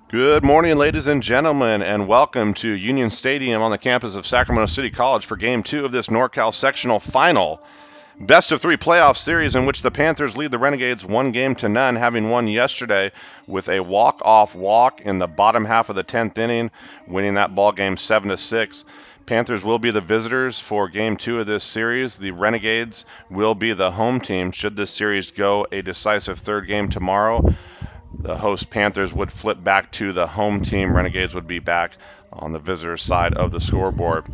Good morning, ladies and gentlemen, and welcome to Union Stadium on the campus of Sacramento City College for Game 2 of this NorCal Sectional Final. Best of 3 playoff series in which the Panthers lead the Renegades 1-0, having won yesterday with a walk-off walk in the bottom half of the 10th inning, winning that ball game 7-6. Panthers will be the visitors for Game 2 of this series. The Renegades will be the home team should this series go a decisive third game tomorrow. The host Panthers would flip back to the home team. Renegades would be back on the visitor side of the scoreboard.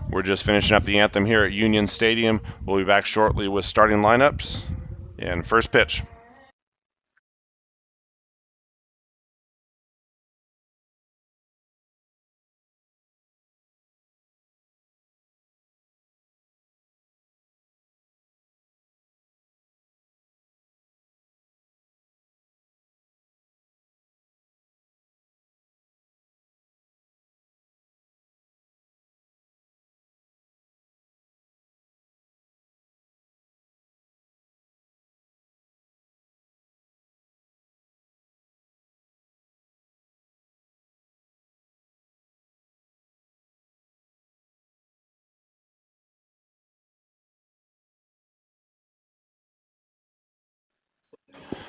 We're just finishing up the anthem here at Union Stadium. We'll be back shortly with starting lineups and first pitch.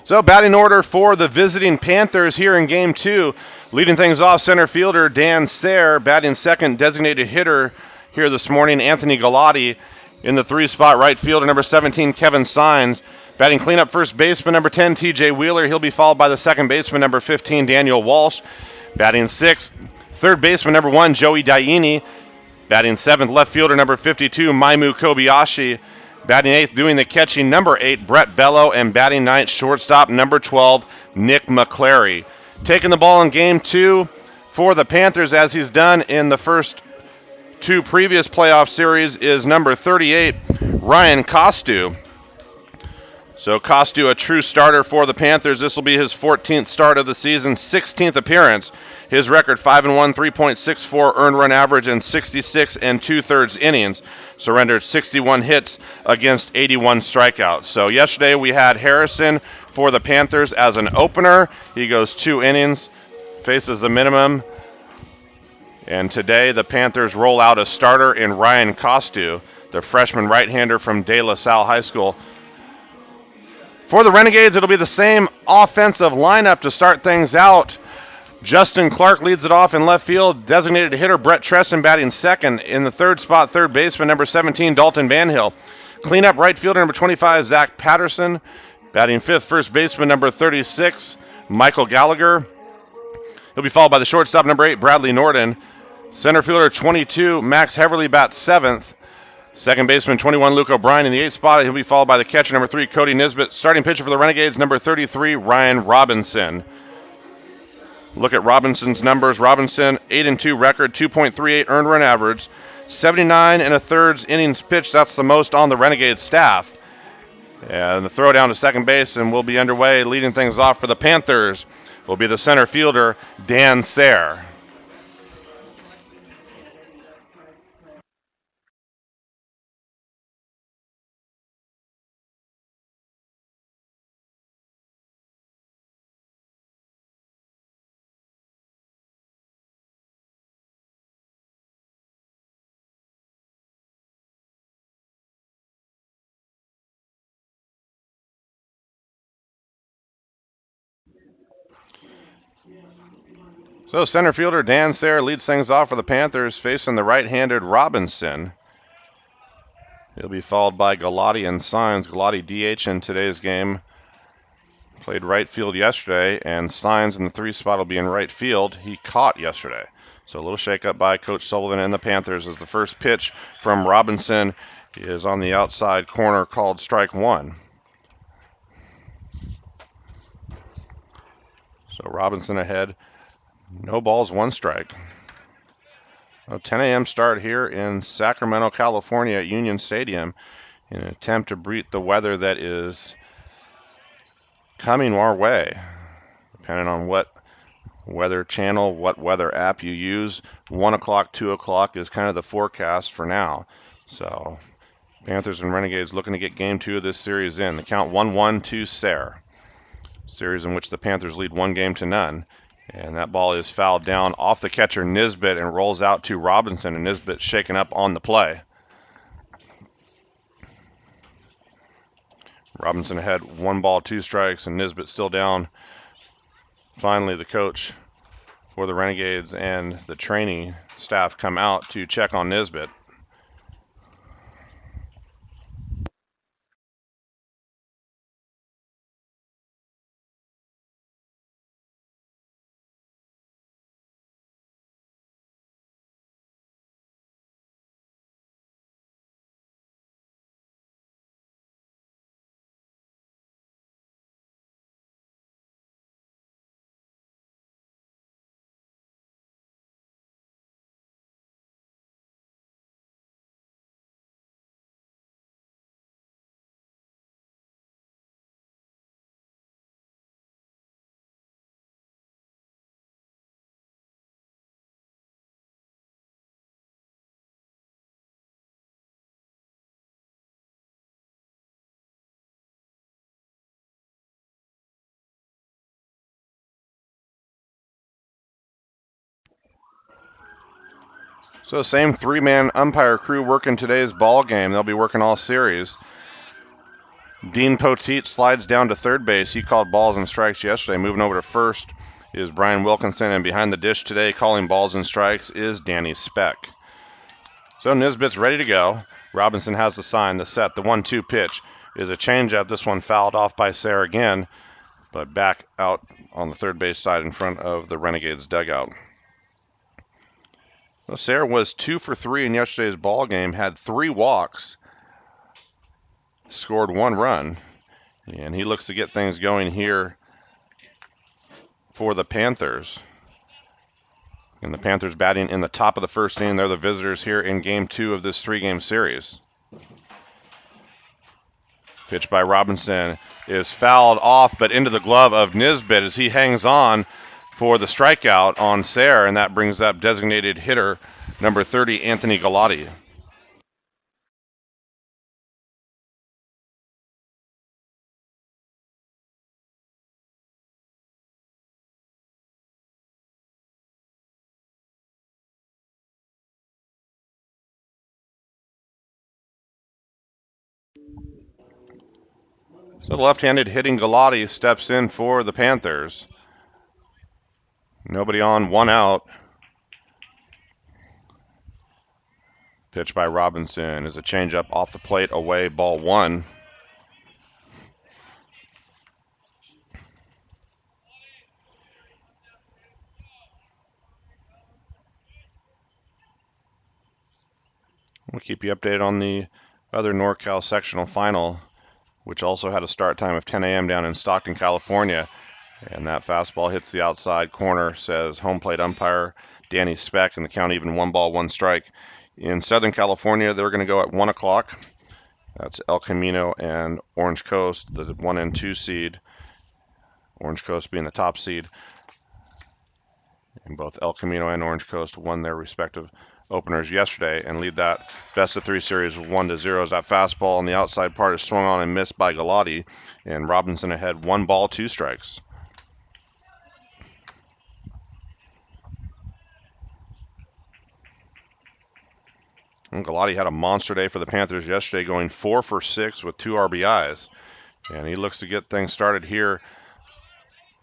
So batting order for the visiting Panthers here in Game 2. Leading things off, center fielder Dan Sayre. Batting second, designated hitter here this morning, Anthony Galati. In the 3 spot, right fielder number 17, Kevin Sines. Batting cleanup, first baseman number 10, TJ Wheeler. He'll be followed by the second baseman number 15, Daniel Walsh. Batting sixth, third baseman number 1, Joey Daini. Batting seventh, left fielder number 52, Maimu Kobayashi. Batting eighth, doing the catching, number 8, Brett Bello. And batting ninth, shortstop, number 12, Nick Mcclary. Taking the ball in Game 2 for the Panthers, as he's done in the first 2 previous playoff series, is number 38, Ryan Costu. So Costu, a true starter for the Panthers. This will be his 14th start of the season, 16th appearance. His record 5-1, 3.64 earned run average, and 66 2/3 innings. Surrendered 61 hits against 81 strikeouts. So yesterday we had Harrison for the Panthers as an opener. He goes 2 innings, faces the minimum. And today the Panthers roll out a starter in Ryan Costu, the freshman right-hander from De La Salle High School. For the Renegades, it'll be the same offensive lineup to start things out. Justin Clark leads it off in left field. Designated hitter Brett Tresson batting second. In the 3rd spot, third baseman number 17, Dalton Van Hill. Cleanup right fielder number 25, Zack Patterson. Batting 5th, first baseman number 36, Michael Gallagher. He'll be followed by the shortstop number 8, Bradley Norton. Center fielder 22, Max Heverly bats 7th. Second baseman 21, Luke O'Brien. In the 8th spot, he'll be followed by the catcher number 3, Cody Nesbitt. Starting pitcher for the Renegades, number 33, Ryan Robinson. Look at Robinson's numbers. Robinson, 8-2 record, 2.38 earned run average, 79 1/3 innings pitched. That's the most on the Renegades staff. And the throw down to second base, and we'll be underway. Leading things off for the Panthers will be the center fielder, Dan Sayre. So center fielder Dan Sayre leads things off for the Panthers, facing the right-handed Robinson. He'll be followed by Galati and Sines. Galati DH in today's game. Played right field yesterday, and Sines in the 3 spot will be in right field. He caught yesterday. So a little shakeup by Coach Sullivan and the Panthers as the first pitch from Robinson is on the outside corner, called strike 1. So Robinson ahead. No balls, 1 strike. A 10 a.m. start here in Sacramento, California at Union Stadium in an attempt to beat the weather that is coming our way. Depending on what weather channel, what weather app you use, 1 o'clock, 2 o'clock is kind of the forecast for now. So Panthers and Renegades looking to get Game 2 of this series in. The count 1-1 to Sayre. Series in which the Panthers lead 1-0. And that ball is fouled down off the catcher Nesbitt and rolls out to Robinson, and Nesbitt shaken up on the play. Robinson ahead, 1 ball, 2 strikes, and Nesbitt still down. Finally, the coach for the Renegades and the training staff come out to check on Nesbitt. So same 3-man umpire crew working today's ball game. They'll be working all series. Dean Poteet slides down to third base. He called balls and strikes yesterday. Moving over to first is Brian Wilkinson, and behind the dish today calling balls and strikes is Danny Speck. So Nesbitt's ready to go. Robinson has the sign, the set, the 1-2 pitch is a changeup. This one fouled off by Sayre again, but back out on the third base side in front of the Renegades dugout. Well, Sayre was 2 for 3 in yesterday's ball game, had 3 walks, scored 1 run, and he looks to get things going here for the Panthers. And the Panthers batting in the top of the first inning. They're the visitors here in Game 2 of this 3-game series. Pitch by Robinson is fouled off, but into the glove of Nesbitt as he hangs on for the strikeout on Sayre, and that brings up designated hitter number 30, Anthony Galati. So the left-handed hitting Galati steps in for the Panthers. Nobody on, 1 out. Pitch by Robinson is a changeup off the plate, away, ball 1. We'll keep you updated on the other NorCal sectional final, which also had a start time of 10 a.m. down in Stockton, California. And that fastball hits the outside corner, says home plate umpire Danny Speck, and the count even 1 ball, 1 strike. In Southern California, they're going to go at 1 o'clock. That's El Camino and Orange Coast, the 1 and 2 seed. Orange Coast being the top seed. And both El Camino and Orange Coast won their respective openers yesterday and lead that best-of-3 series 1-0. As that fastball on the outside part is swung on and missed by Galati, and Robinson ahead 1 ball, 2 strikes. And Galati had a monster day for the Panthers yesterday, going 4 for 6 with 2 RBIs. And he looks to get things started here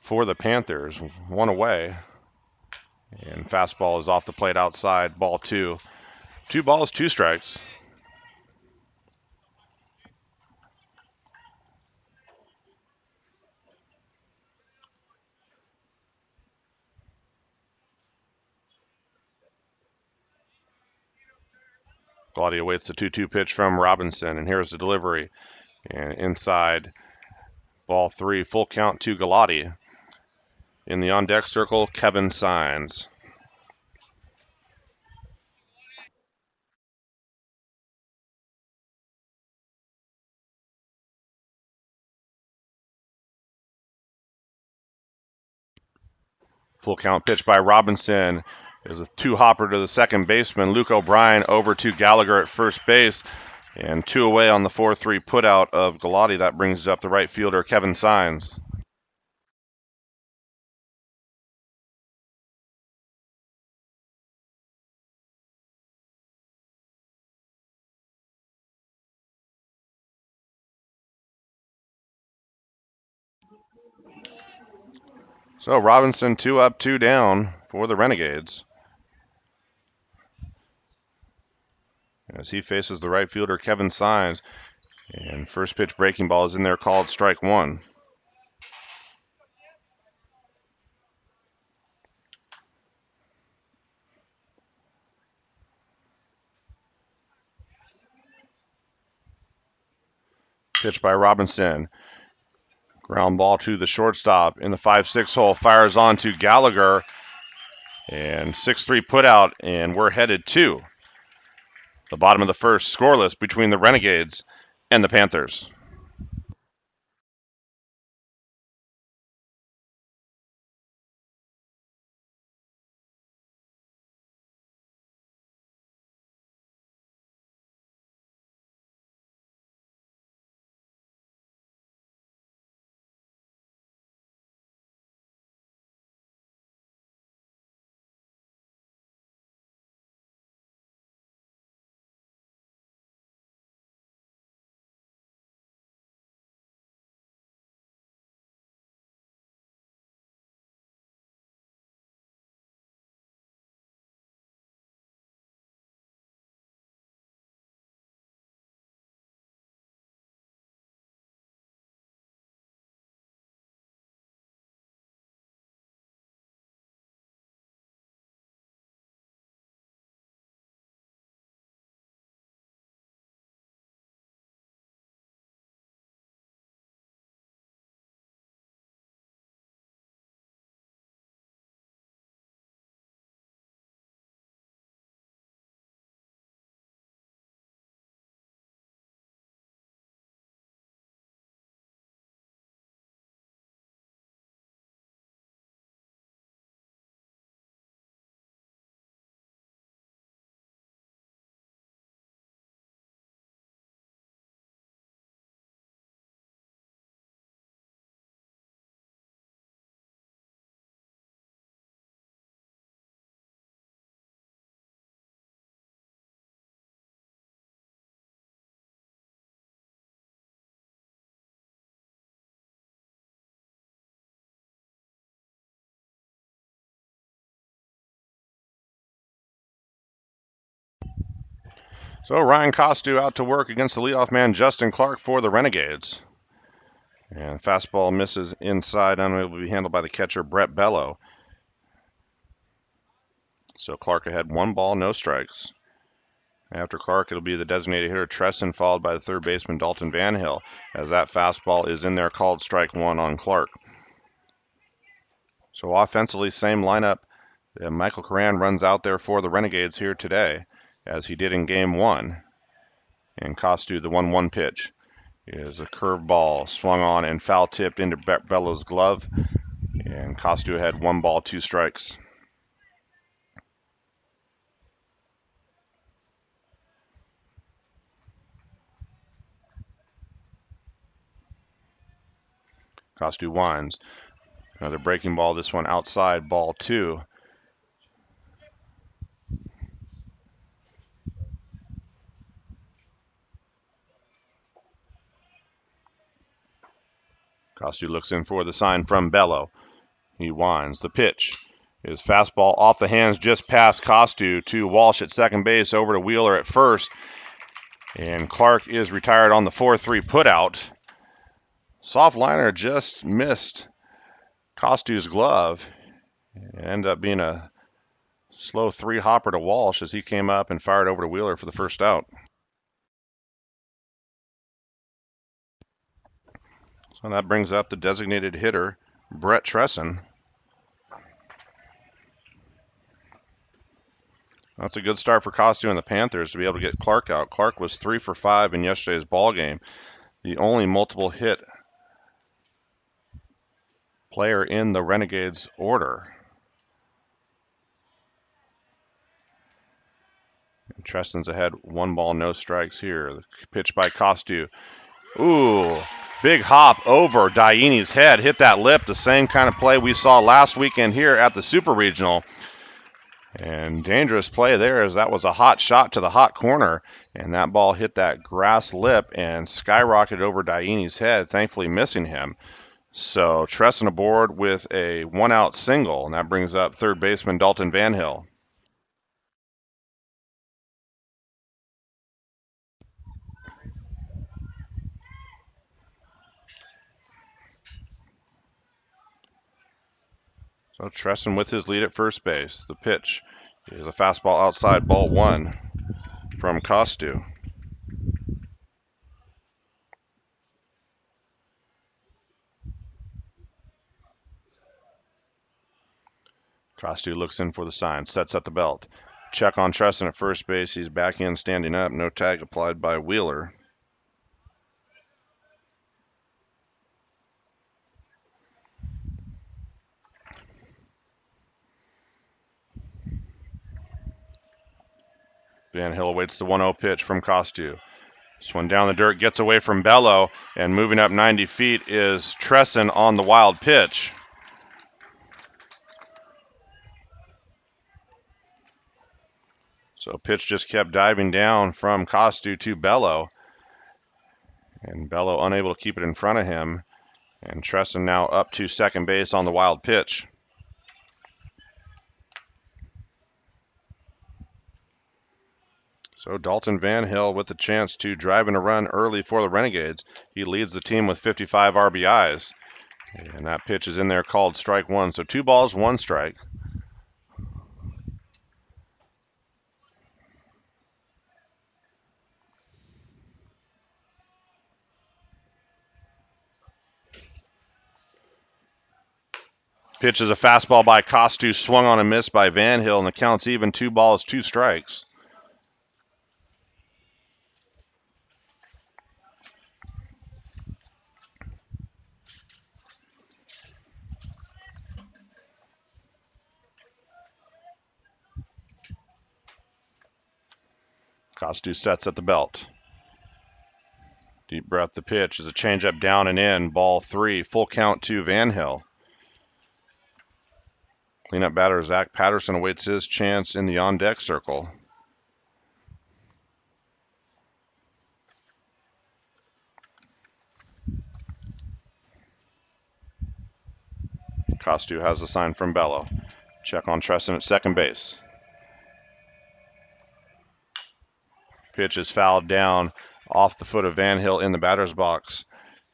for the Panthers. 1 away. And fastball is off the plate outside, ball 2. 2 balls, 2 strikes. Galati awaits the 2-2 pitch from Robinson, and here's the delivery. And inside, ball 3, full count to Galati. In the on-deck circle, Kevin Signs. Full count pitch by Robinson is a 2-hopper to the second baseman, Luke O'Brien, over to Gallagher at first base. And 2 away on the 4-3 putout of Galati. That brings up the right fielder, Kevin Signs. So Robinson 2 up, 2 down for the Renegades, as he faces the right fielder Kevin Sines. And first pitch breaking ball is in there, called strike one. Pitch by Robinson. Ground ball to the shortstop in the 5-6 hole. Fires on to Gallagher. And 6-3 put out, and we're headed to the bottom of the first, scoreless between the Renegades and the Panthers. So Ryan Costu out to work against the leadoff man Justin Clark for the Renegades. And fastball misses inside, unable to be handled by the catcher Brett Bello. So Clark ahead, 1 ball, no strikes. After Clark, it'll be the designated hitter Tresson, followed by the third baseman Dalton Van Hill, as that fastball is in there, called strike one on Clark. So offensively, same lineup. Michael Coran runs out there for the Renegades here today, as he did in game one. And Costu, the 1-1 pitch, is a curveball swung on and foul tipped into Bello's glove. And Costu had 1 ball, 2 strikes. Costu winds. Another breaking ball, this one outside, ball 2. Costu looks in for the sign from Bello. He winds. The pitch is fastball off the hands just past Costu to Walsh at second base, over to Wheeler at first. And Clark is retired on the 4-3 putout. Soft liner just missed Costu's glove. It ended up being a slow 3-hopper to Walsh as he came up and fired over to Wheeler for the first out. So that brings up the designated hitter, Brett Tresson. That's a good start for Costu and the Panthers to be able to get Clark out. Clark was 3 for 5 in yesterday's ball game, the only multiple hit player in the Renegades order. And Tresson's ahead, 1 ball, no strikes here. The pitch by Costu. Ooh, big hop over Diani's head, hit that lip, the same kind of play we saw last weekend here at the Super Regional. And dangerous play there, as that was a hot shot to the hot corner, and that ball hit that grass lip and skyrocketed over Diani's head, thankfully missing him. So Tresson aboard with a one-out single, and that brings up third baseman Dalton Van Hill. So Tresson with his lead at first base. The pitch is a fastball outside, ball one from Costu. Costu looks in for the sign, sets at the belt. Check on Tresson at first base. He's back in, standing up. No tag applied by Wheeler. Van Hill awaits the 1-0 pitch from Costu. This one down the dirt, gets away from Bello, and moving up 90 feet is Tresson on the wild pitch. So pitch just kept diving down from Costu to Bello, and Bello unable to keep it in front of him, and Tresson now up to second base on the wild pitch. So Dalton Van Hill with a chance to drive in a run early for the Renegades. He leads the team with 55 RBIs. And that pitch is in there called strike one. So 2 balls, 1 strike. Pitch is a fastball by Costu, swung on and missed by Van Hill, and the count's even. 2 balls, 2 strikes. Costu sets at the belt. Deep breath, the pitch is a changeup down and in, ball 3, full count to Van Hill. Cleanup batter Zack Patterson awaits his chance in the on-deck circle. Costu has the sign from Bello. Check on Tresson at second base. Pitch is fouled down off the foot of Van Hill in the batter's box.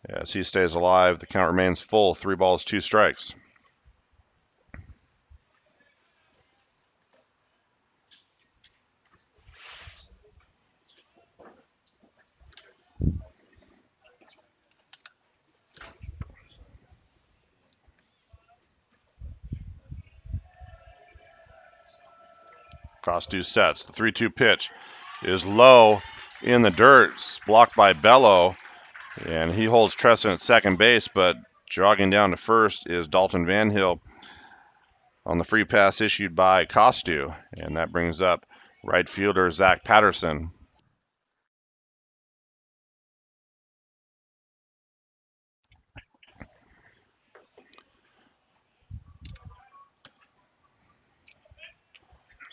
As he stays alive, the count remains full. 3 balls, 2 strikes. Costu sets. The 3-2 pitch is low in the dirt. It's blocked by Bello. And he holds Tresson at second base, but jogging down to first is Dalton Van Hill on the free pass issued by Costu. And that brings up right fielder Zack Patterson.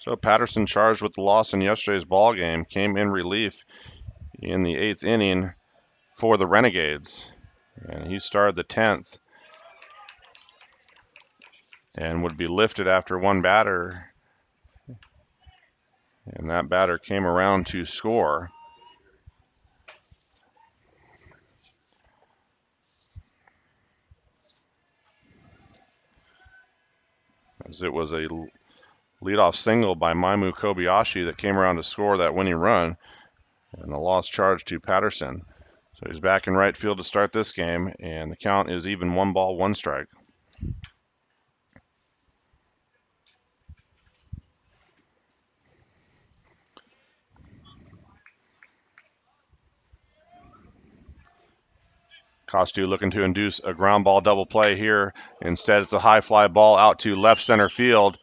So Patterson, charged with the loss in yesterday's ball game, came in relief in the 8th inning for the Renegades. And he started the 10th and would be lifted after one batter. And that batter came around to score. As it was a leadoff single by Maimu Kobayashi that came around to score that winning run. And the loss charge to Patterson. So he's back in right field to start this game, and the count is even 1 ball, 1 strike. Costu looking to induce a ground ball double play here. Instead, it's a high fly ball out to left center field.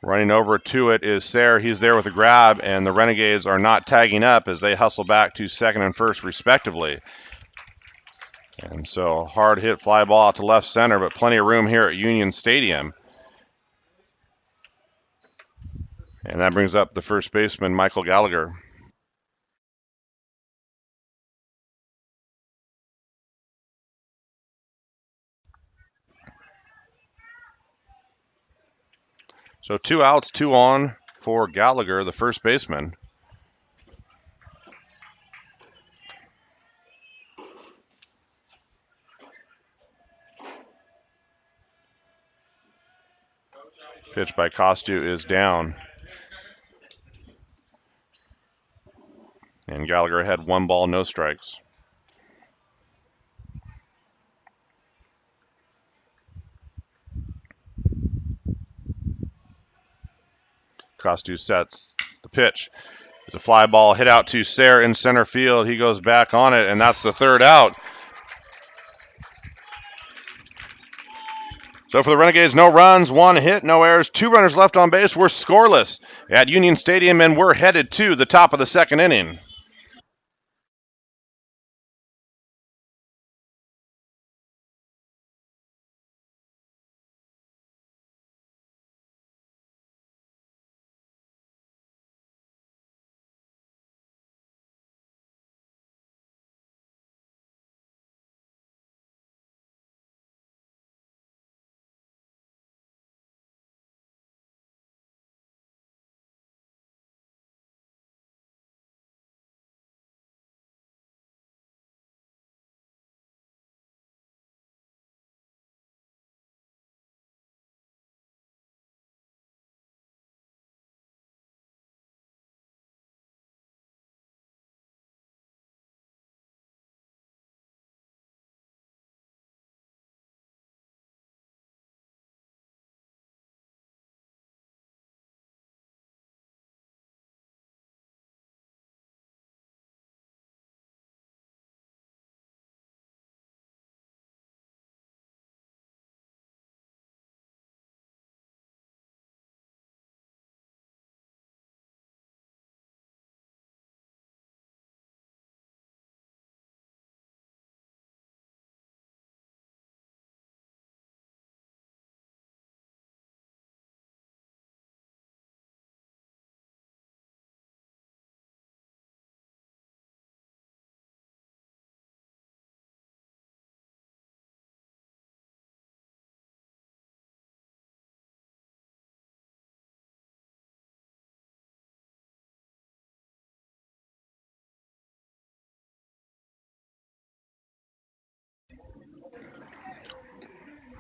Running over to it is Sayre. He's there with a grab, and the Renegades are not tagging up as they hustle back to second and first respectively. And so hard hit fly ball out to left center, but plenty of room here at Union Stadium. And that brings up the first baseman, Michael Gallagher. So 2 outs, 2 on for Gallagher, the first baseman. Pitch by Costu is down. And Gallagher had 1 ball, no strikes. Costu sets the pitch. It's a fly ball hit out to Sayre in center field. He goes back on it, and that's the 3rd out. So for the Renegades, no runs, 1 hit, no errors, 2 runners left on base. We're scoreless at Union Stadium, and we're headed to the top of the 2nd inning.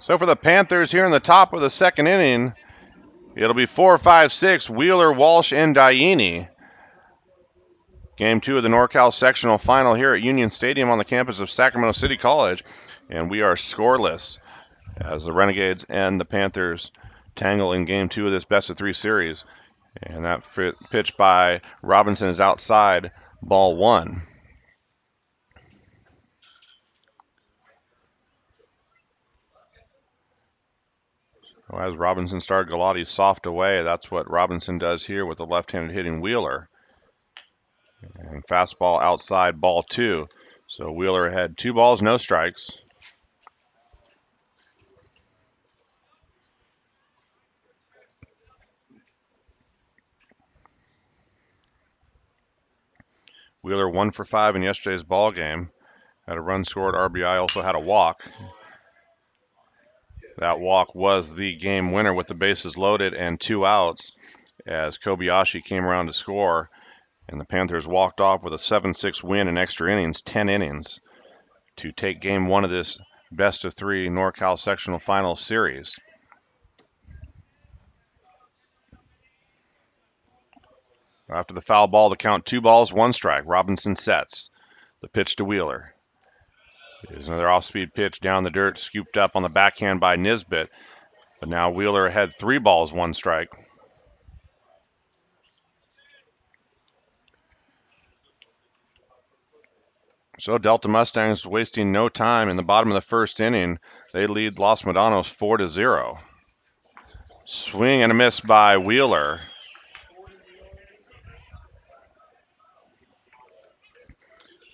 So for the Panthers here in the top of the 2nd inning, it'll be 4, 5, 6, Wheeler, Walsh, and Diani. Game 2 of the NorCal Sectional Final here at Union Stadium on the campus of Sacramento City College. And we are scoreless as the Renegades and the Panthers tangle in Game 2 of this best-of-3 series. And that pitch by Robinson is outside, ball 1. Well, as Robinson started Galati soft away, that's what Robinson does here with the left-handed hitting Wheeler. And fastball outside, ball 2. So Wheeler had 2 balls, no strikes. Wheeler 1 for 5 in yesterday's ball game. Had a run scored, RBI, also had a walk. That walk was the game winner with the bases loaded and 2 outs as Kobayashi came around to score. And the Panthers walked off with a 7-6 win in extra innings, 10 innings, to take Game 1 of this best-of-3 NorCal Sectional Final Series. After the foul ball, the count 2 balls, 1 strike. Robinson sets. The pitch to Wheeler. There's another off-speed pitch down the dirt, scooped up on the backhand by Nesbitt. But now Wheeler had 3 balls, 1 strike. So Delta Mustangs wasting no time in the bottom of the 1st inning. They lead Los Medanos 4-0. Swing and a miss by Wheeler.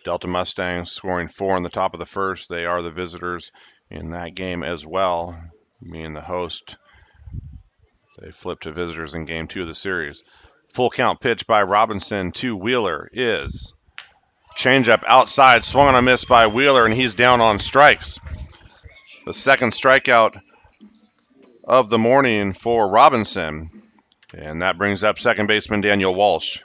Delta Mustangs scoring 4 in the top of the 1st. They are the visitors in that game as well. Being the host, they flip to visitors in Game 2 of the series. Full count pitch by Robinson to Wheeler is changeup outside, swung on a miss by Wheeler, and he's down on strikes. The 2nd strikeout of the morning for Robinson. And that brings up second baseman Daniel Walsh.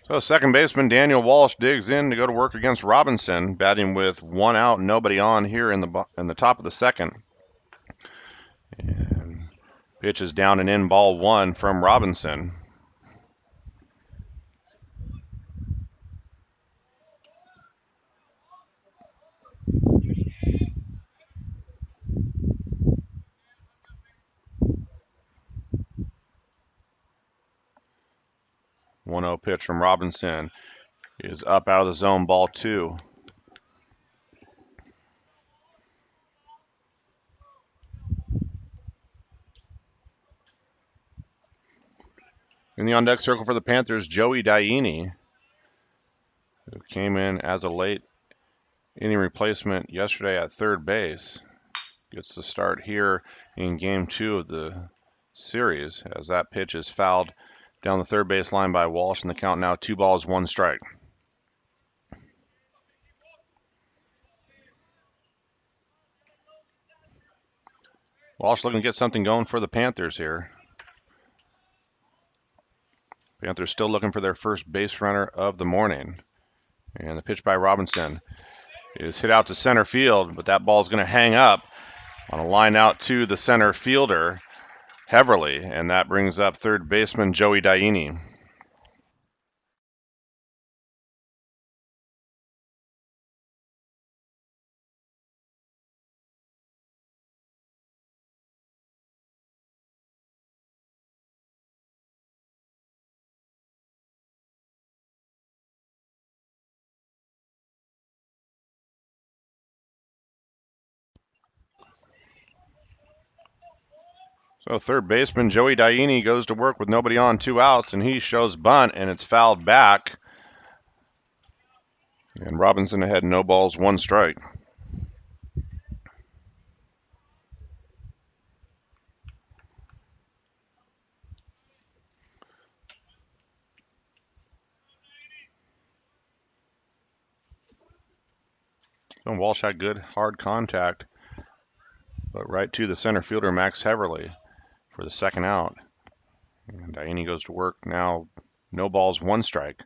So second baseman Daniel Walsh digs in to go to work against Robinson, batting with 1 out, nobody on here in the top of the second. And pitch is down and in, ball 1 from Robinson. One 0 pitch from Robinson is up out of the zone, ball 2. In the on-deck circle for the Panthers, Joey Diini, who came in as a late inning replacement yesterday at third base, gets the start here in game 2 of the series as that pitch is fouled down the third base line by Walsh, and the count now 2 balls, 1 strike. Walsh looking to get something going for the Panthers here. Panthers still looking for their first base runner of the morning. And the pitch by Robinson is hit out to center field, but that ball's going to hang up on a line out to the center fielder, Heverly, and that brings up third baseman Joey Diini. So third baseman Joey Diini goes to work with nobody on, 2 outs, and he shows bunt, and it's fouled back. And Robinson ahead, no balls, 1 strike. So Walsh had good hard contact, but right to the center fielder Max Heverly for the second out. And Diini goes to work now, no balls, 1 strike.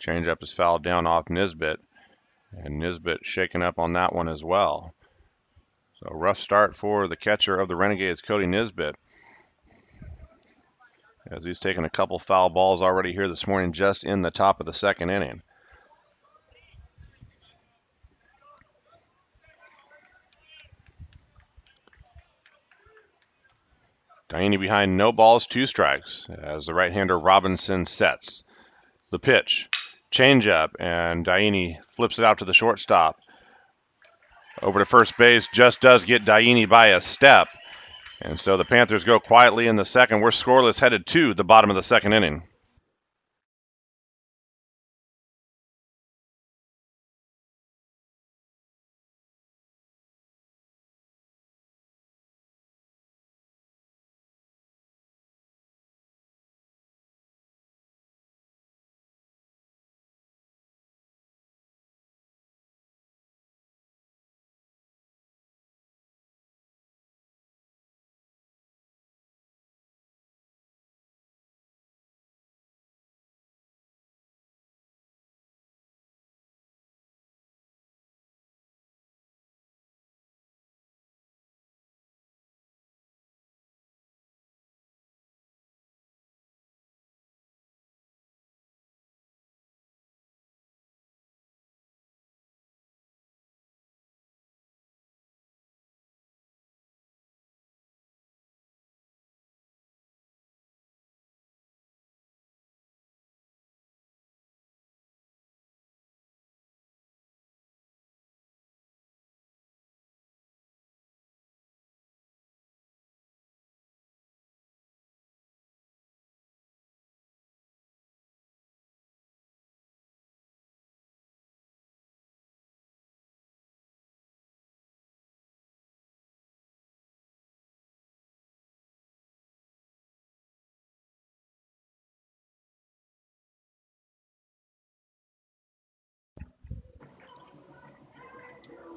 Changeup is fouled down off Nesbitt, and Nesbitt shaken up on that one as well. So rough start for the catcher of the Renegades, Cody Nesbitt, as he's taken a couple foul balls already here this morning just in the top of the second inning. Diini behind, no balls, 2 strikes, as the right-hander Robinson sets. The pitch, changeup, and Diini flips it out to the shortstop. Over to first base, just does get Diini by a step. And so the Panthers go quietly in the second. We're scoreless headed to the bottom of the second inning.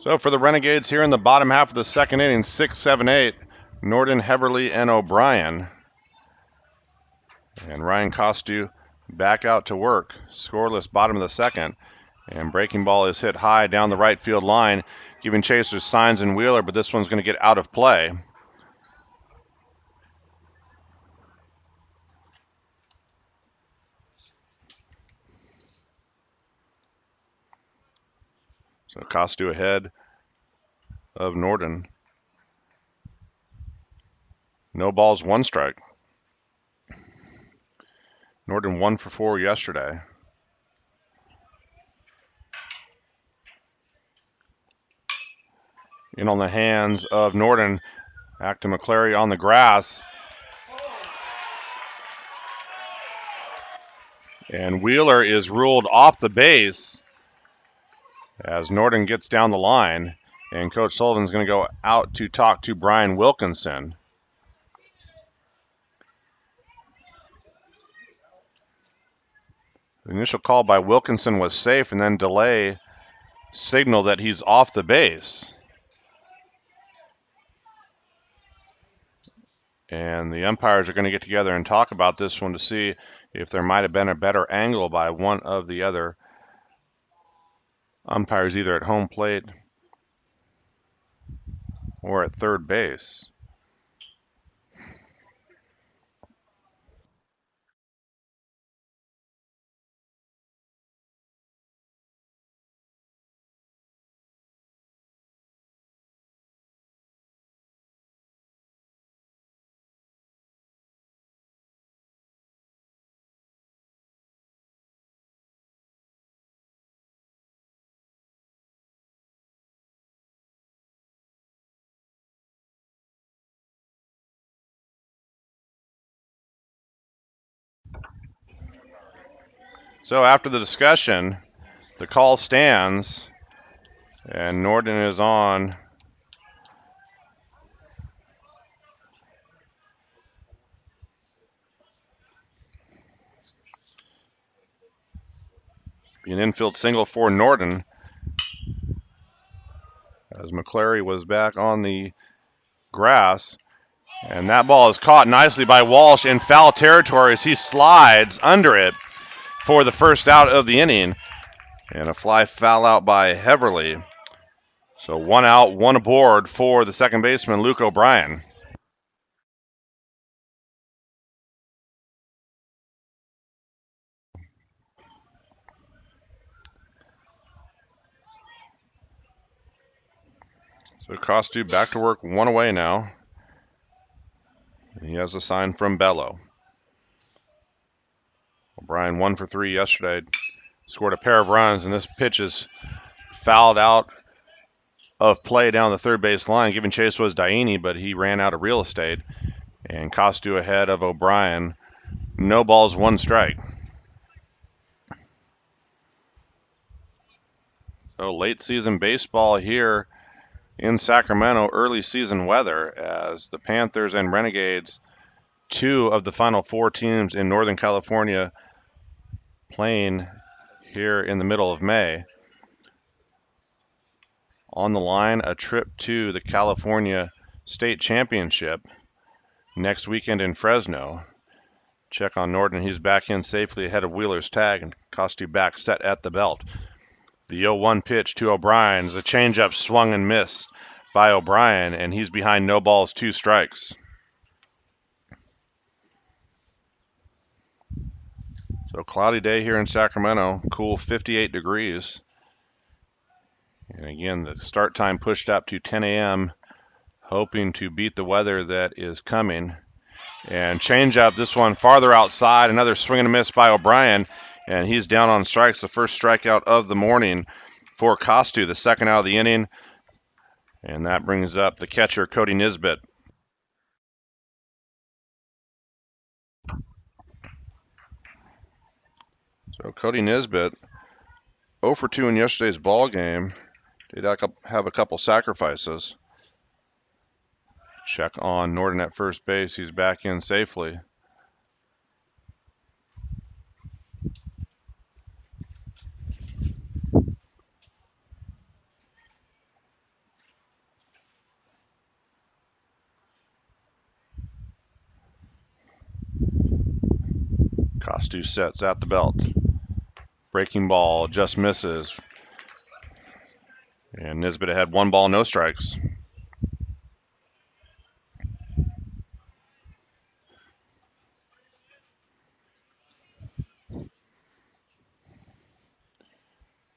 So for the Renegades here in the bottom half of the second inning, 6, 7, 8, Norton, Heverly, and O'Brien. And Ryan Costu back out to work. Scoreless bottom of the second. And breaking ball is hit high down the right field line, giving chasers Signs and Wheeler, but this one's going to get out of play. So Costu ahead of Norton. No balls, 1 strike. Norton 1 for 4 yesterday. In on the hands of Norton. Back to Mcclary on the grass. And Wheeler is ruled off the base as Norton gets down the line. And Coach Sullivan's going to go out to talk to Brian Wilkinson. The initial call by Wilkinson was safe, and then delay signal that he's off the base. And the umpires are going to get together and talk about this one to see if there might have been a better angle by one of the other umpires, either at home plate or at third base. So after the discussion, the call stands, and Norton is on. Be an infield single for Norton, as Mcclary was back on the grass. And that ball is caught nicely by Walsh in foul territory as he slides under it for the first out of the inning. And a fly foul out by Heverly. So 1 out, 1 aboard for the second baseman, Luke O'Brien. So Costu back to work, 1 away now. He has a sign from Bello. O'Brien 1 for 3 yesterday. Scored a pair of runs, and this pitch is fouled out of play down the third base line. Giving chase was Daini, but he ran out of real estate. And Costu ahead of O'Brien. No balls, 1 strike. So late season baseball here in Sacramento, early season weather, as the Panthers and Renegades, 2 of the final 4 teams in Northern California, playing here in the middle of May. On the line, a trip to the California State Championship next weekend in Fresno. Check on Norton. He's back in safely ahead of Wheeler's tag, and Costu back set at the belt. The 0-1 pitch to O'Brien is a changeup swung and missed by O'Brien, and he's behind no balls, 2 strikes. So cloudy day here in Sacramento, cool 58 degrees. And again, the start time pushed up to 10 a.m., hoping to beat the weather that is coming. And changeup, this one farther outside, another swing and a miss by O'Brien, and he's down on strikes, the first strikeout of the morning for Costu, the second out of the inning. And that brings up the catcher, Cody Nesbitt. So Cody Nesbitt, 0 for 2 in yesterday's ball game. Did have a couple sacrifices. Check on Norton at first base. He's back in safely. Costu sets at the belt. Breaking ball just misses. And Nesbitt had 1 ball, no strikes.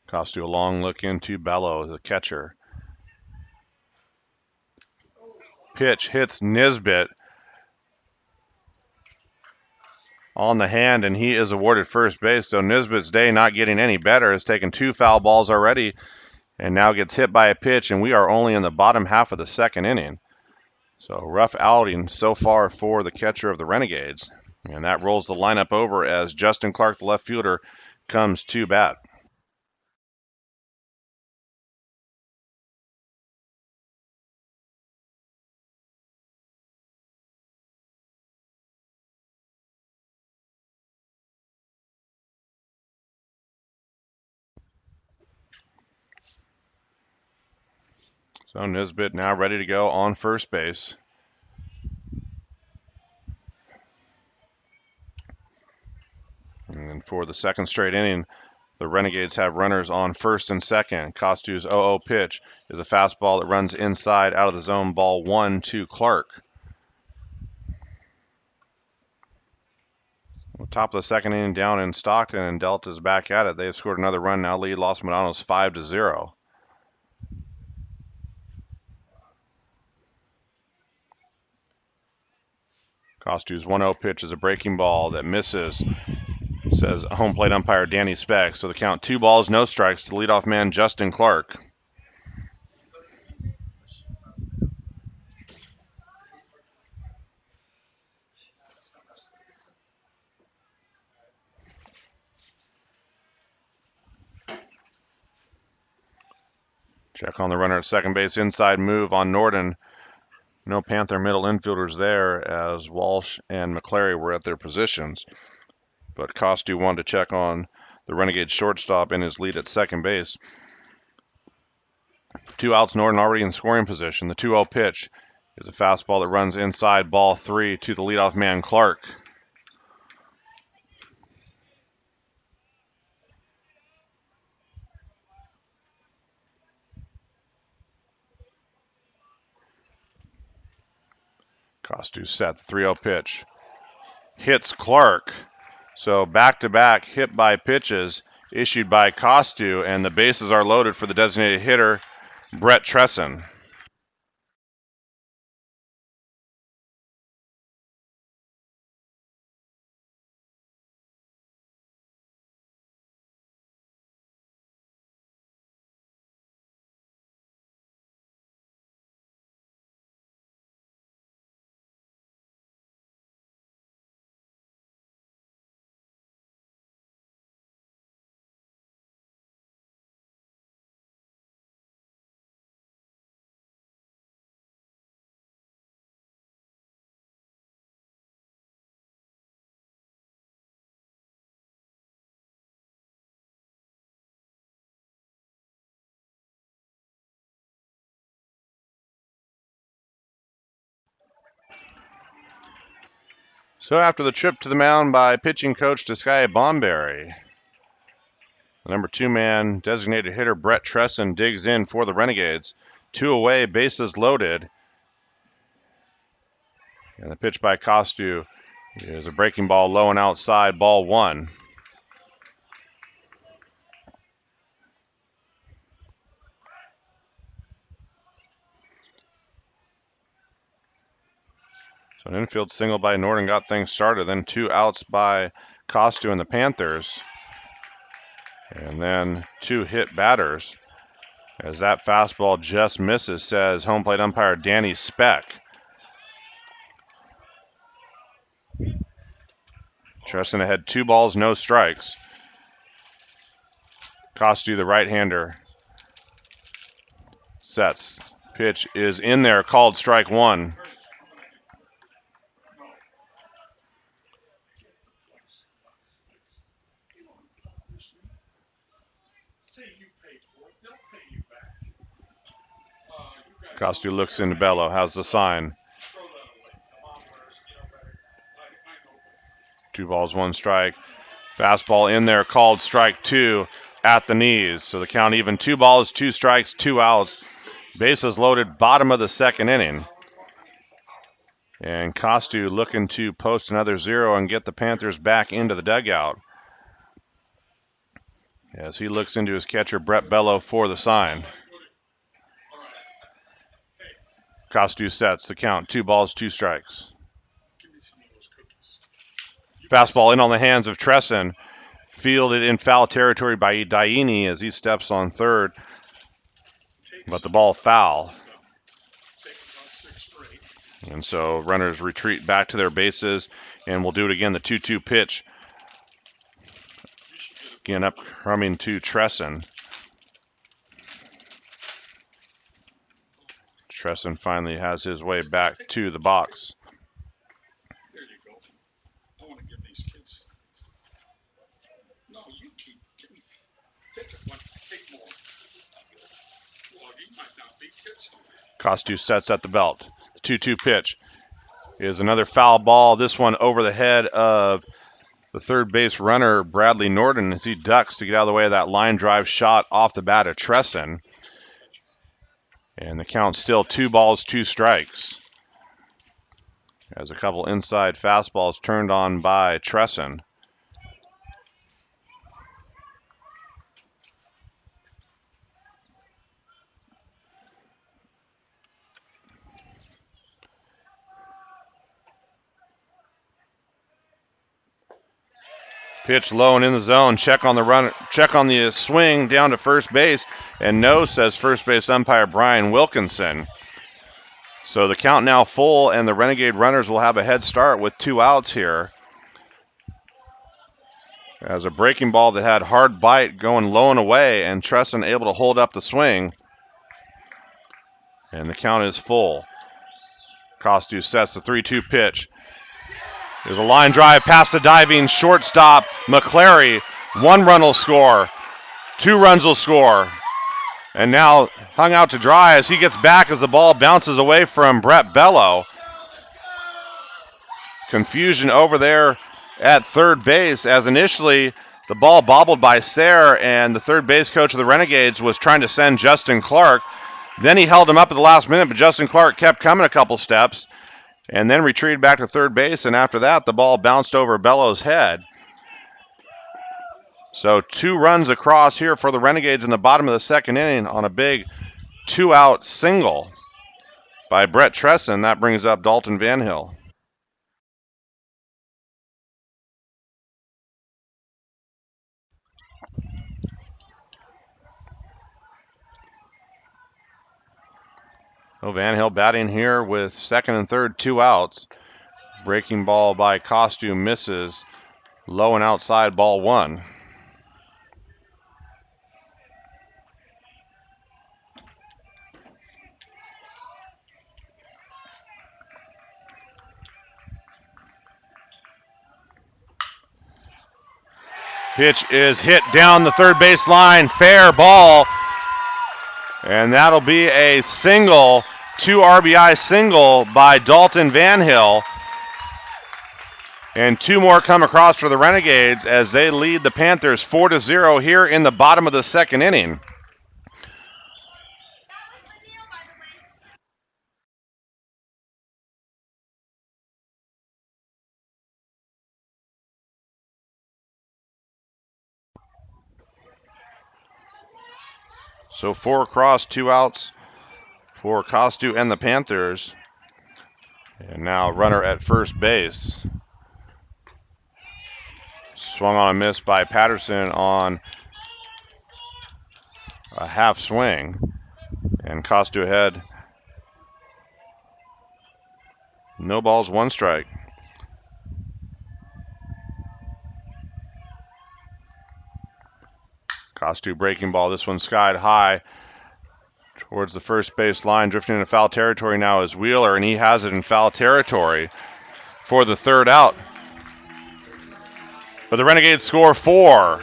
Costu a long look into Bello, the catcher. Pitch hits Nesbitt on the hand, and he is awarded first base. So Nesbitt's day not getting any better. Has taken 2 foul balls already and now gets hit by a pitch, and we are only in the bottom half of the second inning. So rough outing so far for the catcher of the Renegades. And that rolls the lineup over as Justin Clark, the left fielder, comes to bat. So Nesbitt now ready to go on first base. And then for the second straight inning, the Renegades have runners on first and second. Costu's 0-0 pitch is a fastball that runs inside out of the zone, ball 1 to Clark. Top of the second inning down in Stockton, and Delta's back at it. They've scored another run now, lead Los Medanos 5-0. Costu's 1-0 pitch is a breaking ball that misses, says home plate umpire Danny Speck. So the count 2 balls, no strikes to leadoff man Justin Clark. Check on the runner at second base, inside move on Norton. No Panther middle infielders there as Walsh and Mcclary were at their positions. But Costu wanted to check on the Renegade shortstop in his lead at second base. 2 outs, Norton already in scoring position. The 2-0 pitch is a fastball that runs inside, ball 3 to the leadoff man Clark. Costu set, the 3-0 pitch. Hits Clark. So back-to-back hit by pitches issued by Costu, and the bases are loaded for the designated hitter, Brett Tresson. So after the trip to the mound by pitching coach Deskai Bomberry, the number 2 man designated hitter Brett Tresson digs in for the Renegades. 2 away, bases loaded. And the pitch by Costu is a breaking ball low and outside, ball 1. So an infield single by Norton got things started. Then 2 outs by Costu and the Panthers. And then 2 hit batters. As that fastball just misses, says home plate umpire Danny Speck. Tresson had 2 balls, no strikes. Costu, the right-hander, sets. Pitch is in there, called strike 1. Costu looks into Bello, has the sign. 2 balls, 1 strike. Fastball in there, called strike 2 at the knees. So the count even, 2 balls, 2 strikes, 2 outs. Bases loaded, bottom of the second inning. And Costu looking to post another 0 and get the Panthers back into the dugout, as he looks into his catcher, Brett Bello, for the sign. Costu sets the count, 2 balls, 2 strikes. Fastball in on the hands of Tresson. Fielded in foul territory by Daini as he steps on third. But the ball foul. And so runners retreat back to their bases, and we'll do it again. The 2-2 pitch. Again, upcoming to Tresson. Tresson finally has his way back to the box. Costu sets at the belt. The 2-2 pitch is another foul ball. This one over the head of the third base runner, Bradley Norton, as he ducks to get out of the way of that line drive shot off the bat of Tresson. And the count's still 2 balls, 2 strikes, as a couple inside fastballs turned on by Tresson. Pitch low and in the zone. Check on the run. Check on the swing down to first base, and no, says first base umpire Brian Wilkinson. So the count now full, and the Renegade runners will have a head start with 2 outs here. As a breaking ball that had hard bite going low and away, and Tresson able to hold up the swing. And the count is full. Costu sets the 3-2 pitch. There's a line drive past the diving shortstop, Mcclary. 1 run will score. 2 runs will score. And now hung out to dry as he gets back as the ball bounces away from Brett Bello. Confusion over there at third base, as initially the ball bobbled by Sayre, and the third base coach of the Renegades was trying to send Justin Clark. Then he held him up at the last minute, but Justin Clark kept coming a couple steps and then retreated back to third base, and after that the ball bounced over Bello's head. So 2 runs across here for the Renegades in the bottom of the second inning on a big 2-out single by Brett Tresson. That brings up Dalton Van Hill. Van Hill batting here with second and third, 2 outs. Breaking ball by Costu misses. Low and outside, ball 1. Pitch is hit down the third base line. Fair ball. And that'll be a single, 2 RBI single by Dalton Van Hill. And 2 more come across for the Renegades as they lead the Panthers 4-0 here in the bottom of the second inning. So 4 across, 2 outs for Costu and the Panthers. And now runner at first base. Swung on a miss by Patterson on a half swing. And Costu ahead. No balls, 1 strike. Costu breaking ball. This one skied high towards the first base line. Drifting into foul territory now is Wheeler, and he has it in foul territory for the 3rd out. But the Renegades score 4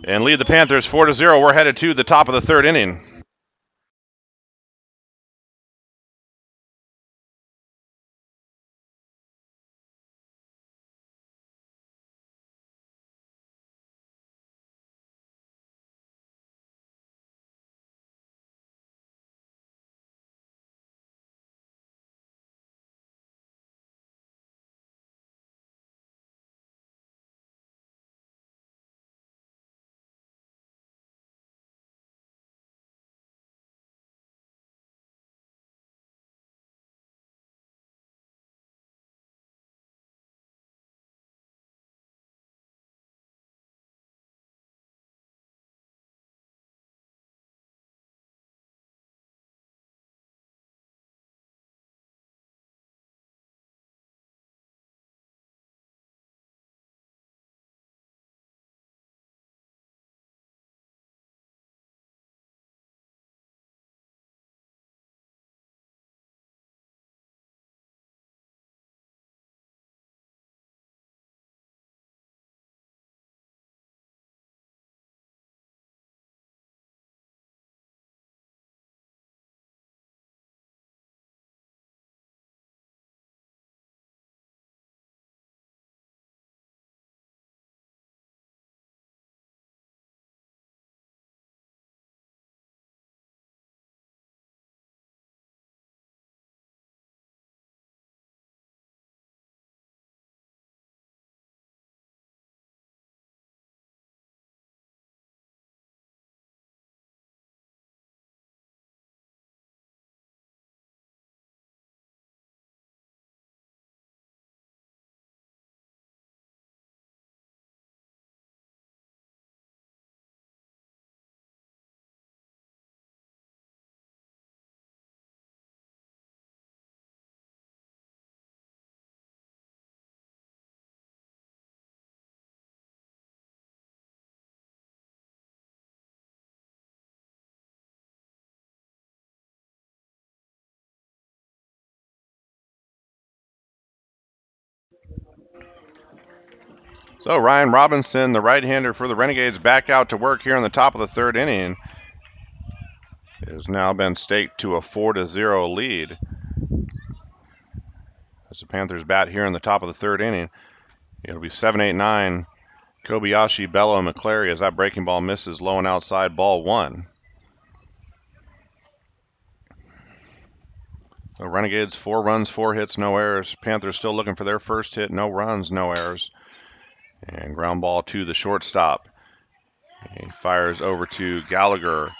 and lead the Panthers 4-0. We're headed to the top of the 3rd inning. So Ryan Robinson, the right-hander for the Renegades, back out to work here in the top of the third inning. It has now been staked to a 4-0 lead. As the Panthers bat here in the top of the third inning, it'll be 7, 8, 9. Kobayashi, Bello, and Mcclary as that breaking ball misses low and outside, ball one. The Renegades, 4 runs, 4 hits, no errors. Panthers still looking for their first hit, no runs, no errors. And ground ball to the shortstop. He fires over to Gallagher.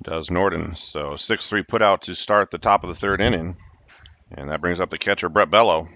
Does Norton. So 6-3 put out to start the top of the third inning. And that brings up the catcher, Brett Bello.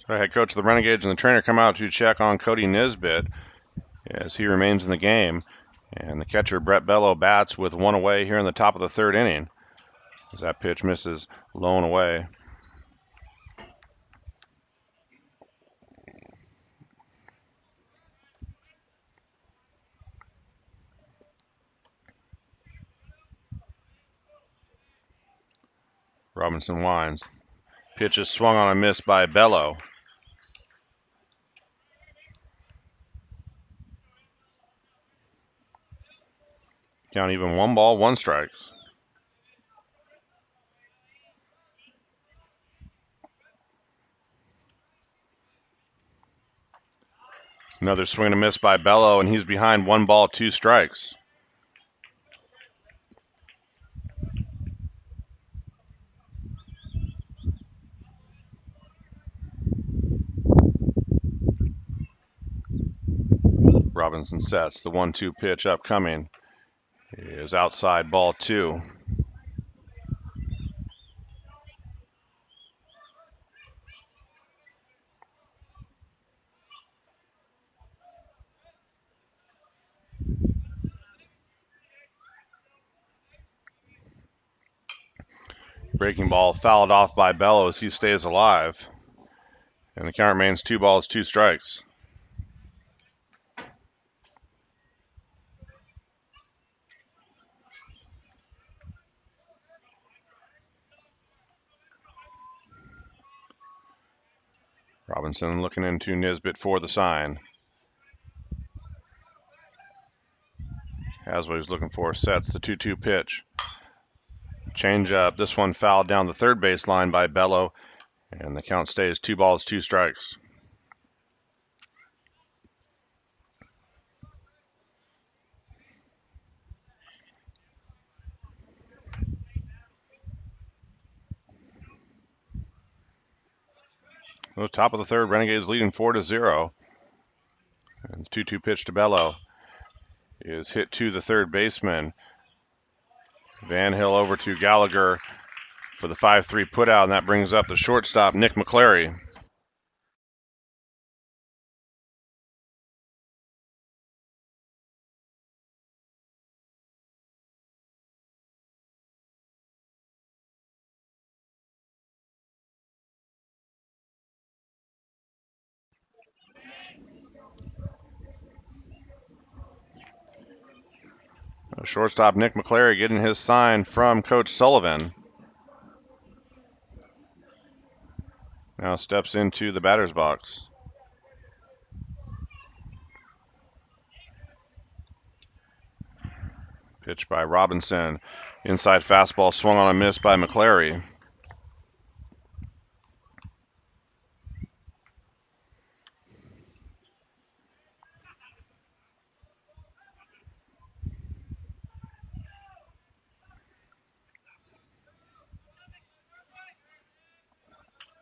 So head coach of the Renegades and the trainer come out to check on Cody Nesbitt as he remains in the game. And the catcher, Brett Bello, bats with one away here in the top of the third inning. As that pitch misses low and away. Robinson winds. Pitch is swung on a miss by Bello. Count even, 1 ball, 1 strike. Another swing and a miss by Bello, and he's behind 1 ball, 2 strikes. Robinson sets. The 1-2 pitch upcoming is outside, ball 2. Breaking ball fouled off by Bello as he stays alive. And the count remains 2 balls, 2 strikes. Robinson looking into Nesbitt for the sign. Has what he's looking for. Sets the 2-2 pitch. Change up. This one fouled down the third base line by Bello. And the count stays 2 balls, 2 strikes. The top of the third, Renegades leading 4-0. And the 2-2 pitch to Bello is hit to the third baseman. Van Hill over to Gallagher for the 5-3 putout, and that brings up the shortstop, Nick Mcclary. Shortstop Nick Mcclary getting his sign from Coach Sullivan. Now steps into the batter's box. Pitch by Robinson. Inside fastball swung on a miss by Mcclary.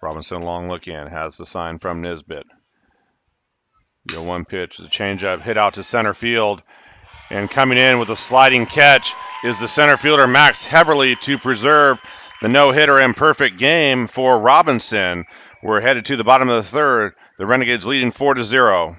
Robinson long look in, has the sign from Nesbitt. The 1 pitch, the changeup hit out to center field. And coming in with a sliding catch is the center fielder Max Heverly to preserve the no-hitter and perfect game for Robinson. We're headed to the bottom of the third. The Renegades leading 4-0.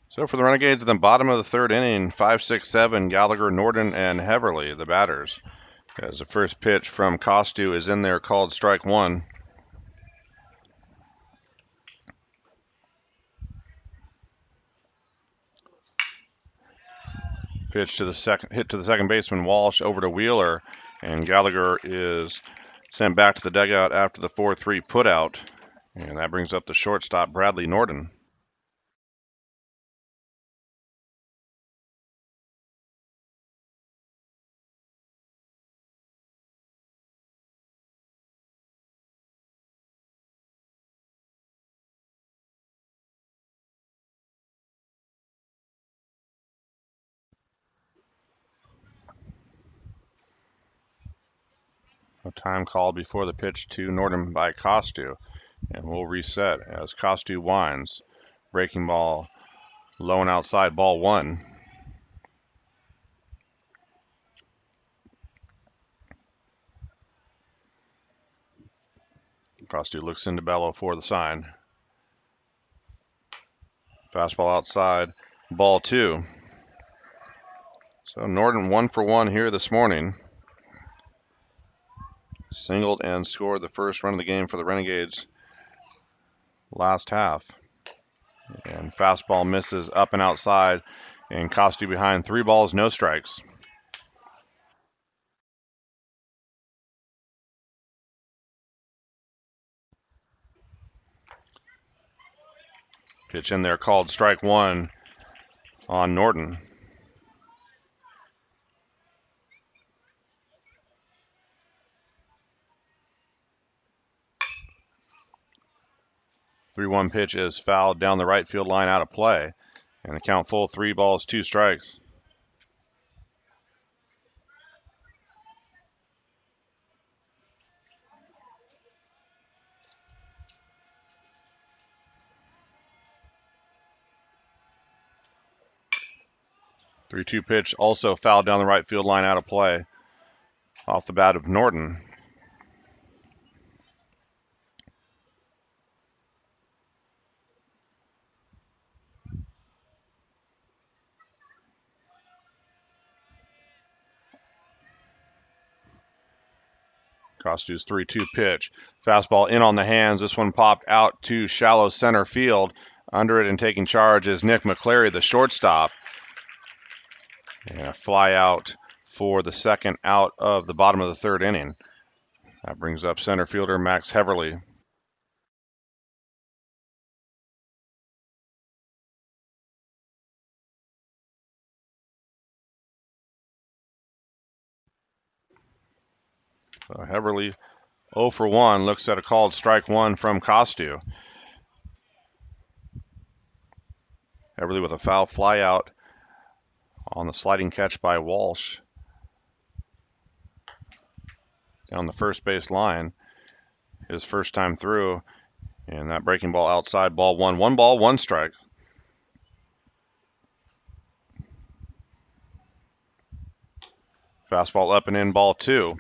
So for the Renegades at the bottom of the third inning, 5, 6, 7, Gallagher, Norton, and Heverly, the batters. As the first pitch from Costu is in there, called strike 1. Pitch to the second, hit to the second baseman Walsh, over to Wheeler, and Gallagher is sent back to the dugout after the 4-3 putout, and that brings up the shortstop Bradley Norton. A time called before the pitch to Norton by Costu, and we'll reset as Costu winds. Breaking ball low and outside, ball 1. Costu looks into Bello for the sign. Fastball outside, ball 2. So Norton 1 for 1 here this morning. Singled and scored the first run of the game for the Renegades last half. And fastball misses up and outside, and Costu behind 3 balls, no strikes. Pitch in there called strike 1 on Norton. The 3-1 pitch is fouled down the right field line, out of play. And the count full, 3 balls, 2 strikes. 3-2 pitch also fouled down the right field line, out of play. Off the bat of Norton. Costu's 3-2 pitch. Fastball in on the hands. This one popped out to shallow center field. Under it and taking charge is Nick Mcclary, the shortstop. And a fly out for the second out of the bottom of the third inning. That brings up center fielder Max Heverly. So Heverly 0 for 1, looks at a called strike one from Costu. Heverly with a foul fly out on the sliding catch by Walsh down the first base line. His first time through, and that breaking ball outside, ball one. 1 ball, 1 strike. Fastball up and in, ball 2.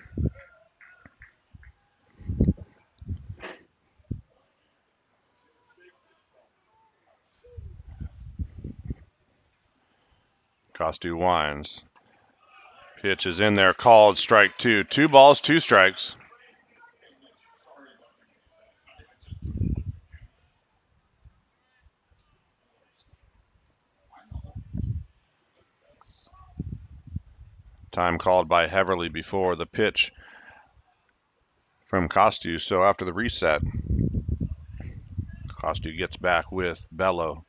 Costu winds. Pitch is in there, called strike 2. 2 balls, 2 strikes. Time called by Heverly before the pitch from Costu. So after the reset, Costu gets back with Bello.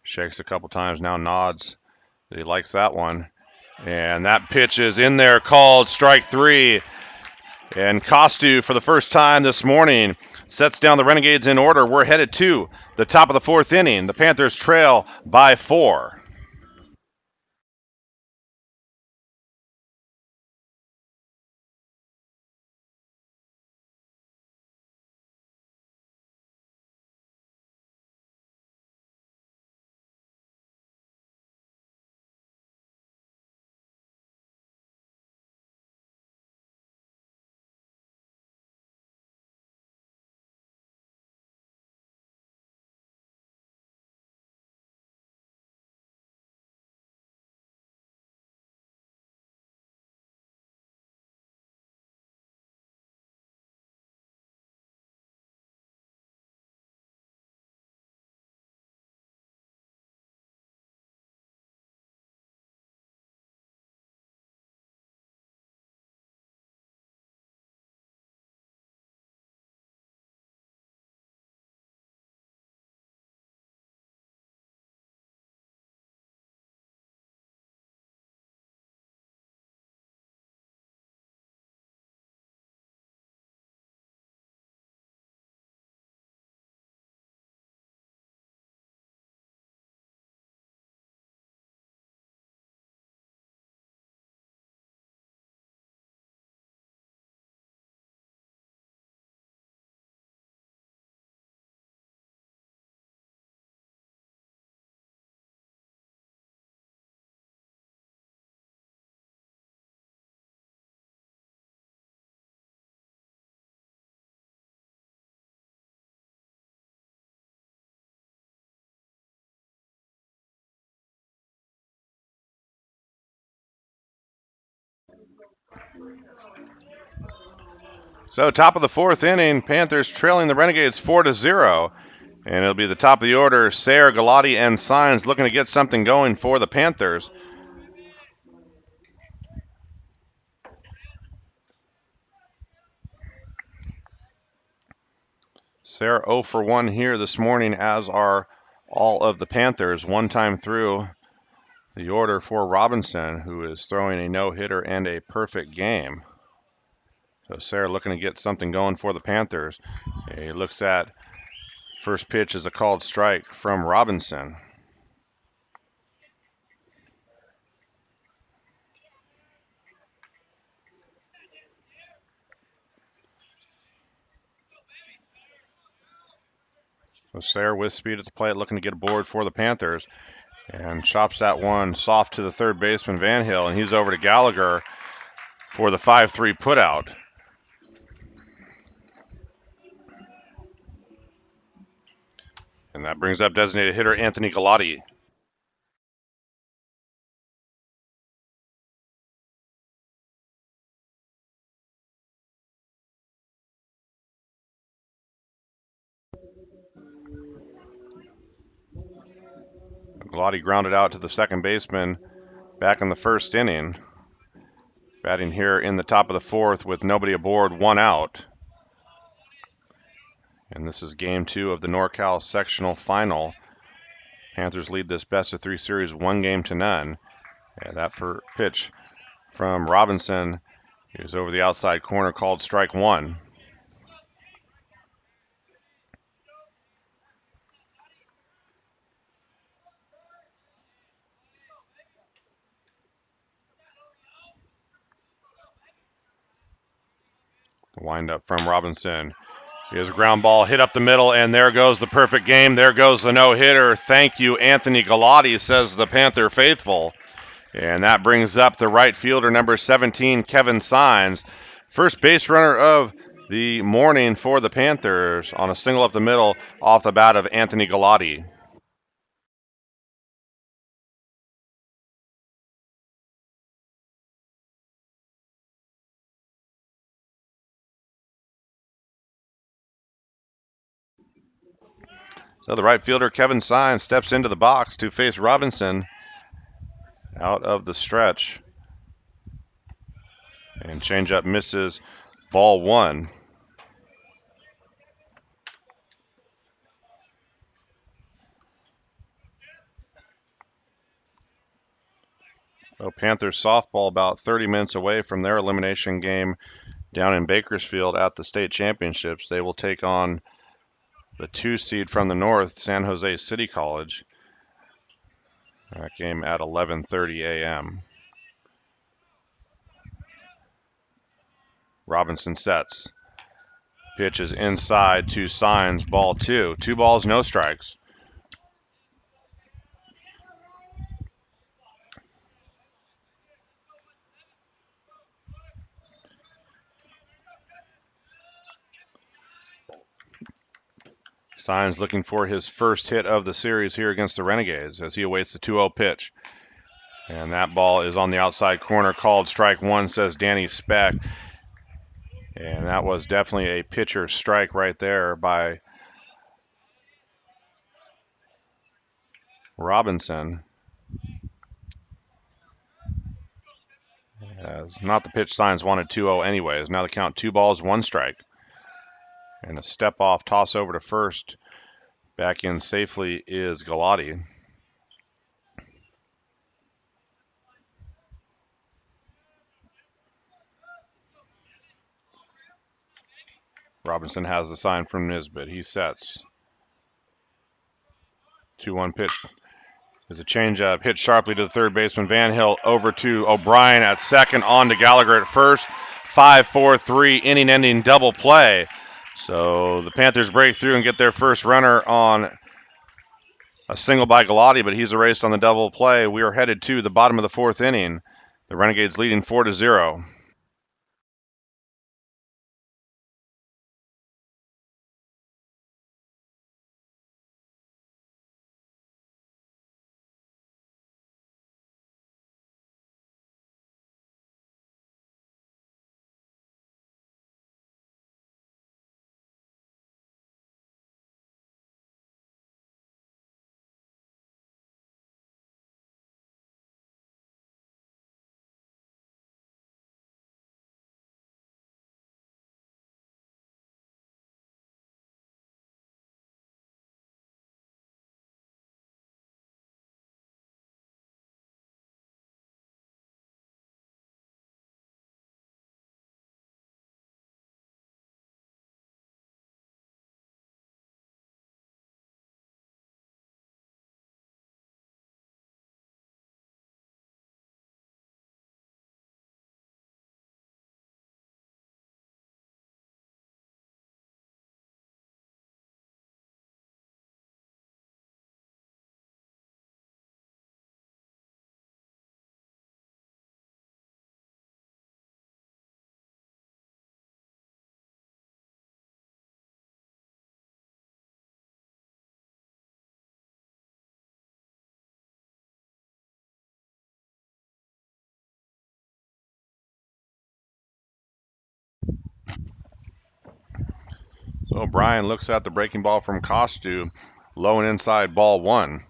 Shakes a couple times, now nods that he likes that one. And that pitch is in there, called strike 3. And Costu, for the first time this morning, sets down the Renegades in order. We're headed to the top of the 4th inning. The Panthers trail by 4. So top of the 4th inning, Panthers trailing the Renegades 4-0. And it'll be the top of the order, Sayre, Galati, and Signs looking to get something going for the Panthers. Sayre 0 for 1 here this morning, as are all of the Panthers. One time through the order for Robinson, who is throwing a no-hitter and a perfect game. So Sayre looking to get something going for the Panthers. He looks at first pitch as a called strike from Robinson. So Sayre with speed at the plate, looking to get aboard for the Panthers. And chops that one soft to the third baseman, Van Hill, and he's over to Gallagher for the 5-3 putout. And that brings up designated hitter Anthony Galati. Galati grounded out to the second baseman back in the first inning. Batting here in the top of the fourth with nobody aboard, 1 out. And this is game 2 of the NorCal Sectional Final. Panthers lead this best-of-3 series 1-0. And that for pitch from Robinson is over the outside corner, called strike 1. The windup from Robinson. Here's a ground ball hit up the middle, and there goes the perfect game. There goes the no-hitter. Thank you, Anthony Galati, says the Panther faithful. And that brings up the right fielder, number 17, Kevin Sines. First base runner of the morning for the Panthers on a single up the middle off the bat of Anthony Galati. So the right fielder, Kevin Sines, steps into the box to face Robinson out of the stretch. And changeup misses, ball 1. So Panthers softball about 30 minutes away from their elimination game down in Bakersfield at the state championships. They will take on the 2 seed from the north, San Jose City College. That game at 11:30 a.m. Robinson sets. Pitch is inside to Sines, ball 2. 2 balls, no strikes. Sines looking for his first hit of the series here against the Renegades as he awaits the 2-0 pitch. And that ball is on the outside corner, called strike 1, says Danny Speck. And that was definitely a pitcher strike right there by Robinson. It's not the pitch Sines wanted, 2-0 anyways. Now the count 2 balls, 1 strike. And a step off toss over to first. Back in safely is Galati. Robinson has the sign from Nesbitt. He sets. 2-1 pitch. There's a changeup hit sharply to the third baseman Van Hill, over to O'Brien at second, on to Gallagher at first. 5-4-3 inning-ending double play. So the Panthers break through and get their first runner on a single by Galati, but he's erased on the double play. We are headed to the bottom of the 4th inning. The Renegades leading 4-0. O'Brien looks at the breaking ball from Costu. Low and inside, ball 1.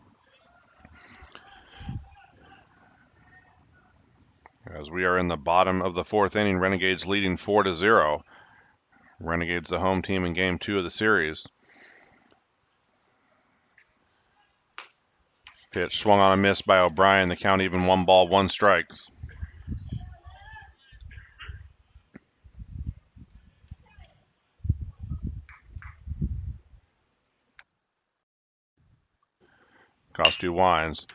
As we are in the bottom of the 4th inning, Renegades leading 4-0. Renegades the home team in game 2 of the series. Pitch swung on a miss by O'Brien. The count even 1 ball, 1 strike. Costu winds.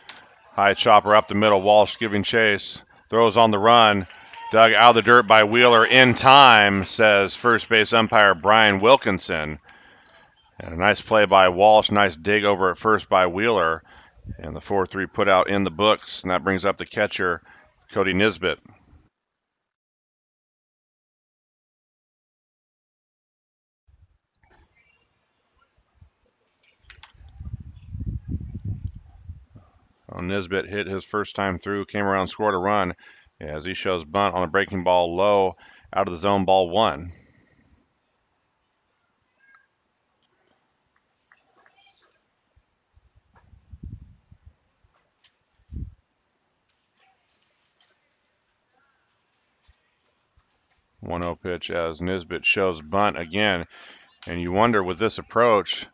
High chopper up the middle. Walsh giving chase. Throws on the run. Dug out of the dirt by Wheeler in time, says first base umpire Brian Wilkinson. And a nice play by Walsh. Nice dig over at first by Wheeler. And the 4-3 put out in the books. And that brings up the catcher, Cody Nesbitt. Nesbitt hit his first time through, came around, scored a run as he shows bunt on a breaking ball low out of the zone, ball 1. One-0 pitch as Nesbitt shows bunt again. And you wonder with this approach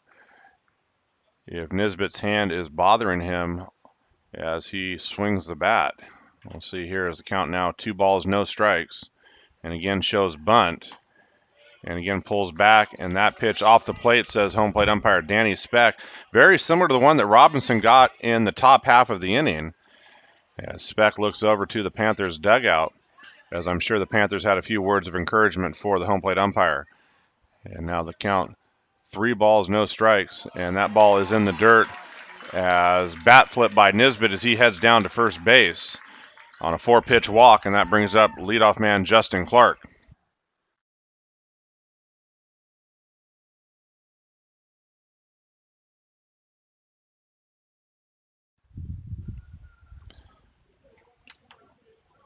if Nesbitt's hand is bothering him as he swings the bat. We'll see here as the count now 2 balls, no strikes. And again shows bunt. And again pulls back. And that pitch off the plate, says home plate umpire Danny Speck. Very similar to the one that Robinson got in the top half of the inning. As Speck looks over to the Panthers dugout, as I'm sure the Panthers had a few words of encouragement for the home plate umpire. And now the count 3 balls, no strikes. And that ball is in the dirt as bat flip by Nesbitt as he heads down to first base on a 4-pitch walk, and that brings up leadoff man Justin Clark.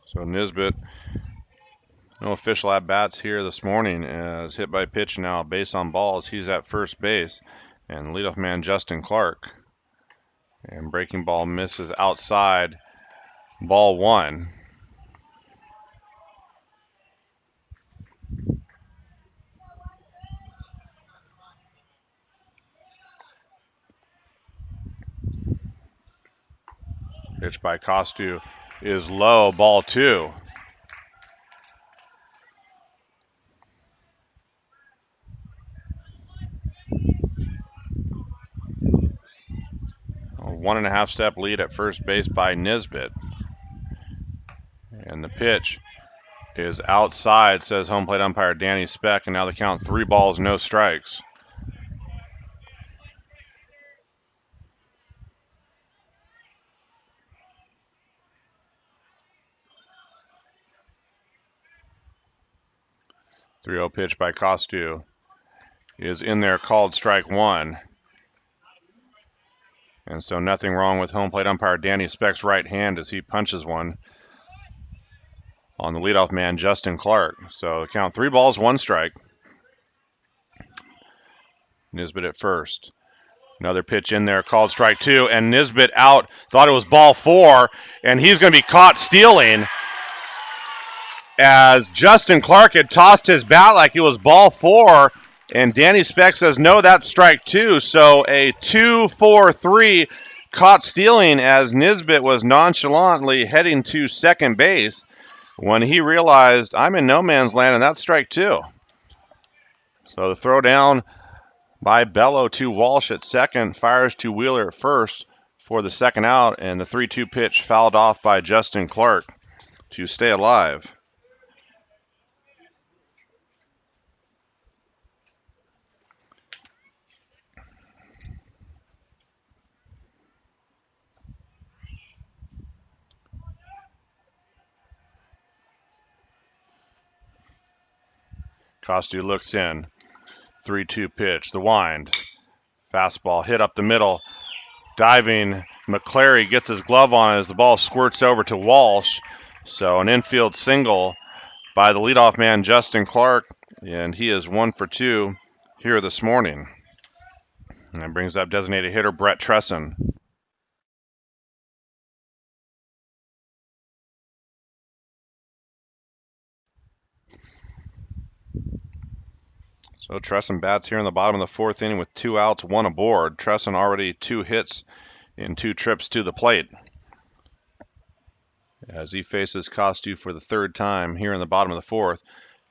So Nesbitt, no official at-bats here this morning, as hit by pitch now, base on balls. He's at first base, and leadoff man Justin Clark. And breaking ball misses outside, ball 1. Pitch by Costu is low, ball 2. A 1.5 step lead at first base by Nesbitt. And the pitch is outside, says home plate umpire Danny Speck, and now the count 3 balls, no strikes. The 3-0 pitch by Costu is in there, called strike 1. And so nothing wrong with home plate umpire Danny Speck's right hand as he punches one on the leadoff man Justin Clark. So the count 3 balls, 1 strike. Nesbitt at first. Another pitch in there, called strike 2, and Nesbitt out. Thought it was ball 4, and he's going to be caught stealing as Justin Clark had tossed his bat like it was ball 4, and Danny Speck says, no, that's strike 2. So a 2-4-3 caught stealing as Nesbitt was nonchalantly heading to second base when he realized I'm in no man's land, and that's strike 2. So the throw down by Bello to Walsh at second, fires to Wheeler at first for the second out, and the 3-2 pitch fouled off by Justin Clark to stay alive. Costu looks in. 3-2 pitch. The wind. Fastball hit up the middle. Diving Mcclary gets his glove on as the ball squirts over to Walsh. So an infield single by the leadoff man Justin Clark, and he is 1 for 2 here this morning. And that brings up designated hitter Brett Tresson. So Tresson bats here in the bottom of the fourth inning with 2 outs, 1 aboard. Tresson already 2 hits in 2 trips to the plate, as he faces Costu for the 3rd time here in the bottom of the 4th.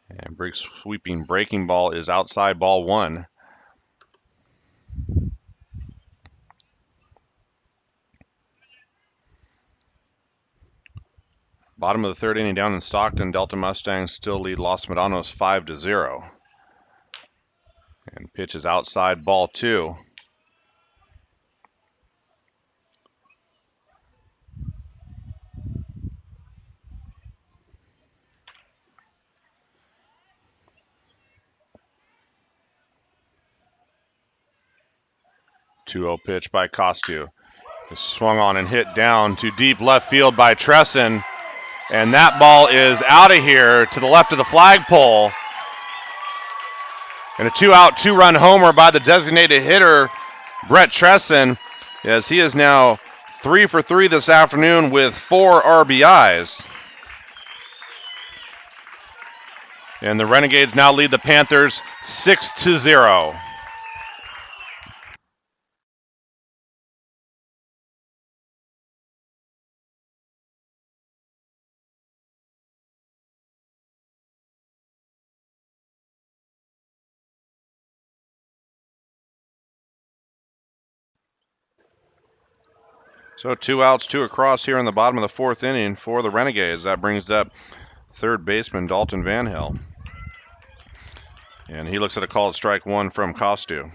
And Briggs' sweeping breaking ball is outside, ball 1. Bottom of the 3rd inning down in Stockton, Delta Mustangs still lead Los Medanos 5-0. And pitch is outside, ball 2. Two-zero pitch by Costu. Swung on and hit down to deep left field by Tresson. And that ball is out of here to the left of the flagpole. And a 2-out, 2-run homer by the designated hitter, Brett Tresson, as he is now 3 for 3 this afternoon with 4 RBIs. And the Renegades now lead the Panthers 6-0. So 2 outs, 2 across here in the bottom of the 4th inning for the Renegades. That brings up third baseman Dalton Van Hill. And he looks at a called strike 1 from Costu.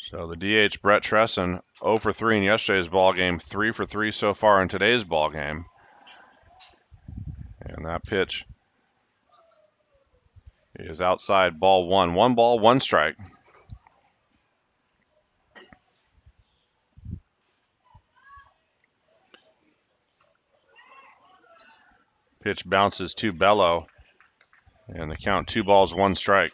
So the DH Brett Tresson 0 for 3 in yesterday's ball game, 3 for 3 so far in today's ball game. And that pitch is outside, ball 1. 1 ball, 1 strike. Pitch bounces to Bello, and the count 2 balls, 1 strike.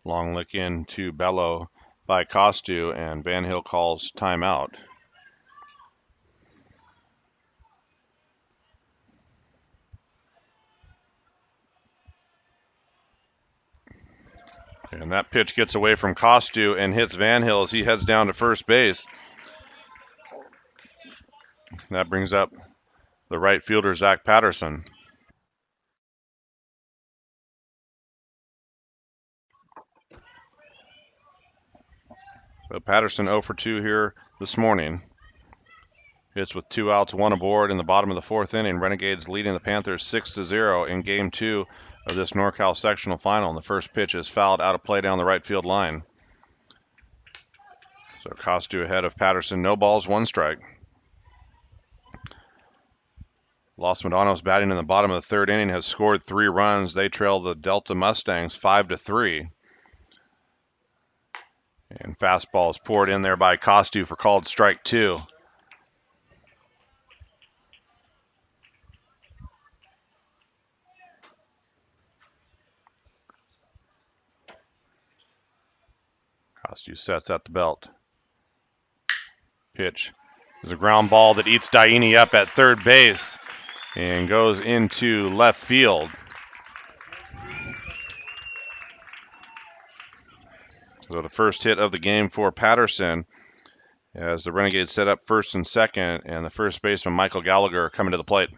Long lick in to Bello by Costu, and Van Hill calls timeout. And that pitch gets away from Costu and hits Van Hill as he heads down to first base. That brings up the right fielder, Zack Patterson. So Patterson 0 for 2 here this morning. Hits with 2 outs, 1 aboard in the bottom of the 4th inning. Renegades leading the Panthers 6-0 in Game 2 of this NorCal Sectional Final. And the first pitch is fouled out of play down the right field line. So Costu ahead of Patterson. No balls, 1 strike. Los Medanos batting in the bottom of the 3rd inning has scored 3 runs. They trail the Delta Mustangs 5-3. And fastball is poured in there by Costu for called strike 2. Costu sets at the belt. Pitch is a ground ball that eats Daini up at third base and goes into left field. So the first hit of the game for Patterson, as the Renegades set up first and second, and the first baseman Michael Gallagher coming to the plate.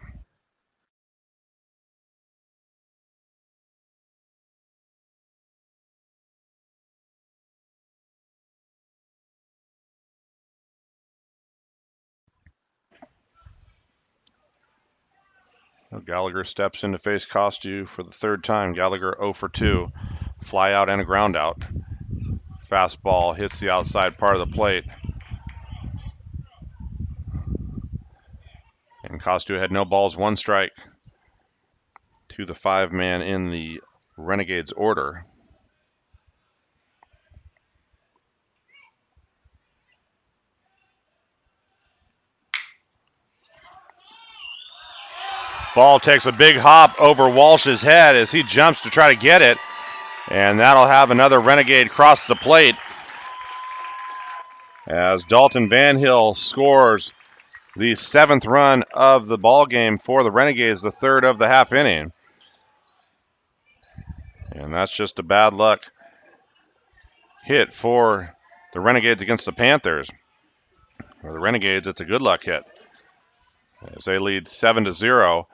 Gallagher steps in to face Costu for the 3rd time. Gallagher 0 for 2. Fly out and a ground out. Fastball hits the outside part of the plate And Costu had no balls, 1 strike to the 5-man in the Renegades order. Ball takes a big hop over Walsh's head as he jumps to try to get it. And that'll have another Renegade cross the plate as Dalton Van Hill scores the 7th run of the ball game for the Renegades, the 3rd of the half inning. And that's just a bad luck hit for the Renegades against the Panthers. For the Renegades, it's a good luck hit as they lead 7-0.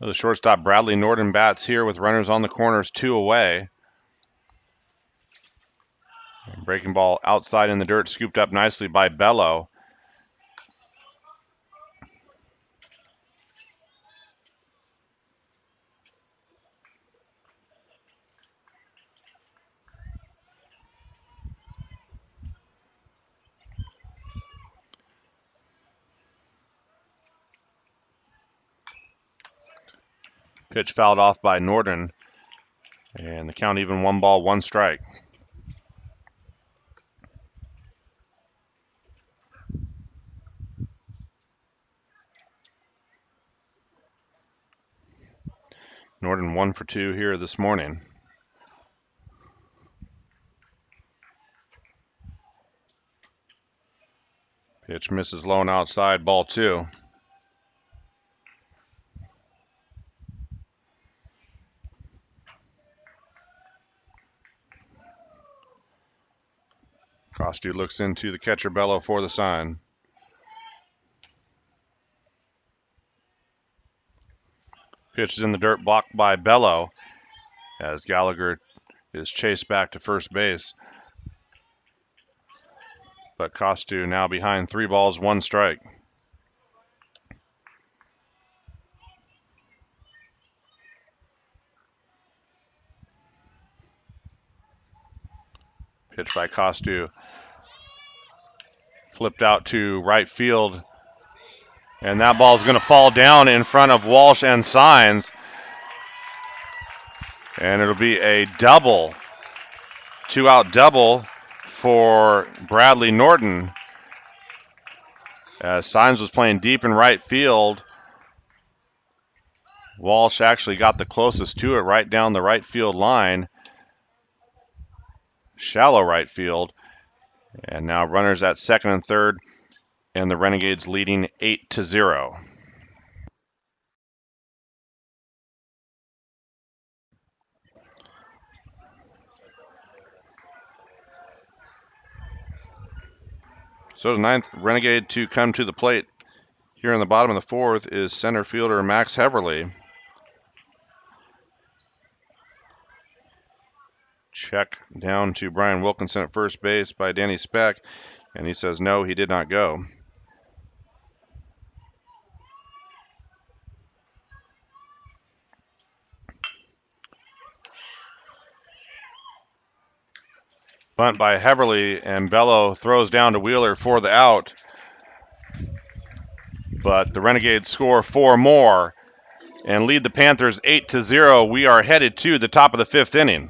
The shortstop Bradley Norton bats here with runners on the corners, 2 away. Breaking ball outside in the dirt, scooped up nicely by Bello. Pitch fouled off by Norton, and the count even 1 ball, 1 strike. Norton 1 for 2 here this morning. Pitch misses low and outside, ball 2. Costu looks into the catcher Bello for the sign. Pitch is in the dirt, blocked by Bello as Gallagher is chased back to first base. But Costu now behind 3 balls, 1 strike. Pitch by Costu. Flipped out to right field. And that ball is going to fall down in front of Walsh and Signs. And it'll be a double, 2-out double for Bradley Norton. As Signs was playing deep in right field, Walsh actually got the closest to it right down the right field line. Shallow right field. And now runners at second and third, and the Renegades leading 8-0. So the 9th Renegade to come to the plate here in the bottom of the 4th is center fielder Max Heverly. Check down to Brian Wilkinson at first base by Danny Speck, and he says no, he did not go. Bunt by Heverly, and Bello throws down to Wheeler for the out. But the Renegades score 4 more and lead the Panthers 8-0. We are headed to the top of the 5th inning.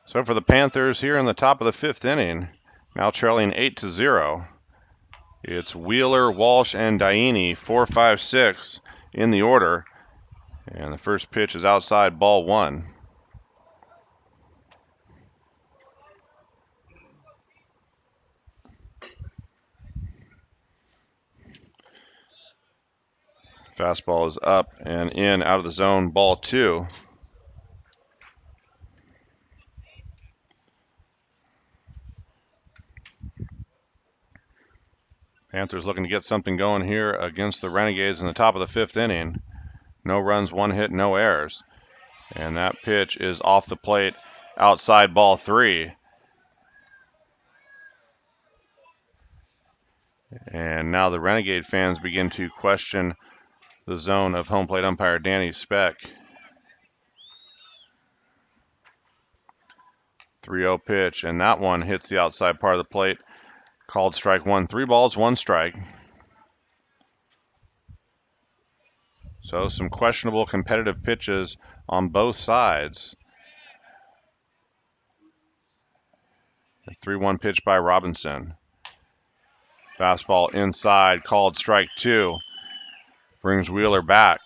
So for the Panthers here in the top of the 5th inning, now trailing 8-0, it's Wheeler, Walsh, and Daini, 4, 5, 6 in the order. And the first pitch is outside, ball 1. Fastball is up and in, out of the zone, ball 2. Panthers looking to get something going here against the Renegades in the top of the 5th inning. No runs, 1 hit, no errors. And that pitch is off the plate, outside, ball 3. And now the Renegade fans begin to question the zone of home plate umpire Danny Speck. 3-0 pitch, and that one hits the outside part of the plate. Called strike 1. 3 balls, 1 strike. So some questionable competitive pitches on both sides. A 3-1 pitch by Robinson. Fastball inside, called strike 2. Brings Wheeler back.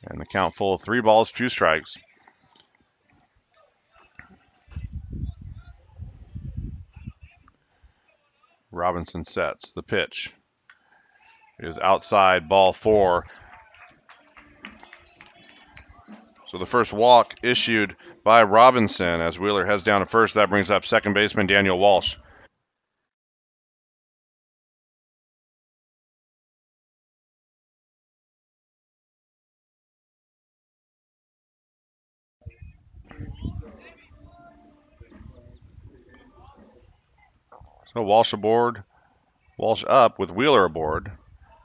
And the count full, 3 balls, 2 strikes. Robinson sets. The pitch is outside, ball 4. So the first walk issued by Robinson as Wheeler heads down to first. That brings up second baseman Daniel Walsh. So Walsh aboard, Walsh up with Wheeler aboard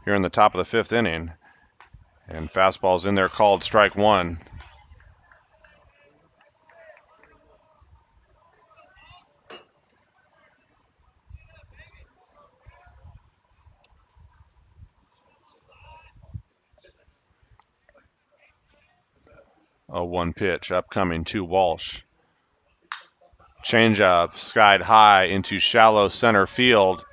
here in the top of the 5th inning. And fastball's in there, called strike 1. A 1 pitch upcoming to Walsh. Changeup skied high into shallow center field.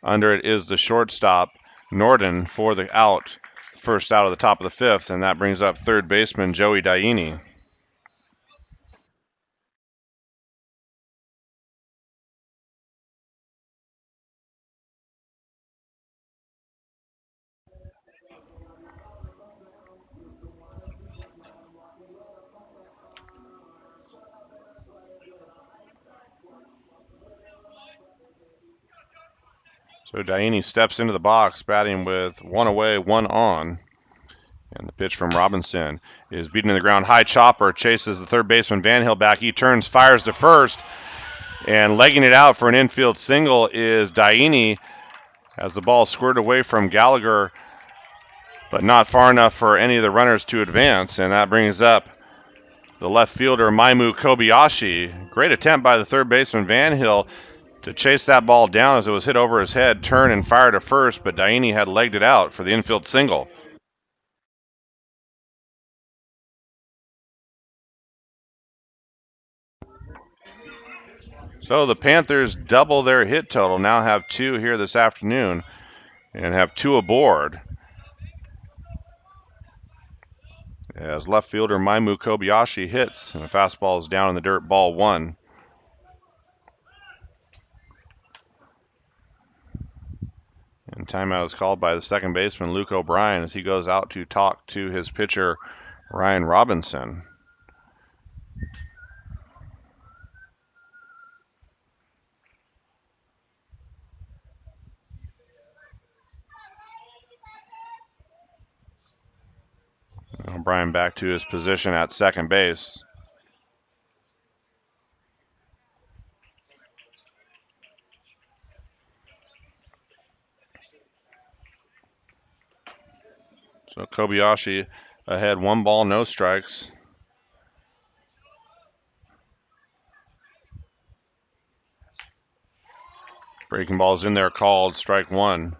Under it is the shortstop, Norton, for the out. First out of the top of the 5th, and that brings up third baseman Joey Daini. So Daini steps into the box, batting with 1 away, 1 on. And the pitch from Robinson is beaten to the ground. High chopper chases the third baseman Van Hill back. He turns, fires to first. And legging it out for an infield single is Daini as the ball squirted away from Gallagher, but not far enough for any of the runners to advance. And that brings up the left fielder, Maimu Kobayashi. Great attempt by the third baseman Van Hill to chase that ball down as it was hit over his head, turn and fire to first, but Daini had legged it out for the infield single. So the Panthers double their hit total, now have 2 here this afternoon and have 2 aboard. As left fielder Maimu Kobayashi hits, and the fastball is down in the dirt, ball 1. And timeout is called by the second baseman Luke O'Brien as he goes out to talk to his pitcher Ryan Robinson. O'Brien back to his position at second base. So Kobayashi ahead, 1 ball, no strikes. Breaking ball's in there, called strike 1.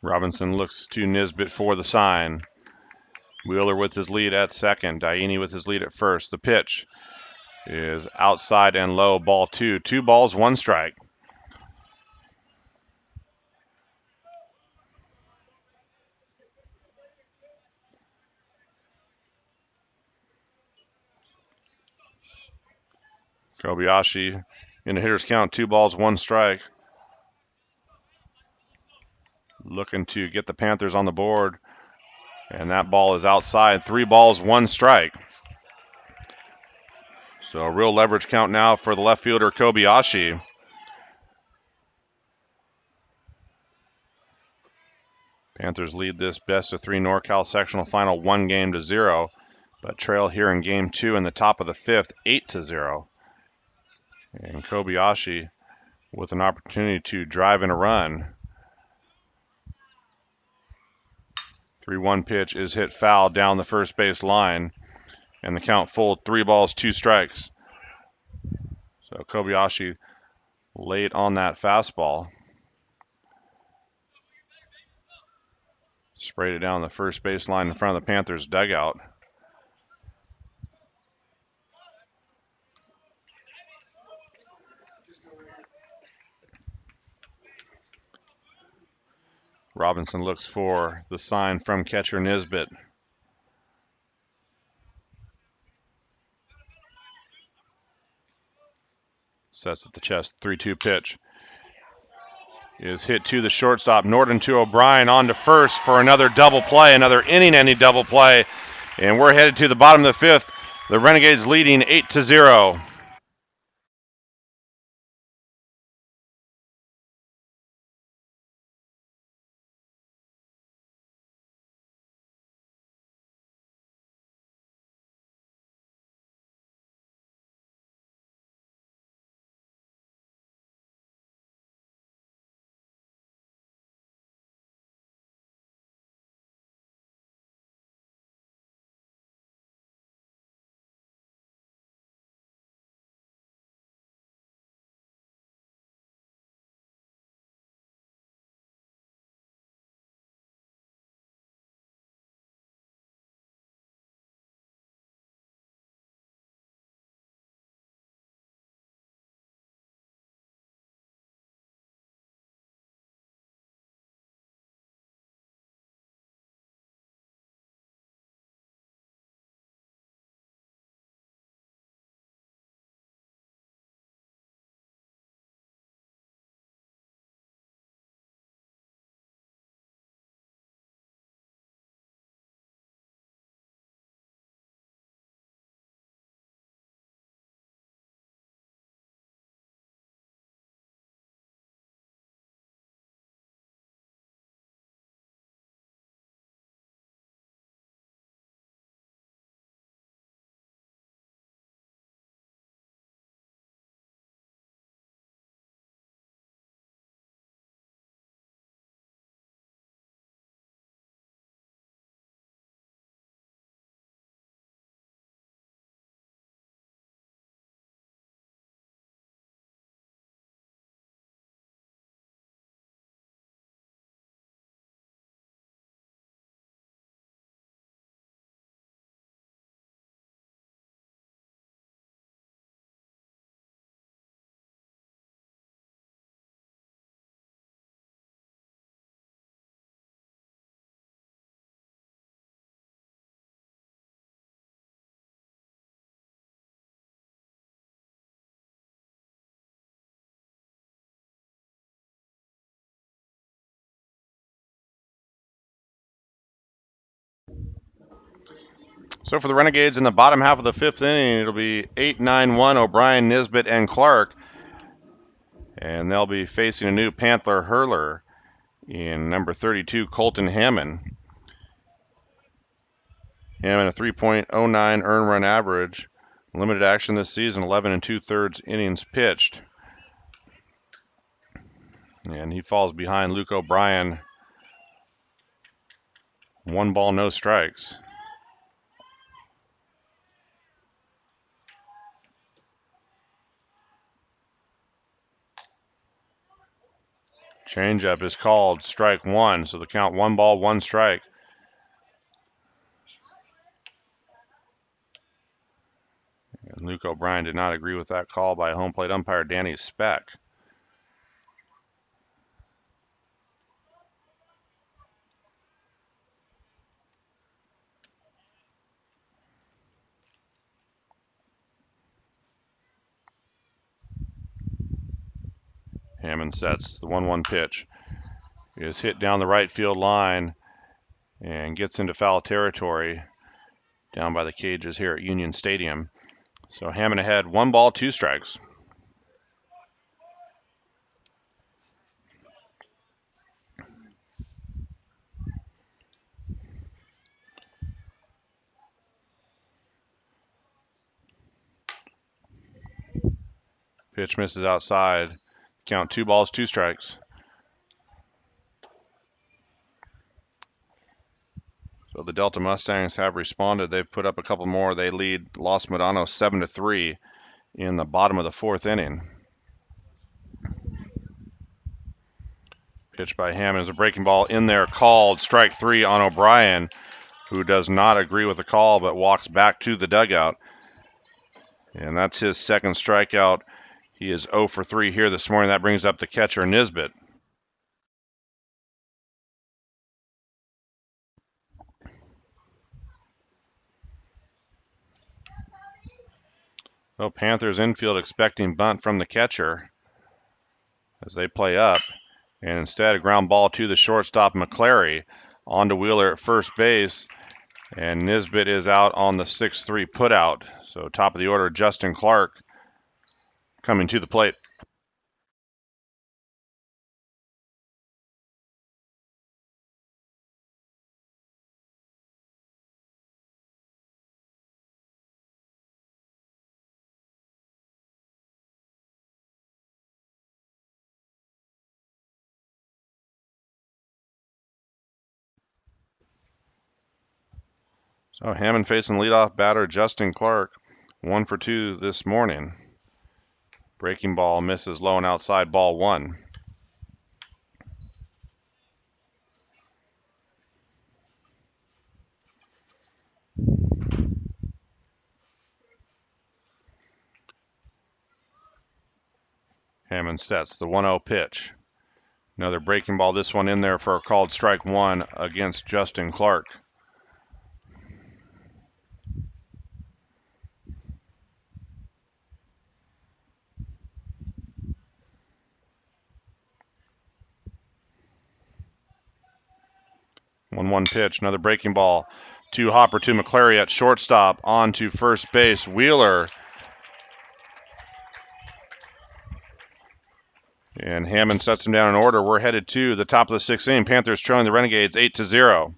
Robinson looks to Nesbitt for the sign. Wheeler with his lead at second. Diani with his lead at first. The pitch is outside and low. Ball two. 2 balls, 1 strike. Kobayashi in the hitter's count. 2 balls, 1 strike. Looking to get the Panthers on the board. And that ball is outside. 3 balls, 1 strike. So a real leverage count now for the left fielder, Kobayashi. Panthers lead this best of 3 NorCal sectional final 1-0, but trail here in game 2 in the top of the 5th, 8-0. And Kobayashi with an opportunity to drive in a run. 3-1 pitch is hit foul down the first base line, and the count full, 3 balls, 2 strikes. So Kobayashi late on that fastball. Sprayed it down the first base line in front of the Panthers dugout. Robinson looks for the sign from catcher Nesbitt. Sets at the chest, 3-2 pitch. Is hit to the shortstop. Norton to O'Brien on to first for another double play, another inning-ending double play. And we're headed to the bottom of the 5th. The Renegades leading 8-0. So for the Renegades in the bottom half of the 5th inning, it'll be 8-9-1, O'Brien, Nesbitt, and Clark. And they'll be facing a new Panther hurler in number 32, Colton Hammond. Hammond, a 3.09 earned run average. Limited action this season, 11 2/3 innings pitched. And he falls behind Luke O'Brien. 1 ball, no strikes. Changeup is called strike one, so the count 1 ball, 1 strike. And Luke O'Brien did not agree with that call by home plate umpire Danny Speck. Hammond sets the 1-1 pitch. He is hit down the right field line and gets into foul territory down by the cages here at Union Stadium. So Hammond ahead, 1 ball, 2 strikes. Pitch misses outside. Count 2 balls, 2 strikes. So the Delta Mustangs have responded. They've put up a couple more. They lead Los Medanos 7-3 in the bottom of the 4th inning. Pitch by Hammond is a breaking ball in there, called strike 3 on O'Brien, who does not agree with the call but walks back to the dugout. And that's his second strikeout. He is 0 for 3 here this morning. That brings up the catcher, Nesbitt. So Panthers infield expecting bunt from the catcher as they play up. And instead, a ground ball to the shortstop, Mcclary, on to Wheeler at first base. And Nesbitt is out on the 6-3 putout. So top of the order, Justin Clark coming to the plate. So Hammond facing leadoff batter Justin Clark, 1 for 2 this morning. Breaking ball misses low and outside, ball 1. Hammond sets the 1-0 pitch. Another breaking ball, this one in there for a called strike 1 against Justin Clark. One pitch, another breaking ball to Hopper to Mcclary at shortstop, on to first base. Wheeler. And Hammond sets him down in order. We're headed to the top of the 6th inning. Panthers trailing the Renegades 8-0.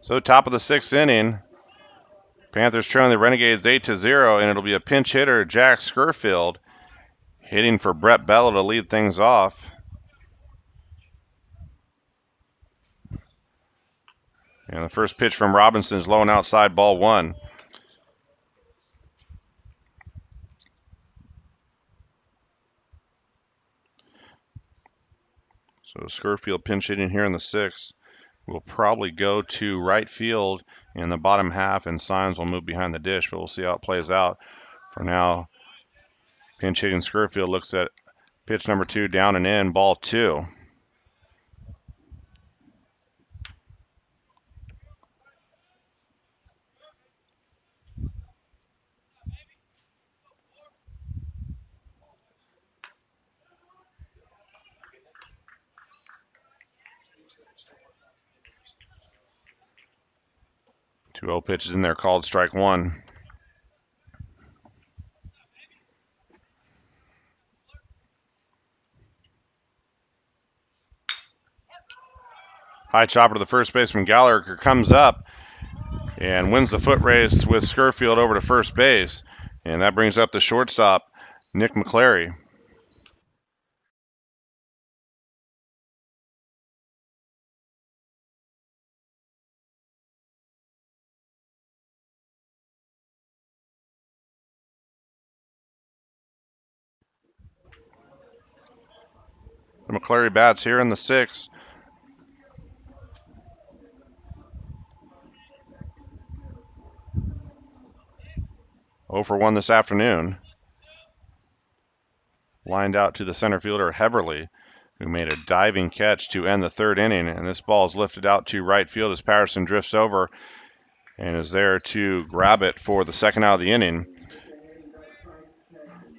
So top of the sixth inning, Panthers trailing the Renegades 8-0, and it'll be a pinch hitter, Jack Scurfield, hitting for Brett Bello to lead things off. And the first pitch from Robinson is low and outside, ball one. So Scurfield pinch hitting here in the sixth. Will probably go to right field in the bottom half, and Signs will move behind the dish, but we'll see how it plays out. For now, pinch hitting Scurfield looks at pitch number 2, down and in, ball 2. Two 0 pitches in there called strike one. High chopper to the first baseman. Gallagher comes up and wins the foot race with Scurfield over to first base. And that brings up the shortstop, Nick Mcclary. Mcclary bats here in the sixth. Oh for 1 this afternoon. Lined out to the center fielder, Heverly, who made a diving catch to end the third inning. And this ball is lifted out to right field as Patterson drifts over and is there to grab it for the second out of the inning.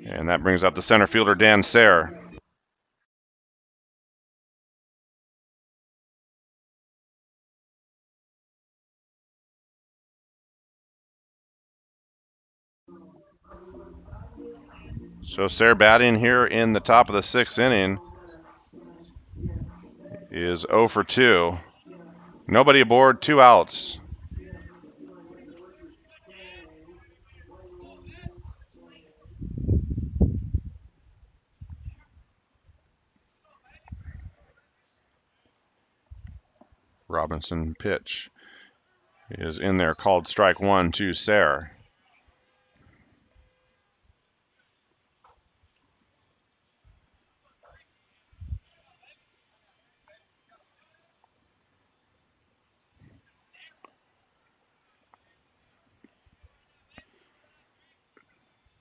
And that brings up the center fielder, Dan Sayre. So Sayre batting here in the top of the sixth inning is 0 for 2. Nobody aboard, 2 outs. Robinson pitch is in there, called strike one to Sayre.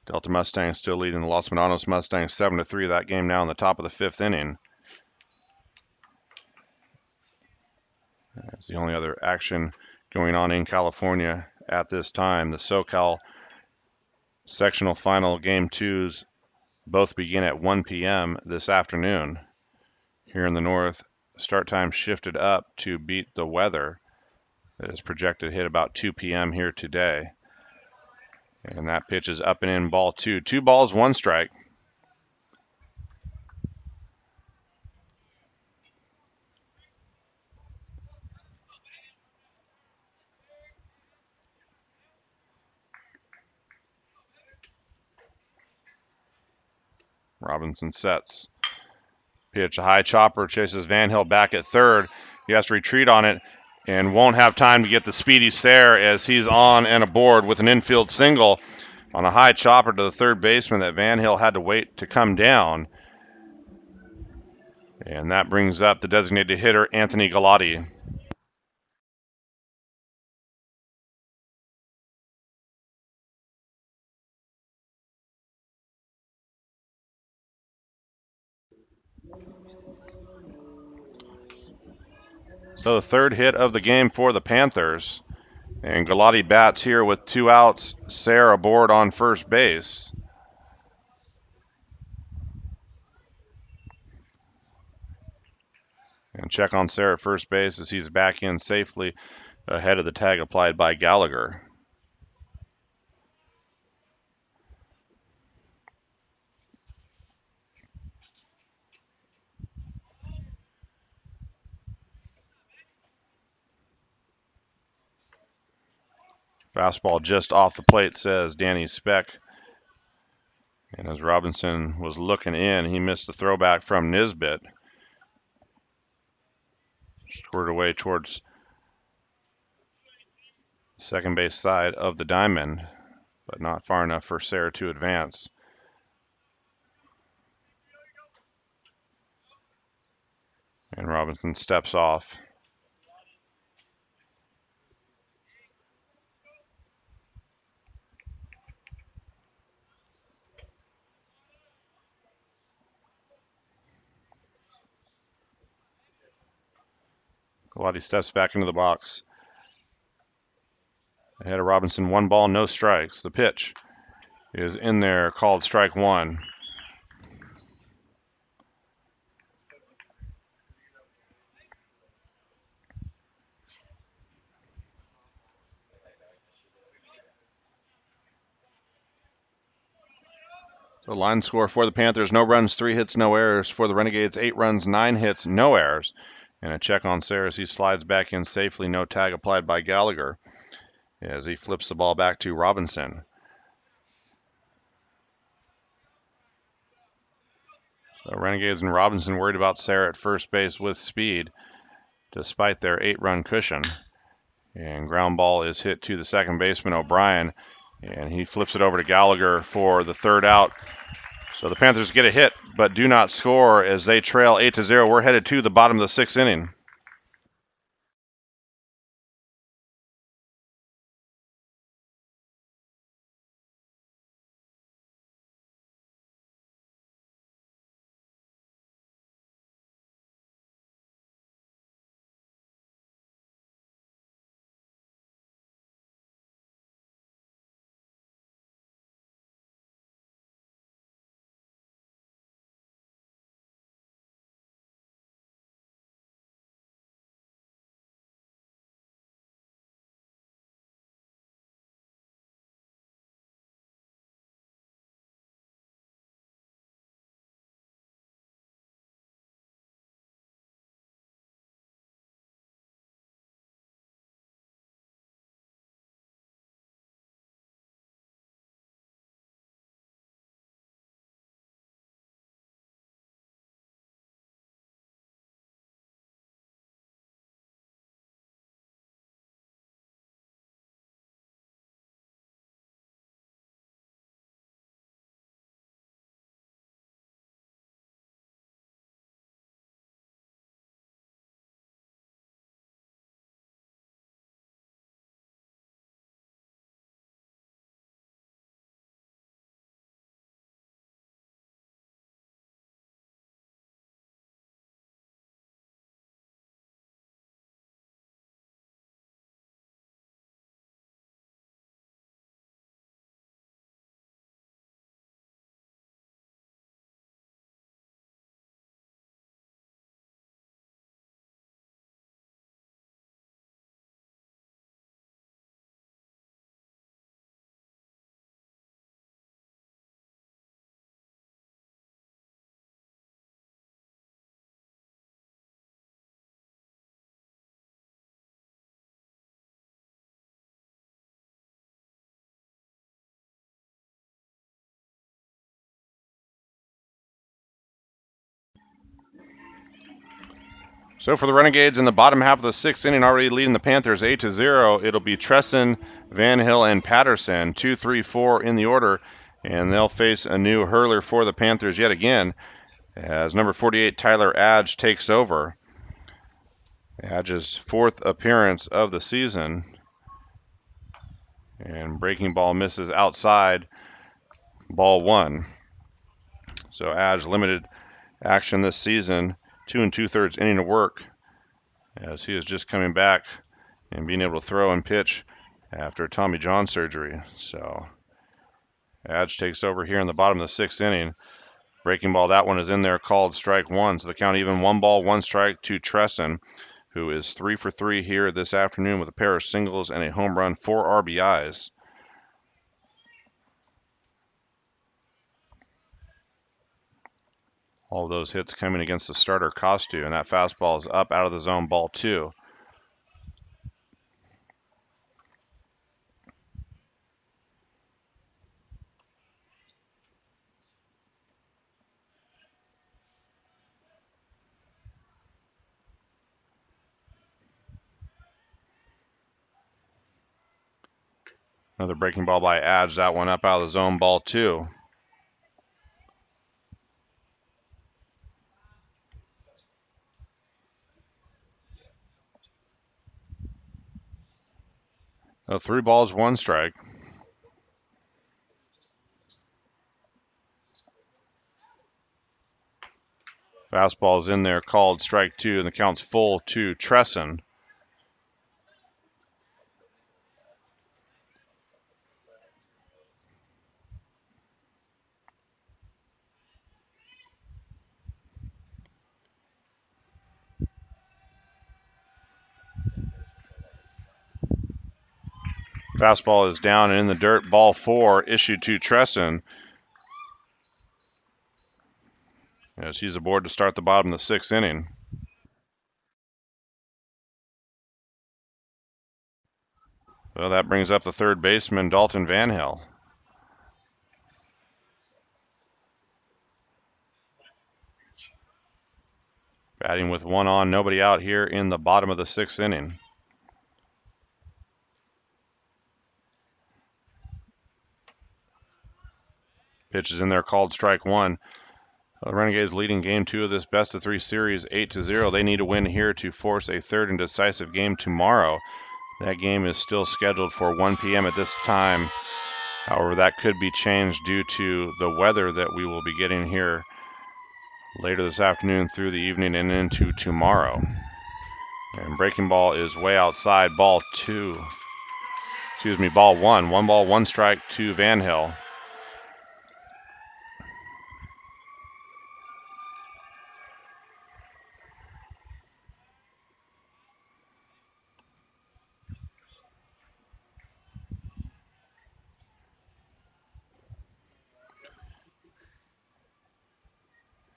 Delta Mustangs still leading the Los Medanos Mustangs 7-3. That game now in the top of the fifth inning. That's the only other action going on in California at this time. The SoCal sectional final game twos both begin at 1 p.m. this afternoon. Here in the north, start time shifted up to beat the weather that is projected to hit about 2 p.m. here today. And that pitch is up and in, ball 2. 2 balls, 1 strike. Robinson sets. Pitch, a high chopper, chases Van Hill back at third. He has to retreat on it and won't have time to get the speedy Sayre as he's on and aboard with an infield single on a high chopper to the third baseman that Van Hill had to wait to come down. And that brings up the designated hitter, Anthony Galati. So the third hit of the game for the Panthers. And Galati bats here with 2 outs. Sayre aboard on first base. And check on Sayre at first base as he's back in safely ahead of the tag applied by Gallagher. Fastball just off the plate, says Danny Speck. And as Robinson was looking in, he missed the throwback from Nesbitt. Squared away towards the second base side of the diamond, but not far enough for Sayre to advance. And Robinson steps off. Galati steps back into the box. Ahead of Robinson, 1 ball, no strikes. The pitch is in there, called strike 1. The line score for the Panthers, no runs, 3 hits, no errors. For the Renegades, 8 runs, 9 hits, no errors. And a check on Sayre as he slides back in safely. No tag applied by Gallagher as he flips the ball back to Robinson. The Renegades and Robinson worried about Sayre at first base with speed, despite their 8-run cushion. And ground ball is hit to the second baseman, O'Brien, and he flips it over to Gallagher for the 3rd out. So the Panthers get a hit, but do not score as they trail 8-0. We're headed to the bottom of the 6th inning. So for the Renegades in the bottom half of the 6th inning, already leading the Panthers 8-0, it'll be Tresson, Van Hill, and Patterson, 2, 3, 4 in the order, and they'll face a new hurler for the Panthers yet again as number 48, Tyler Adge, takes over. Adge's 4th appearance of the season, and breaking ball misses outside, ball 1. So Adge limited action this season, 2 2/3 inning of work, as he is just coming back and being able to throw and pitch after Tommy John surgery. So Adge takes over here in the bottom of the 6th inning. Breaking ball, that one is in there, called strike 1. So the count even, 1 ball, 1 strike to Tresson, who is 3 for 3 here this afternoon with a pair of singles and a home run, 4 RBIs. All of those hits coming against the starter, Costu, and that fastball is up out of the zone, ball 2. Another breaking ball by Adge. That one up out of the zone, ball 2. So 3 balls, 1 strike. Fastball's in there, called strike 2, and the count's full to Tresson. Fastball is down and in the dirt. Ball 4 issued to Tresson. As he's aboard to start the bottom of the 6th inning. So that brings up the third baseman, Dalton Van Hill. Batting with 1 on, nobody out here in the bottom of the 6th inning. Pitch is in there, called strike 1. The Renegades leading game 2 of this best-of-3 series 8-0. They need a win here to force a third and decisive game tomorrow. That game is still scheduled for 1 p.m. at this time. However, that could be changed due to the weather that we will be getting here later this afternoon through the evening and into tomorrow. And breaking ball is way outside, ball 2. Ball 1. 1 ball, 1 strike to Van Hill.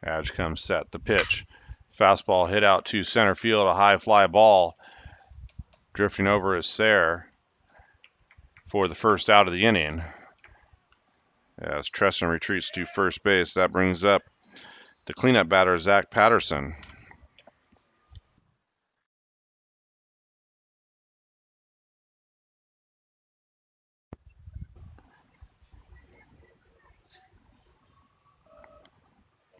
Adge comes set. The pitch. Fastball hit out to center field. A high fly ball. Drifting over is Sayre for the first out of the inning. As Tresson retreats to first base, that brings up the cleanup batter, Zack Patterson.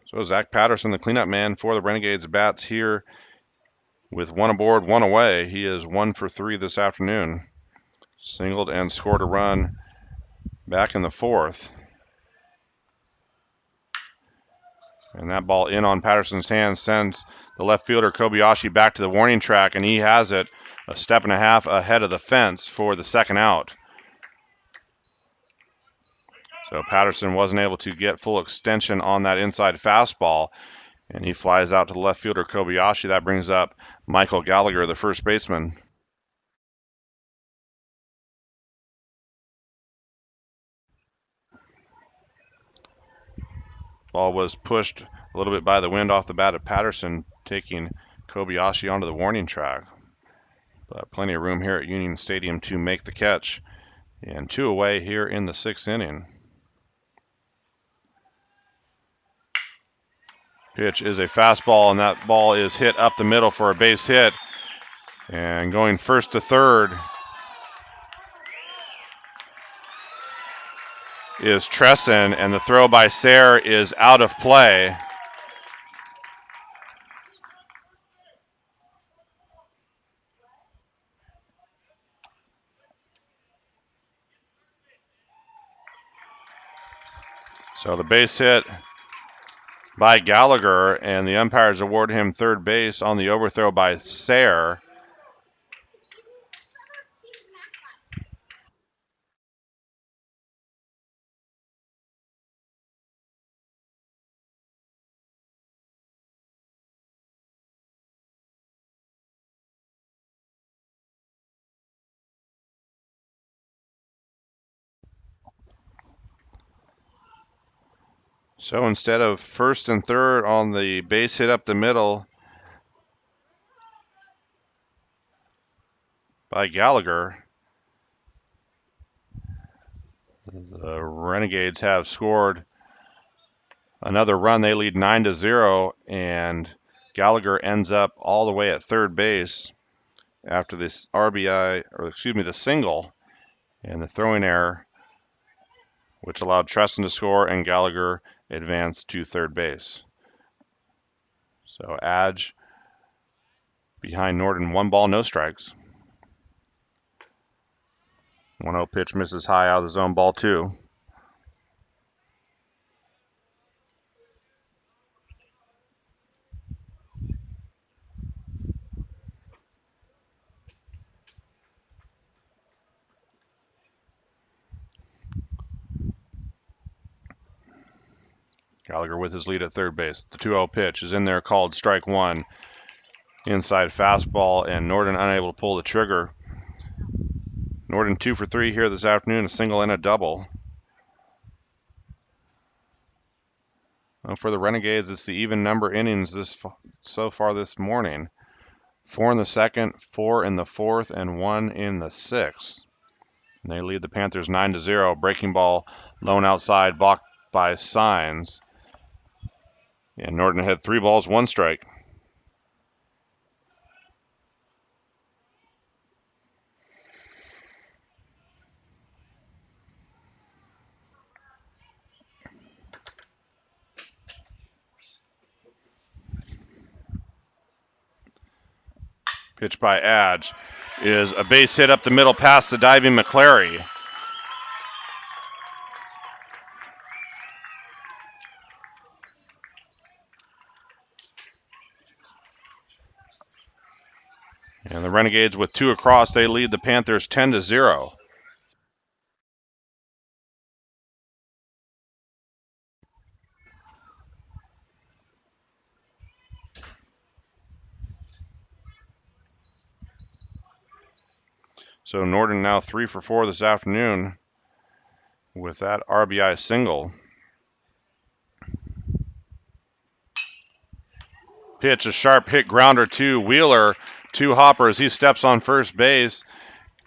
So Zack Patterson, the cleanup man for the Renegades, bats here with 1 aboard, 1 away. He is 1 for 3 this afternoon. Singled and scored a run back in the 4th. And that ball in on Patterson's hands sends the left fielder Kobayashi back to the warning track, and he has it a step and a half ahead of the fence for the second out. So Patterson wasn't able to get full extension on that inside fastball, and he flies out to the left fielder Kobayashi. That brings up Michael Gallagher, the first baseman. Ball was pushed a little bit by the wind off the bat of Patterson, taking Kobayashi onto the warning track. But plenty of room here at Union Stadium to make the catch. And 2 away here in the 6th inning. Pitch is a fastball, and that ball is hit up the middle for a base hit. And going first to third is Tresson, and the throw by Sayre is out of play. So the base hit by Gallagher, and the umpires award him third base on the overthrow by Sayre. So instead of first and third on the base hit up the middle by Gallagher, the Renegades have scored another run. They lead 9-0, and Gallagher ends up all the way at third base after this RBI, or excuse me, the single. And the throwing error, which allowed Treston to score and Gallagher advanced to third base. So Adge behind Norton, 1 ball, no strikes. 1-0 pitch misses high out of the zone, ball 2. Gallagher with his lead at third base. The 2-0 pitch is in there, called strike 1. Inside fastball, and Norton unable to pull the trigger. Norton 2 for 3 here this afternoon, a single and a double. Well, for the Renegades, it's the even number innings so far this morning. 4 in the second, 4 in the fourth, and 1 in the sixth. And they lead the Panthers 9-0. Breaking ball, lone outside, blocked by Signs. And Norton had 3 balls, 1 strike. Pitch by Adge is a base hit up the middle past the diving Mcclary. And the Renegades with 2 across, they lead the Panthers 10-0. So Norton now 3 for 4 this afternoon with that RBI single. Pitch, a sharp hit grounder to Wheeler. 2 hoppers. He steps on first base.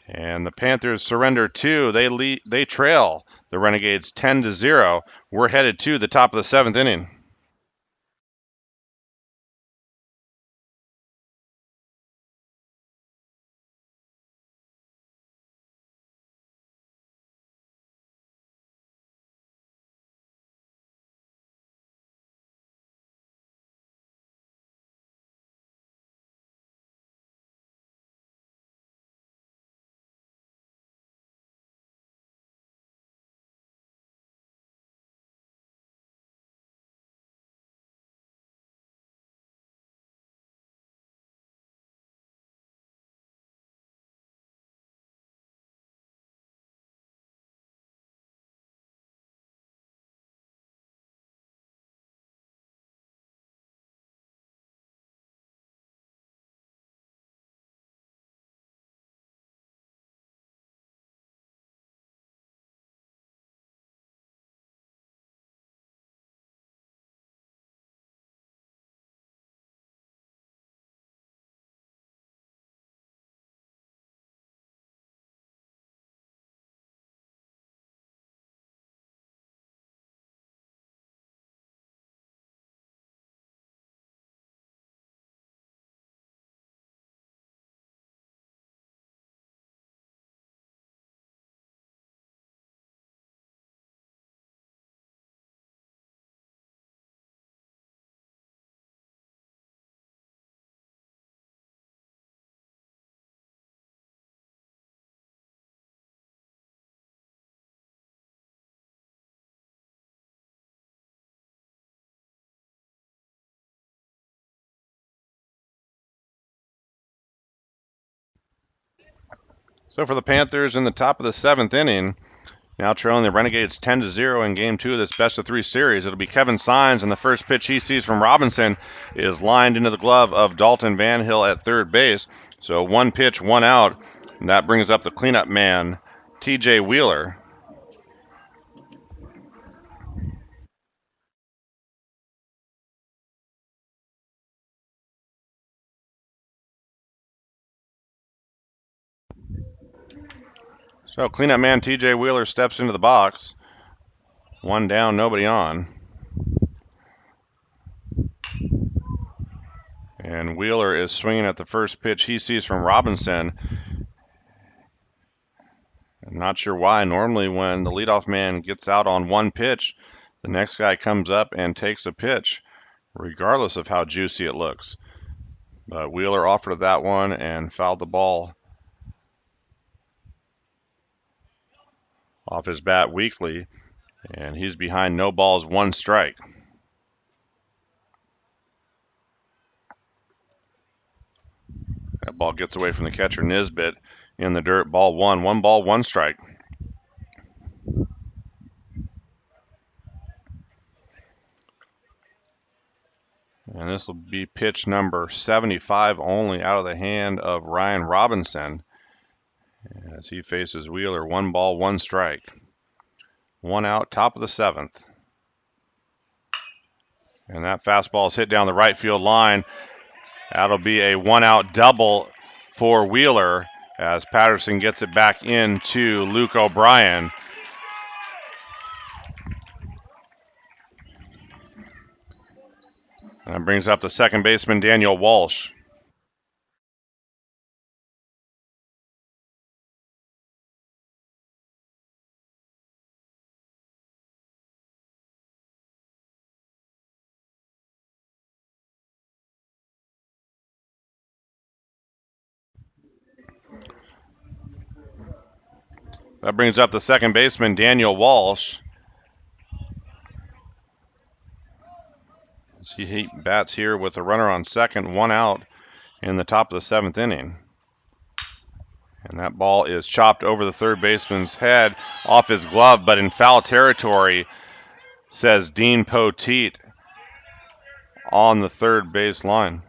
And the Panthers surrender 2. They trail the Renegades 10-0. We're headed to the top of the 7th inning. So for the Panthers in the top of the 7th inning, now trailing the Renegades 10-0 in Game 2 of this best-of-3 series. It'll be Kevin Signs, and the first pitch he sees from Robinson is lined into the glove of Dalton Van Hill at third base. So 1 pitch, 1 out, and that brings up the cleanup man, TJ Wheeler. So cleanup man TJ Wheeler steps into the box. 1 down, nobody on. And Wheeler is swinging at the first pitch he sees from Robinson. And Not sure why. Normally when the leadoff man gets out on one pitch, the next guy comes up and takes a pitch, regardless of how juicy it looks. But Wheeler offered that one and fouled the ball off his bat weakly, and he's behind no balls, 1 strike. That ball gets away from the catcher, Nesbitt, in the dirt. Ball 1. 1 ball, 1 strike. And this will be pitch number 75, only out of the hand of Ryan Robinson as he faces Wheeler. 1 ball, 1 strike. 1 out, top of the 7th. And that fastball is hit down the right field line. That'll be a 1-out double for Wheeler as Patterson gets it back into Luke O'Brien. And that brings up the second baseman, Daniel Walsh. That brings up the second baseman, Daniel Walsh. He bats here with a runner on second, 1 out in the top of the 7th inning. And that ball is chopped over the third baseman's head off his glove, but in foul territory, says Dean Poteet on the third base line.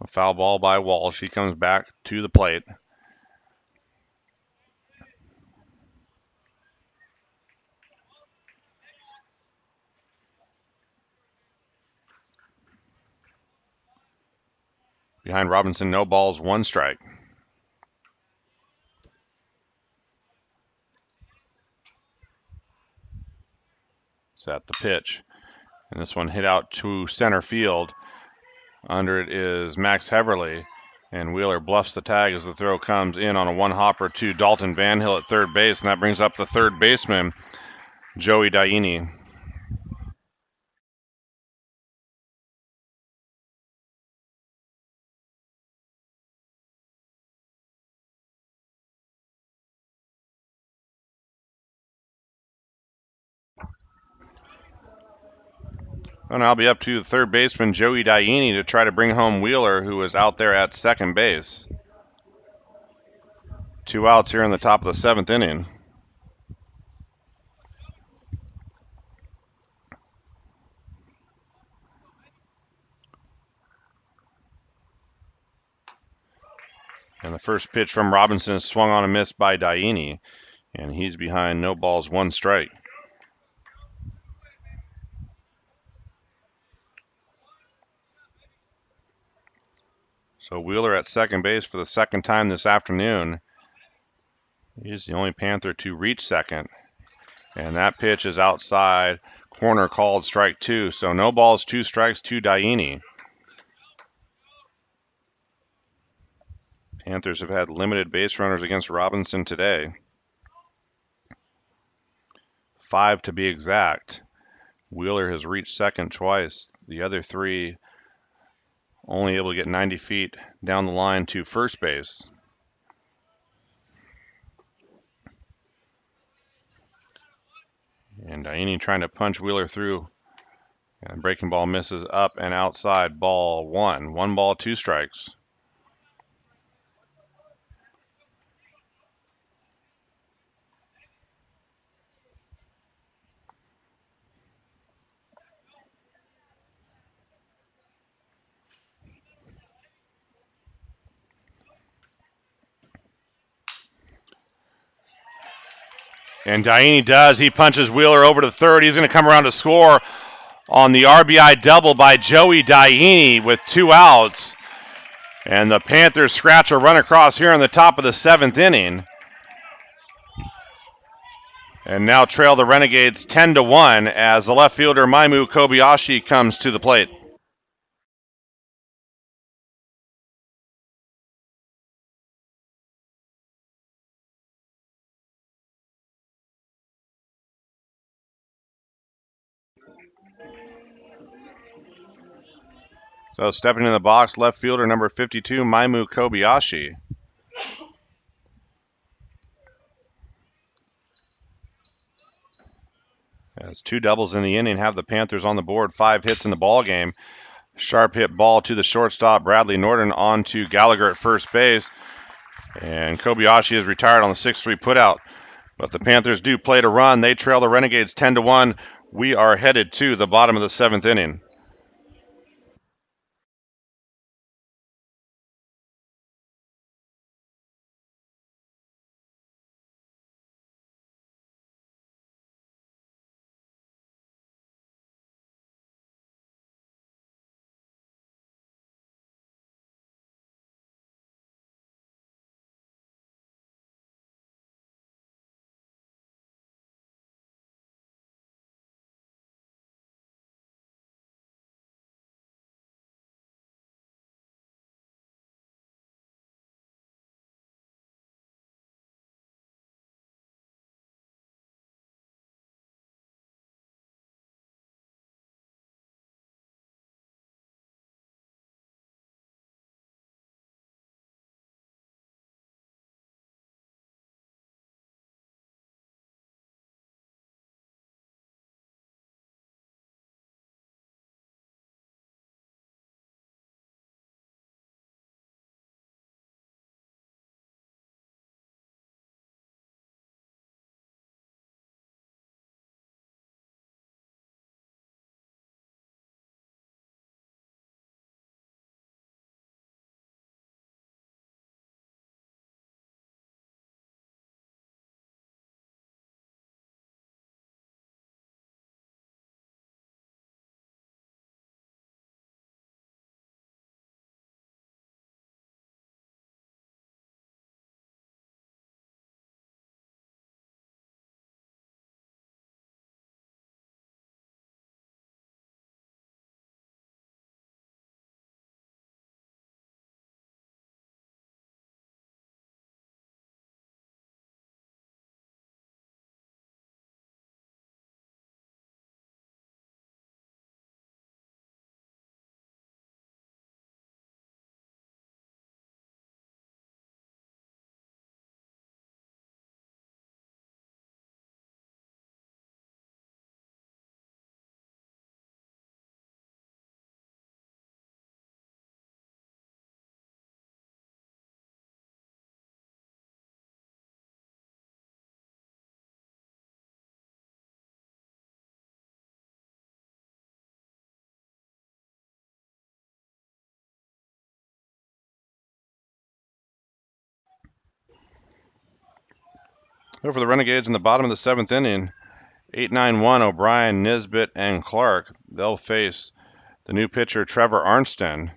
A foul ball by Walsh. He comes back to the plate. Behind Robinson, no balls, 1 strike. Set the pitch. And this one hit out to center field. Under it is Max Heverly. And Wheeler bluffs the tag as the throw comes in on a 1-hopper to Dalton Van Hill at third base. And that brings up the third baseman, Joey Daini. And I'll be up to the third baseman, Joey Daini, to try to bring home Wheeler, who is out there at second base. 2 outs here in the top of the 7th inning. And the first pitch from Robinson is swung on and missed by Daini, and he's behind no balls, 1 strike. So Wheeler at second base for the second time this afternoon. He's the only Panther to reach second. And that pitch is outside, corner called, strike 2. So no balls, 2 strikes to Daini. Panthers have had limited base runners against Robinson today. 5 to be exact. Wheeler has reached second twice. The other 3 only able to get 90 feet down the line to first base. And Daini trying to punch Wheeler through. And breaking ball misses up and outside, ball 1. 1 ball, 2 strikes. And Daini does. He punches Wheeler over to third. He's going to come around to score on the RBI double by Joey Daini with 2 outs. And the Panthers scratch a run across here in the top of the 7th inning. And now trail the Renegades 10-1 as the left fielder Maimu Kobayashi comes to the plate. So stepping in the box, left fielder number 52, Maimu Kobayashi. Has 2 doubles in the inning, have the Panthers on the board, 5 hits in the ball game. Sharp hit ball to the shortstop, Bradley Norton, on to Gallagher at first base. And Kobayashi is retired on the 6-3 putout. But the Panthers do play to run. They trail the Renegades 10-1. We are headed to the bottom of the 7th inning. So for the Renegades in the bottom of the 7th inning, 8-9-1, O'Brien, Nesbitt, and Clark. They'll face the new pitcher, Trevor Arnston.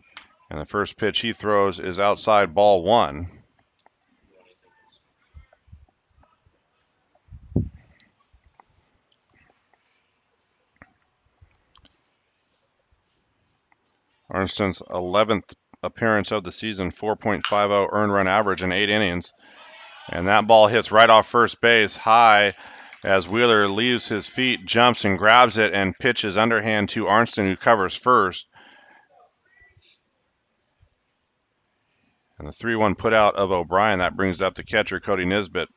And the first pitch he throws is outside, ball 1. Arnston's 11th appearance of the season, 4.50 earned run average in 8 innings. And that ball hits right off first base, high, as Wheeler leaves his feet, jumps and grabs it, and pitches underhand to Arnston, who covers first. And the 3-1 put out of O'Brien, that brings up the catcher, Cody Nesbitt.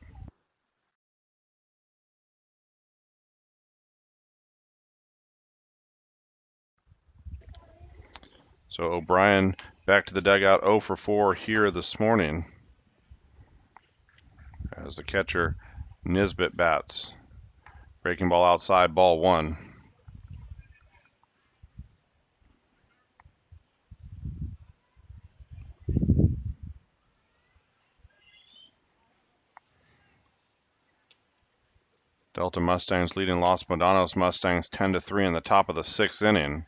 So O'Brien back to the dugout, 0 for 4 here this morning as the catcher, Nesbitt, bats. Breaking ball outside, ball 1. Delta Mustangs leading Los Modanos Mustangs 10-3 in the top of the 6th inning.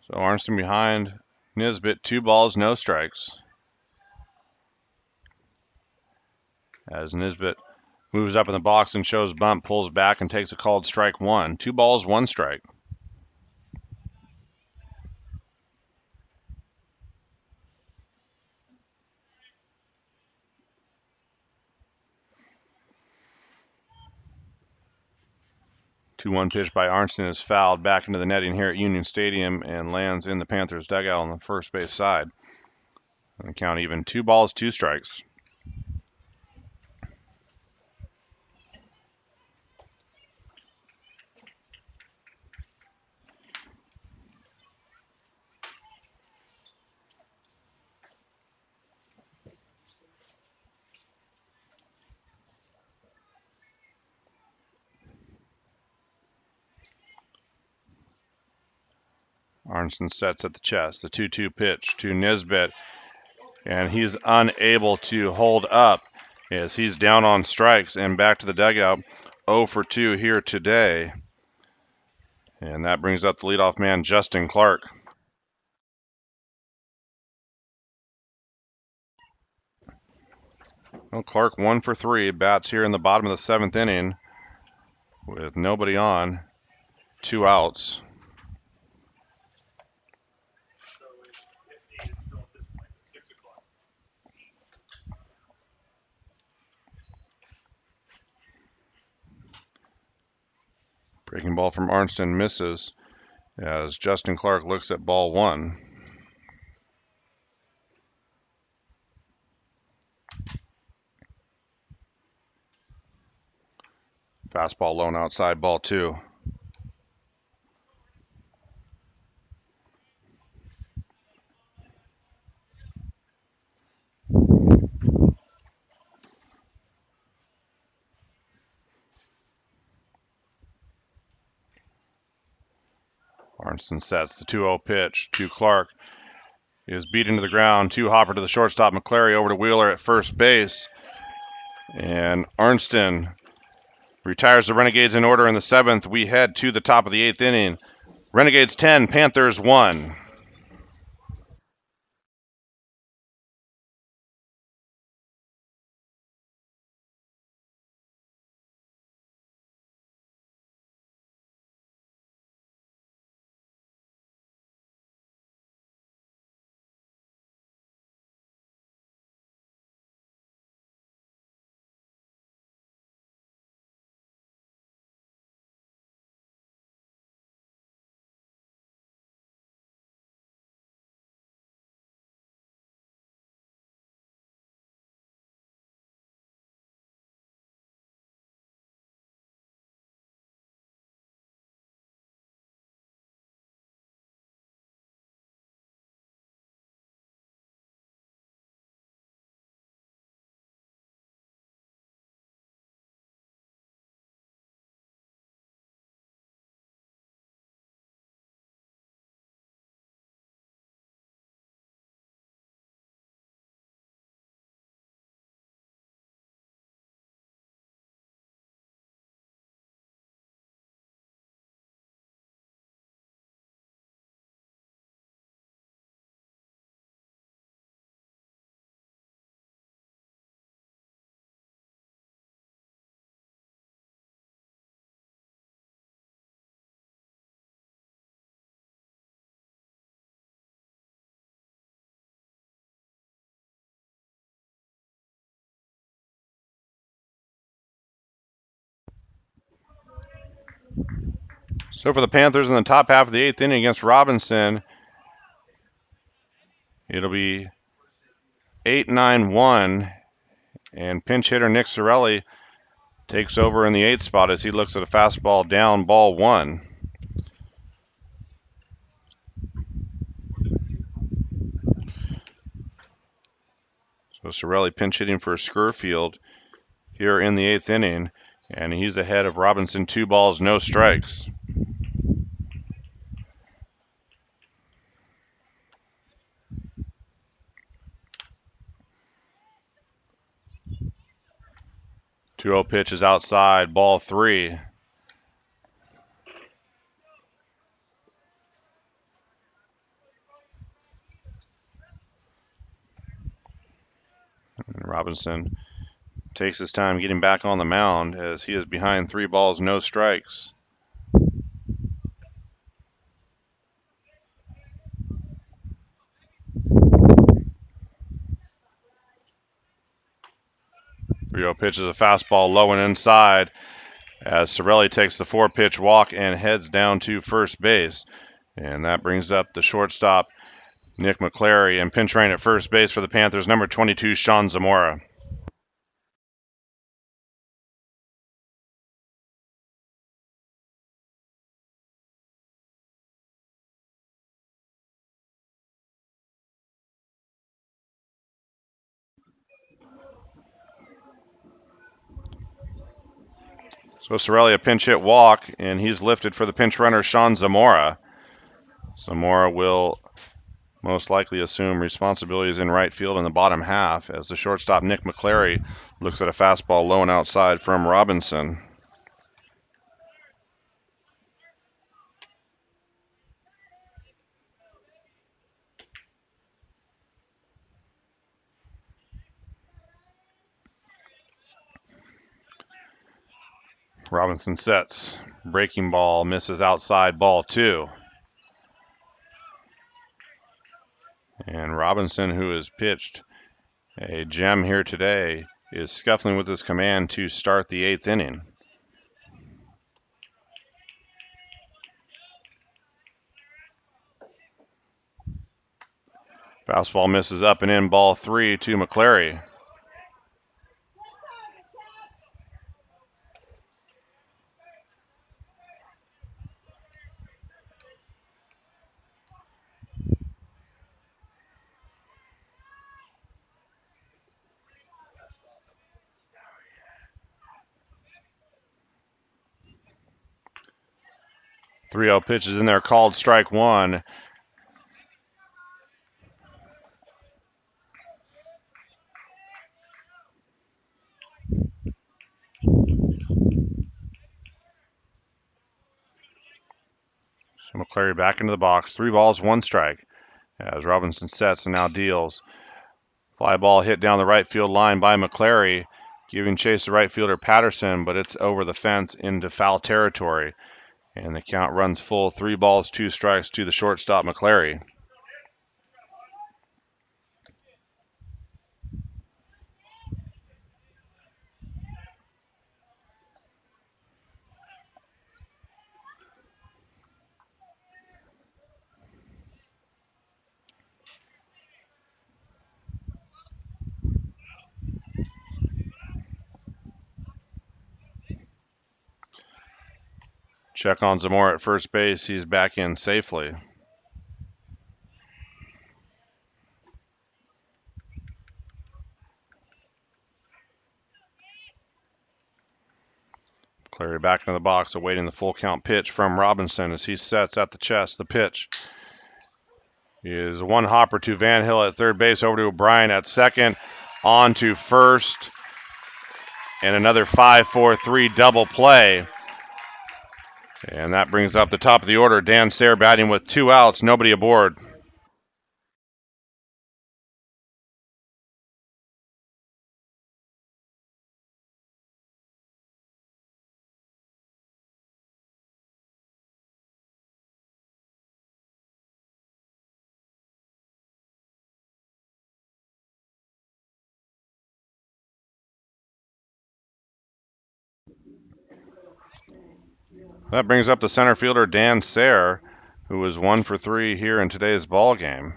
So Arnston behind Nesbitt, 2 balls, no strikes. As Nesbitt moves up in the box and shows bunt, pulls back and takes a called strike 1. 2 balls, 1 strike. Two-one pitch by Arnston is fouled back into the netting here at Union Stadium and lands in the Panthers dugout on the first base side. And the count even, 2 balls, 2 strikes. Arnston sets at the chest, the 2-2 pitch to Nesbitt, and he's unable to hold up as he's down on strikes and back to the dugout. 0 for 2 here today. And that brings up the leadoff man, Justin Clark. Well, Clark 1 for 3, bats here in the bottom of the 7th inning with nobody on, 2 outs. Breaking ball from Arnston misses as Justin Clark looks at ball 1. Fastball low and outside, ball 2. Arnston sets the 2-0 pitch to Clark. Is beat into the ground. 2 hopper to the shortstop. Mcclary over to Wheeler at first base. And Arnston retires the Renegades in order in the 7th. We head to the top of the 8th inning. Renegades 10, Panthers 1. So for the Panthers in the top half of the 8th inning against Robinson, it'll be 8-9-1, and pinch hitter Nick Sorelli takes over in the 8th spot as he looks at a fastball down, ball 1. So Sorelli pinch hitting for Scurfield here in the 8th inning, and he's ahead of Robinson, 2 balls, no strikes. Two 0 pitch is outside, ball 3. Robinson takes his time getting back on the mound as he is behind 3 balls, no strikes. Rio pitches a fastball low and inside as Sorelli takes the 4-pitch walk and heads down to first base. And that brings up the shortstop, Nick Mcclary, and pinch running at first base for the Panthers, number 22, Sean Zamora. So Sorelli a pinch hit walk, and he's lifted for the pinch runner, Sean Zamora. Zamora will most likely assume responsibilities in right field in the bottom half as the shortstop, Nick Mcclary, looks at a fastball low and outside from Robinson. Robinson sets. Breaking ball misses outside, ball 2. And Robinson, who has pitched a gem here today, is scuffling with his command to start the 8th inning. Fastball misses up and in, ball 3 to Mcclary. Three-zero pitch is in there, called strike 1. So Mcclary back into the box. 3 balls, 1 strike. As Robinson sets and now deals. Fly ball hit down the right field line by Mcclary, giving chase to right fielder Patterson, but it's over the fence into foul territory. And the count runs full. 3 balls, 2 strikes to the shortstop, Mcclary. Check on Zamora at first base. He's back in safely. Mcclary back into the box, awaiting the full count pitch from Robinson as he sets at the chest. The pitch is 1 hopper to Van Hill at third base, over to O'Brien at second, on to first, and another 5-4-3 double play. And that brings up the top of the order. Dan Sayre batting with 2 outs, nobody aboard. That brings up the center fielder, Dan Sayre, who was 1 for 3 here in today's ball game.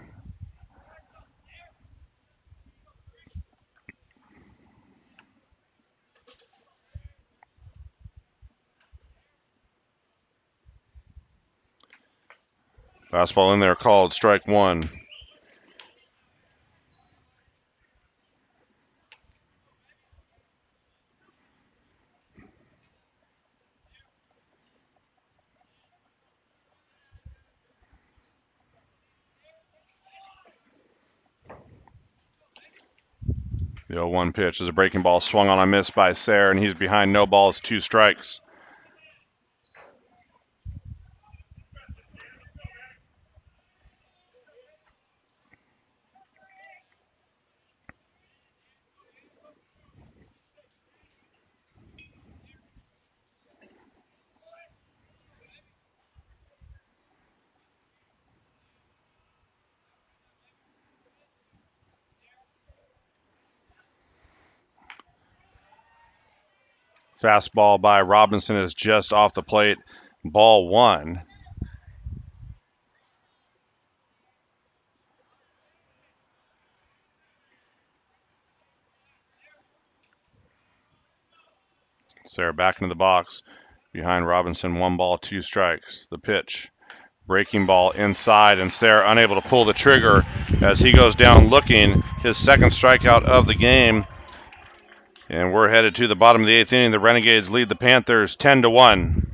Fastball in there, called strike 1. The 0-1 pitch is a breaking ball swung on a miss by Sayre, and he's behind no balls, 2 strikes. Fastball by Robinson is just off the plate. Ball one. Sarah back into the box. Behind Robinson, 1 ball, 2 strikes. The pitch. Breaking ball inside, and Sayre unable to pull the trigger as he goes down looking. His second strikeout of the game. And we're headed to the bottom of the 8th inning. The Renegades lead the Panthers 10-1.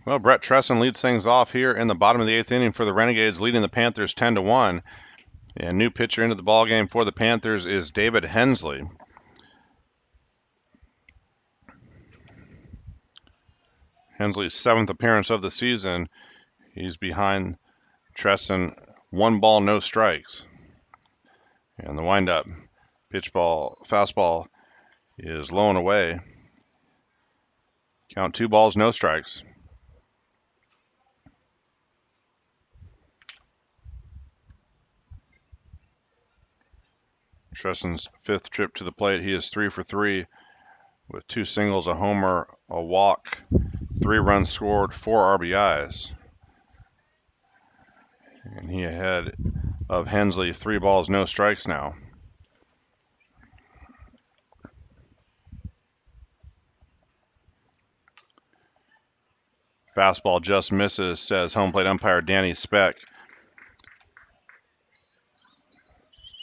Well, Brett Tresson leads things off here in the bottom of the 8th inning for the Renegades, leading the Panthers 10-1. And new pitcher into the ballgame for the Panthers is David Hensley. Hensley's 7th appearance of the season. He's behind Tresson, 1 ball, no strikes. And the windup, fastball is low and away. Count 2 balls, no strikes. Tresson's 5th trip to the plate. He is 3 for 3 with 2 singles, a homer, a walk, 3 runs scored, 4 RBIs. And he ahead of Hensley, 3 balls, no strikes now. Fastball just misses, says home plate umpire Danny Speck.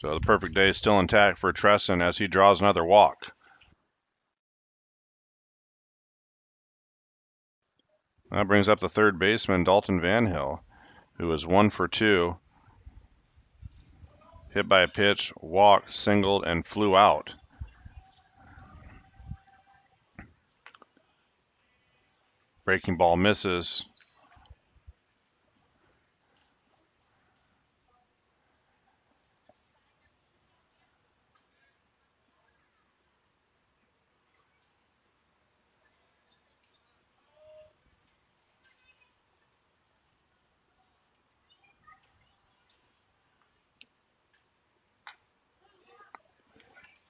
So the perfect day is still intact for Tresson as he draws another walk. That brings up the third baseman, Dalton Van Hill, who is 1 for 2. Hit by a pitch, walked, singled, and flew out. Breaking ball misses.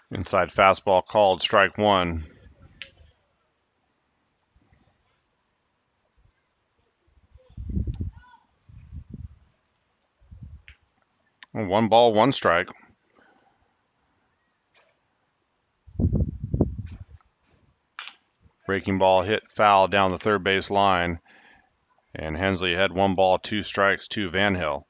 Inside fastball called, strike 1. 1 ball, 1 strike. Breaking ball hit foul down the third base line. And Hensley had 1 ball, 2 strikes to Van Hill.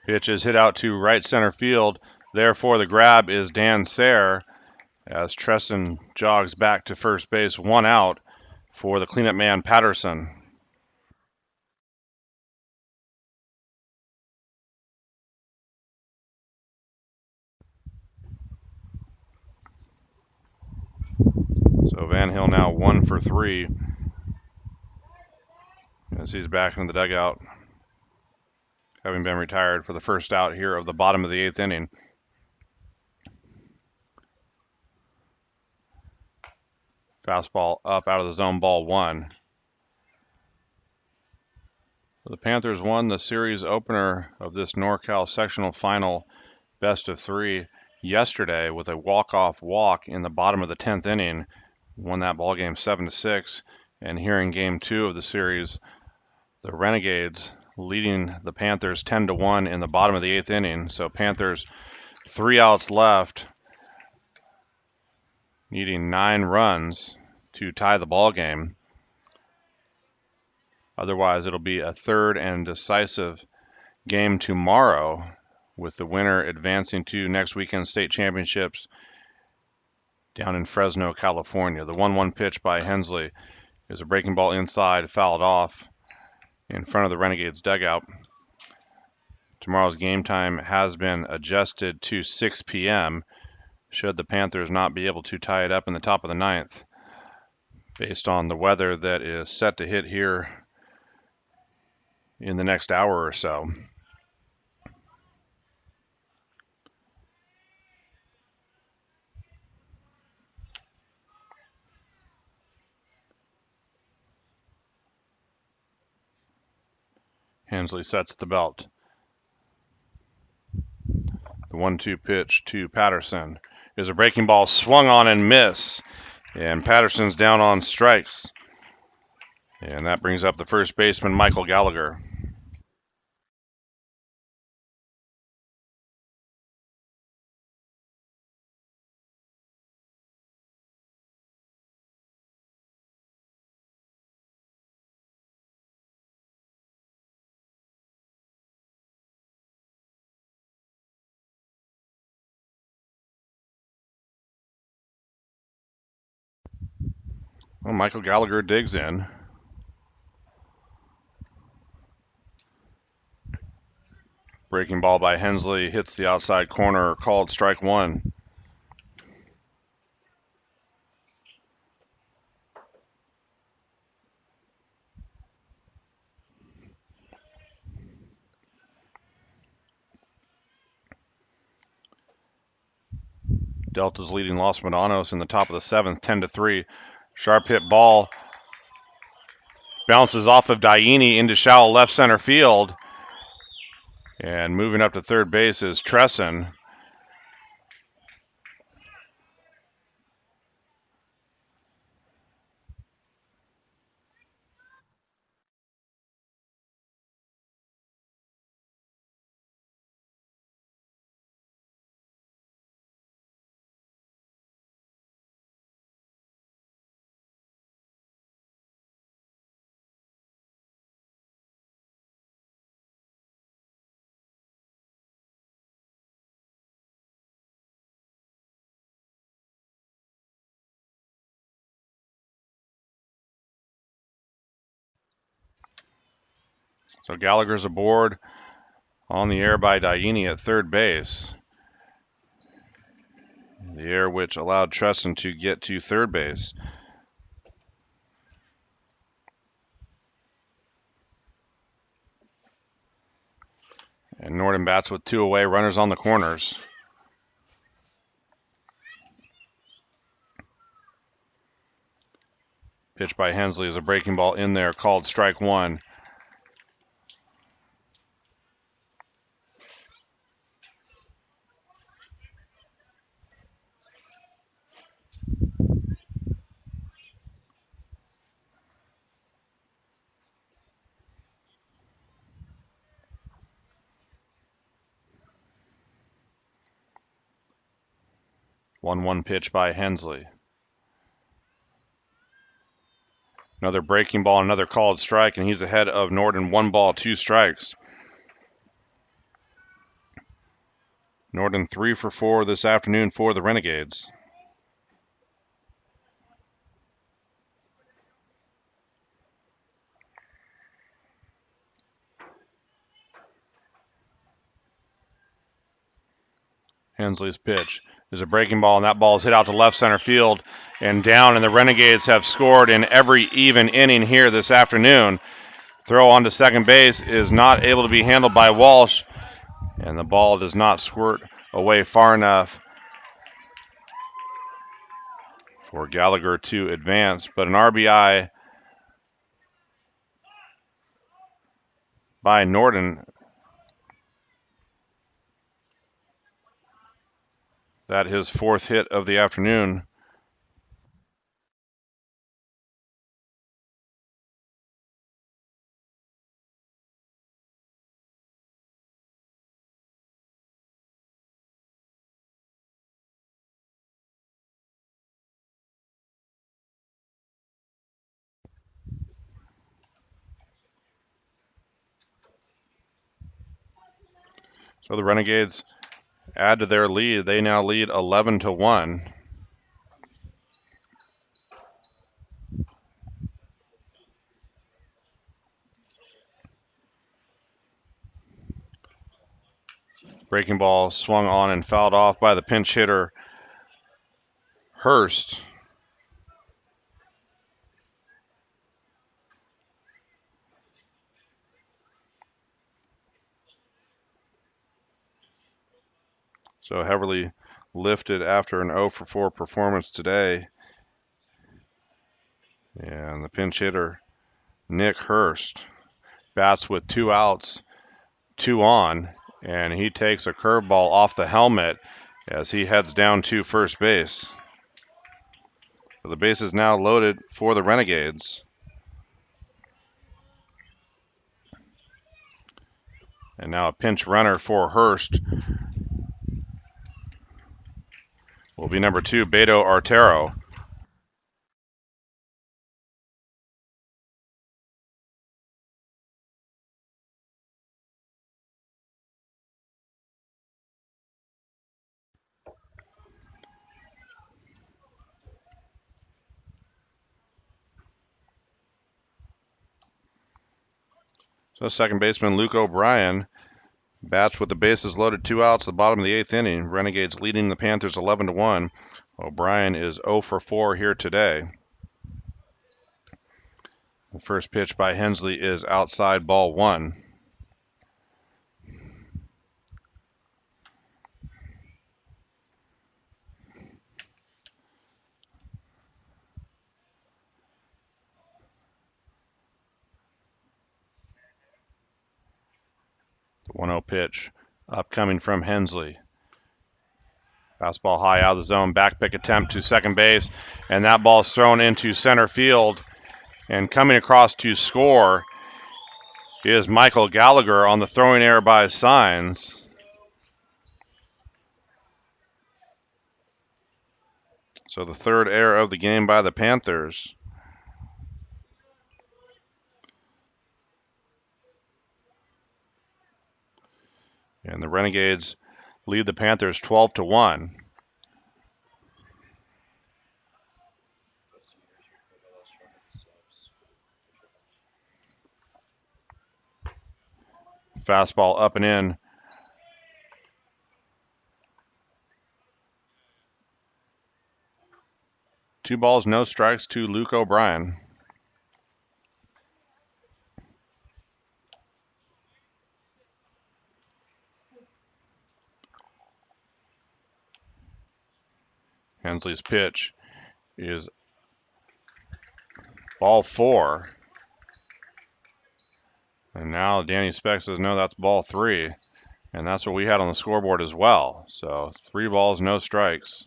Pitch is hit out to right center field. Therefore, the grab is Dan Sayre as Tresson jogs back to first base. 1 out for the cleanup man, Patterson. So Van Hill now 1 for 3 as he's back in the dugout, having been retired for the first out here of the bottom of the 8th inning. Fastball up out of the zone, ball 1. The Panthers won the series opener of this NorCal sectional final best of 3 yesterday with a walk-off walk in the bottom of the 10th inning. Won that ball game 7-6. And here in game 2 of the series, the Renegades leading the Panthers 10-1 in the bottom of the 8th inning. So Panthers 3 outs left, needing 9 runs to tie the ball game. Otherwise, it'll be a third and decisive game tomorrow, with the winner advancing to next weekend's state championships down in Fresno, California. The 1-1 pitch by Hensley is a breaking ball inside, fouled off in front of the Renegades dugout. Tomorrow's game time has been adjusted to 6 p.m. should the Panthers not be able to tie it up in the top of the 9th, based on the weather that is set to hit here in the next hour or so. Hensley sets the belt. The 1-2 pitch to Patterson is a breaking ball swung on and miss. And Patterson's down on strikes. And that brings up the first baseman, Michael Gallagher. Well, Michael Gallagher digs in. Breaking ball by Hensley hits the outside corner, called strike 1. Delta's leading Los Medanos in the top of the 7th, 10-3. Sharp hit ball bounces off of Diani into shallow left center field. And moving up to third base is Tresson. So Gallagher's aboard, on the air by Diani at third base. The air which allowed Tresson to get to third base. And Norton bats with 2 away, runners on the corners. Pitch by Hensley is a breaking ball in there, called strike 1. 1-1 pitch by Hensley. Another breaking ball, another called strike, and he's ahead of Norton. 1 ball, 2 strikes. Norton 3 for 4 this afternoon for the Renegades. Hensley's pitch is a breaking ball, and that ball is hit out to left center field and down, and the Renegades have scored in every even inning here this afternoon. Throw onto second base is not able to be handled by Walsh, and the ball does not squirt away far enough for Gallagher to advance, but an RBI by Norton. That his 4th hit of the afternoon. So the Renegades add to their lead. They now lead 11-1. Breaking ball swung on and fouled off by the pinch hitter, Hurst. So heavily lifted after an 0 for 4 performance today. And the pinch hitter, Nick Hurst, bats with 2 outs, 2 on, and he takes a curveball off the helmet as he heads down to first base. So the base is now loaded for the Renegades. And now a pinch runner for Hurst will be number 2, Beto Artero. So second baseman Luke O'Brien bats with the bases loaded, 2 outs, the bottom of the 8th inning. Renegades leading the Panthers 11-1. O'Brien is 0 for 4 here today. The first pitch by Hensley is outside, ball 1. The 1-0 pitch upcoming from Hensley. Fastball high out of the zone, back pick attempt to second base, and that ball is thrown into center field. And coming across to score is Michael Gallagher on the throwing error by Signs. So the 3rd error of the game by the Panthers. And the Renegades lead the Panthers 12-1. Fastball up and in. Two balls, no strikes to Luke O'Brien. Hensley's pitch is ball 4. And now Danny Speck says, no, that's ball 3. And that's what we had on the scoreboard as well. So 3 balls, no strikes.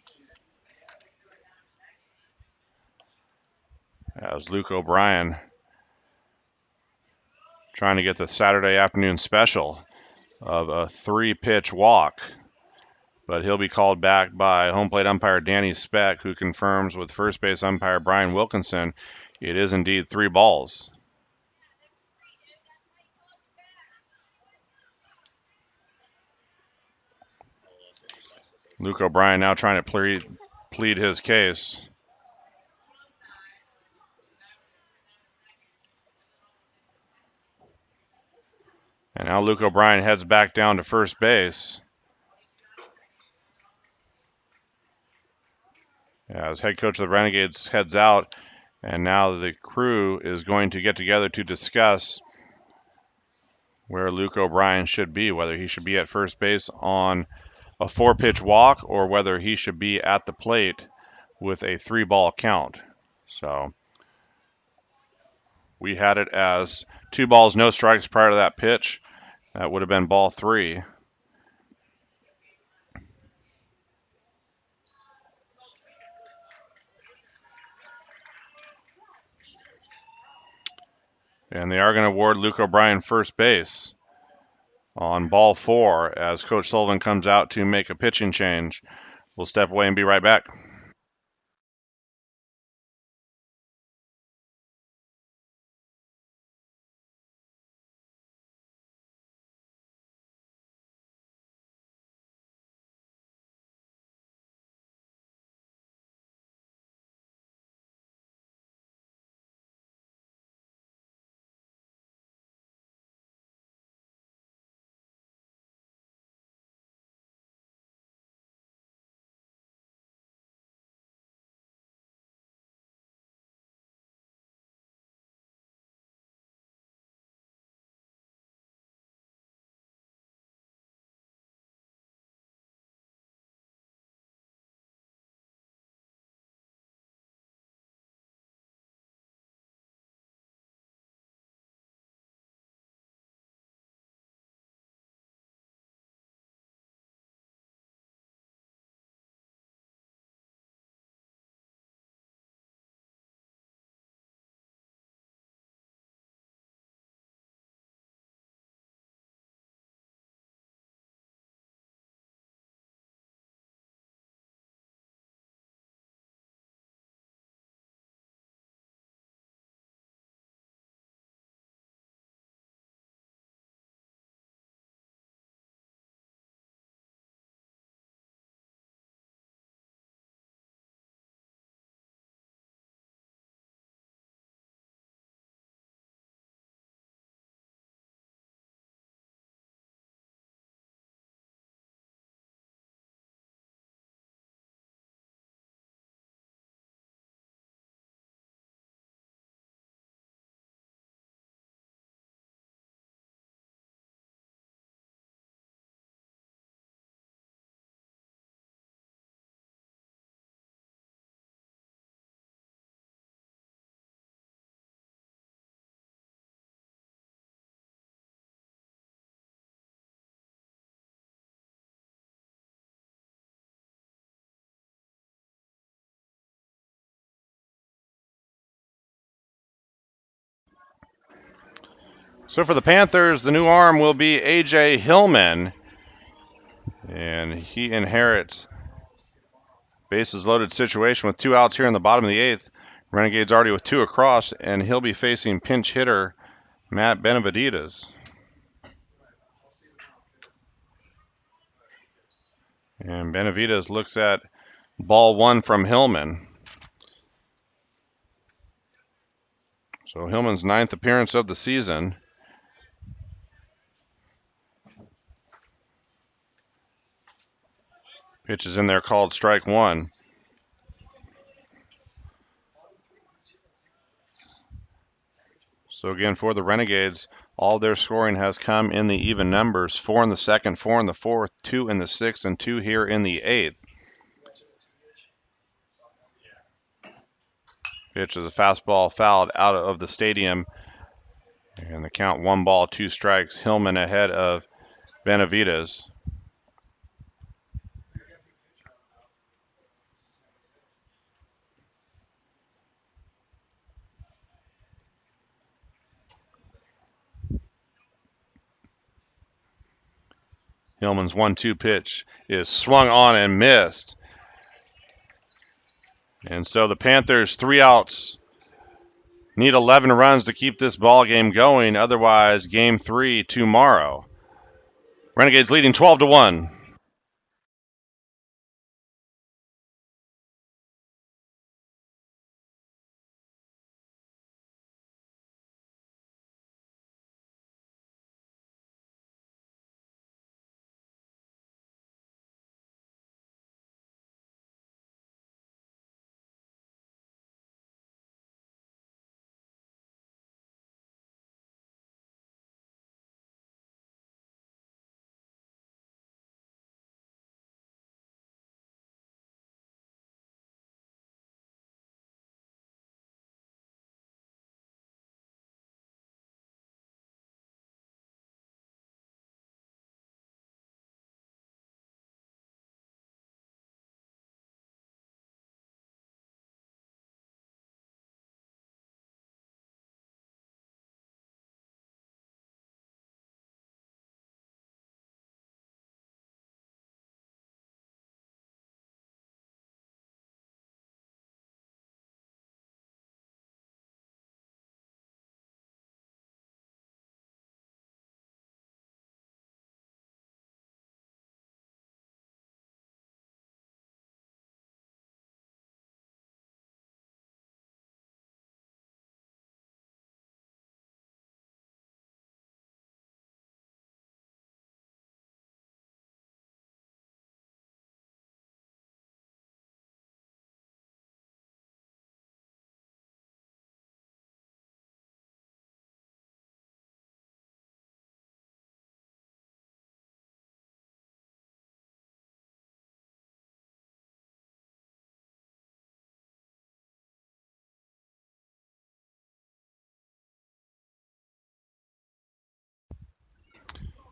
As Luke O'Brien trying to get the Saturday afternoon special of a 3-pitch walk. but he'll be called back by home plate umpire Danny Speck, who confirms with first base umpire Brian Wilkinson it is indeed 3 balls. Luke O'Brien now trying to plead his case. And now Luke O'Brien heads back down to first base. As head coach of the Renegades heads out, and now the crew is going to get together to discuss where Luke O'Brien should be, whether he should be at first base on a 4-pitch walk or whether he should be at the plate with a 3-ball count. So we had it as 2 balls, no strikes prior to that pitch. That would have been ball 3. And they are going to award Luke O'Brien first base on ball 4 as Coach Sullivan comes out to make a pitching change. We'll step away and be right back. So for the Panthers, the new arm will be A.J. Hillman, and he inherits bases loaded situation with 2 outs here in the bottom of the 8th. Renegades already with 2 across, and he'll be facing pinch hitter Matt Benavides. And Benavides looks at ball 1 from Hillman. So Hillman's 9th appearance of the season. Pitch is in there called strike 1. So again, for the Renegades, all their scoring has come in the even numbers. 4 in the 2nd, 4 in the 4th, 2 in the 6th, and 2 here in the 8th. Pitch is a fastball fouled out of the stadium. And the count 1 ball, 2 strikes. Hillman ahead of Benavides. Hillman's 1-2 pitch is swung on and missed. And so the Panthers, 3 outs, need 11 runs to keep this ball game going. Otherwise, game 3 tomorrow. Renegades leading 12-1.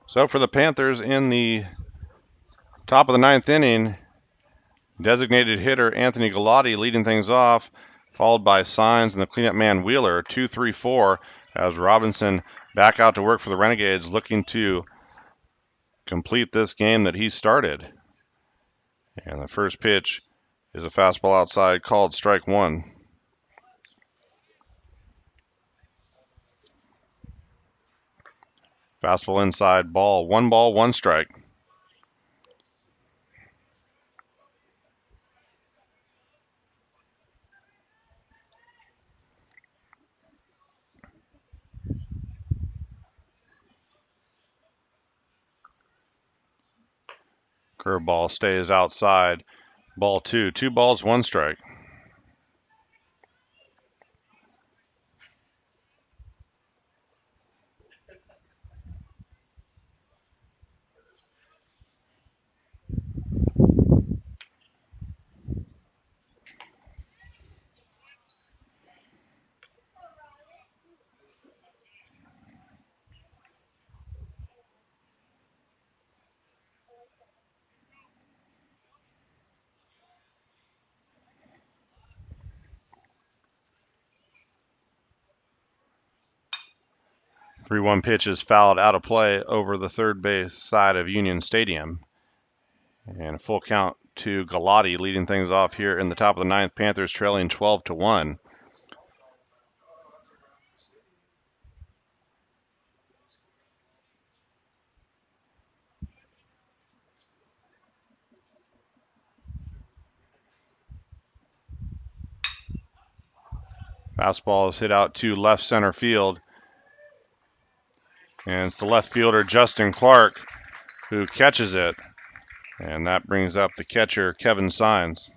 So for the Panthers in the top of the 9th inning, designated hitter Anthony Galati leading things off, followed by Signs and the cleanup man Wheeler, 2-3-4, as Robinson back out to work for the Renegades, looking to complete this game that he started. And the first pitch is a fastball outside called strike 1. Fastball inside, ball, 1 strike. Curveball stays outside, ball 2. 2 balls, 1 strike. The 3-1 pitch is fouled out of play over the third base side of Union Stadium. And a full count to Galati leading things off here in the top of the 9th. Panthers trailing 12-1. Fastball is hit out to left center field. And it's the left fielder, Justin Clark, who catches it. And that brings up the catcher, Kevin Signs.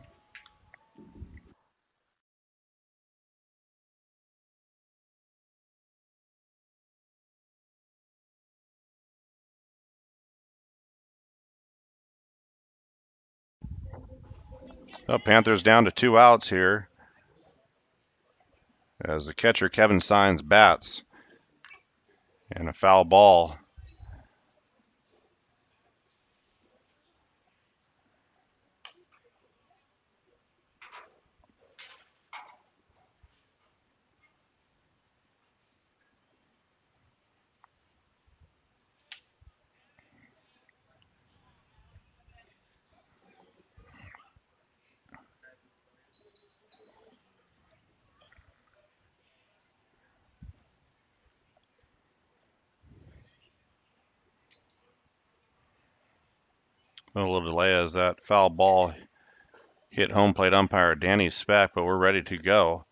So Panthers down to 2 outs here as the catcher, Kevin Signs, bats. And a foul ball. A little delay as that foul ball hit home plate umpire Danny Speck, but we're ready to go.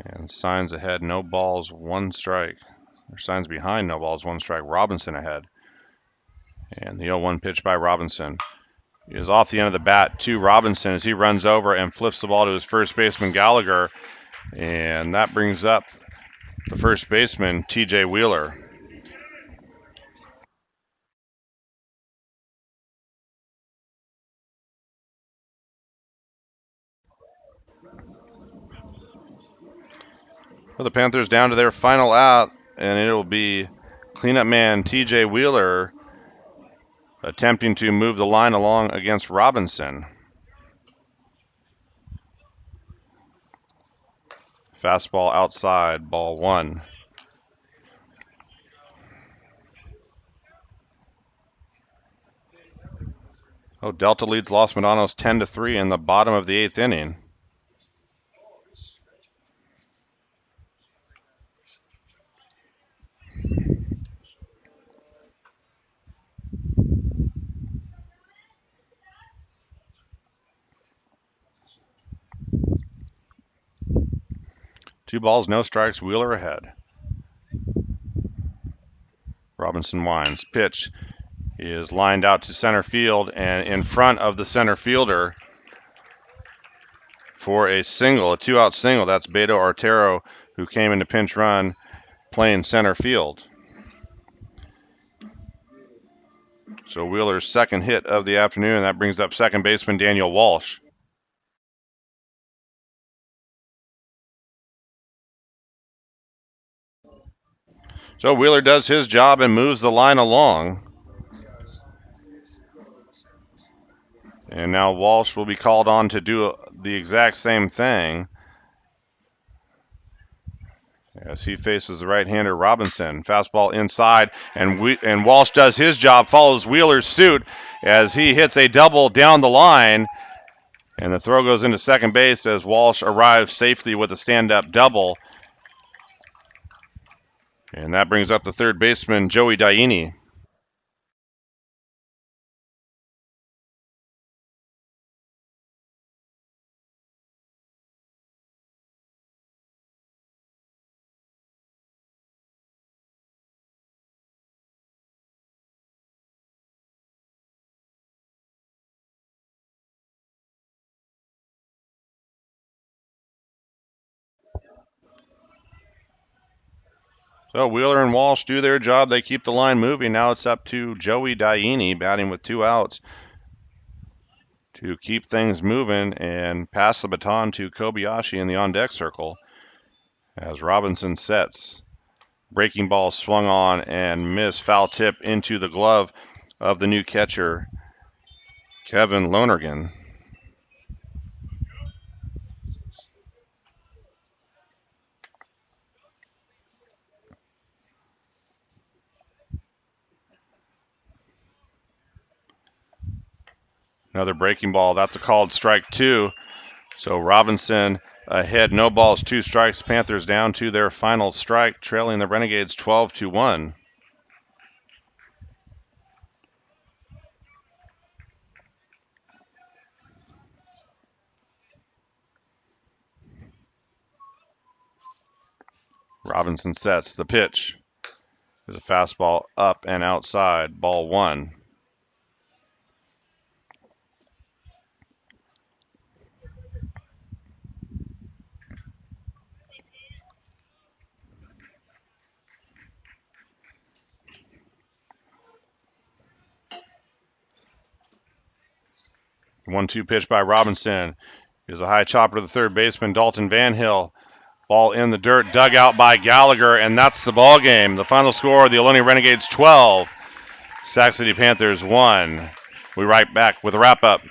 And signs ahead, no balls, 1 strike. Or signs behind, no balls, 1 strike. Robinson ahead. And the 0-1 pitch by Robinson is off the end of the bat to Robinson as he runs over and flips the ball to his first baseman Gallagher. And that brings up the first baseman, TJ Wheeler. Well, the Panthers down to their final out, and it'll be cleanup man TJ Wheeler attempting to move the line along against Robinson. Fastball outside, ball 1. Oh, Delta leads Los Medanos 10-3 in the bottom of the 8th inning. Two balls, no strikes, Wheeler ahead. Robinson winds. Pitch is lined out to center field and in front of the center fielder for a single, a 2-out single. That's Beto Artero, who came into pinch run playing center field. So Wheeler's second hit of the afternoon. That brings up second baseman Daniel Walsh. So Wheeler does his job and moves the line along. And now Walsh will be called on to do the exact same thing as he faces the right-hander Robinson. Fastball inside, and Walsh does his job, follows Wheeler's suit as he hits a double down the line. And the throw goes into second base as Walsh arrives safely with a stand-up double. And that brings up the third baseman, Joey Daini. So Wheeler and Walsh do their job. They keep the line moving. Now it's up to Joey Daini batting with 2 outs to keep things moving and pass the baton to Kobayashi in the on-deck circle as Robinson sets. Breaking ball swung on and missed. Foul tip into the glove of the new catcher, Kevin Lonergan. Another breaking ball. That's a called strike 2. So Robinson ahead. No balls, 2 strikes. Panthers down to their final strike, trailing the Renegades 12-1. Robinson sets. The pitch is a fastball up and outside. Ball 1. One-two pitch by Robinson. Here's a high chopper to the third baseman, Dalton Van Hill. Ball in the dirt, dug out by Gallagher, and that's the ball game. The final score, the Ohlone Renegades 12, Sac City Panthers 1. We'll be right back with a wrap-up.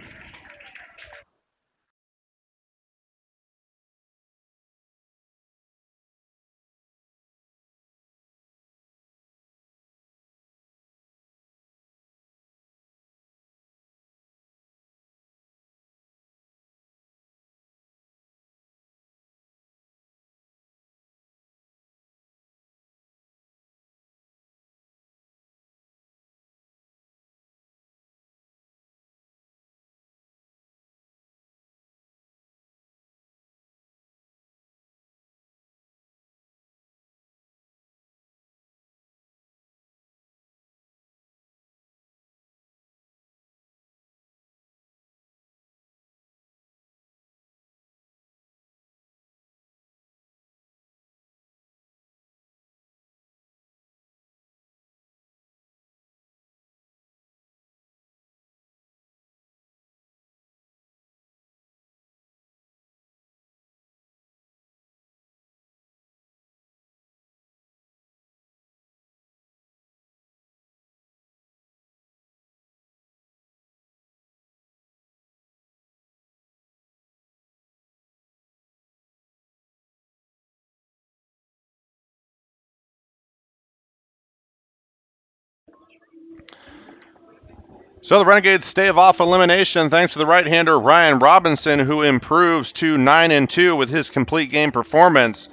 So the Renegades stave off elimination thanks to the right-hander Ryan Robinson, who improves to 9-2 with his complete game performance.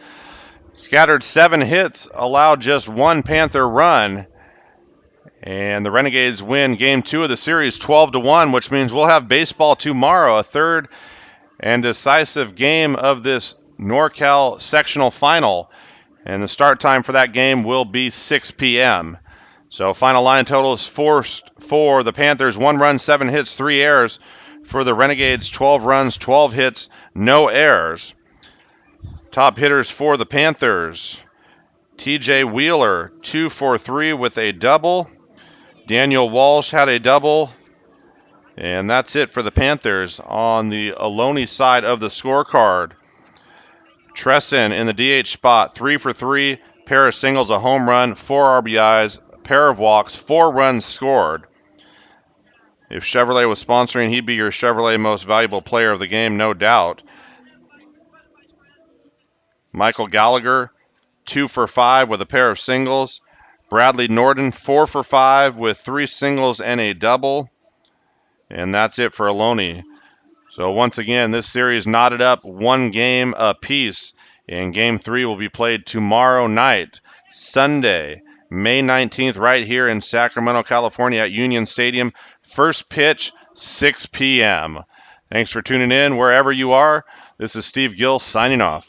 Scattered 7 hits, allowed just 1 Panther run. And the Renegades win Game 2 of the series 12-1, which means we'll have baseball tomorrow, a third and decisive game of this NorCal sectional final. And the start time for that game will be 6 p.m. So final line total is forced for the Panthers, 1 run, 7 hits, 3 errors. For the Renegades, 12 runs, 12 hits, no errors. Top hitters for the Panthers: TJ Wheeler, 2 for 3 with a double. Daniel Walsh had a double. And that's it for the Panthers on the Ohlone side of the scorecard. Tresson in the DH spot, 3 for 3, pair of singles, a home run, 4 RBIs, pair of walks, 4 runs scored. If Chevrolet was sponsoring, he'd be your Chevrolet most valuable player of the game, no doubt. Michael Gallagher, 2 for 5 with a pair of singles. Bradley Norton, 4 for 5 with 3 singles and a double. And that's it for Ohlone. So once again, this series knotted up 1 game apiece. And Game 3 will be played tomorrow night, Sunday, May 19th, right here in Sacramento, California at Union Stadium. First pitch, 6 p.m. Thanks for tuning in wherever you are. This is Steve Gill signing off.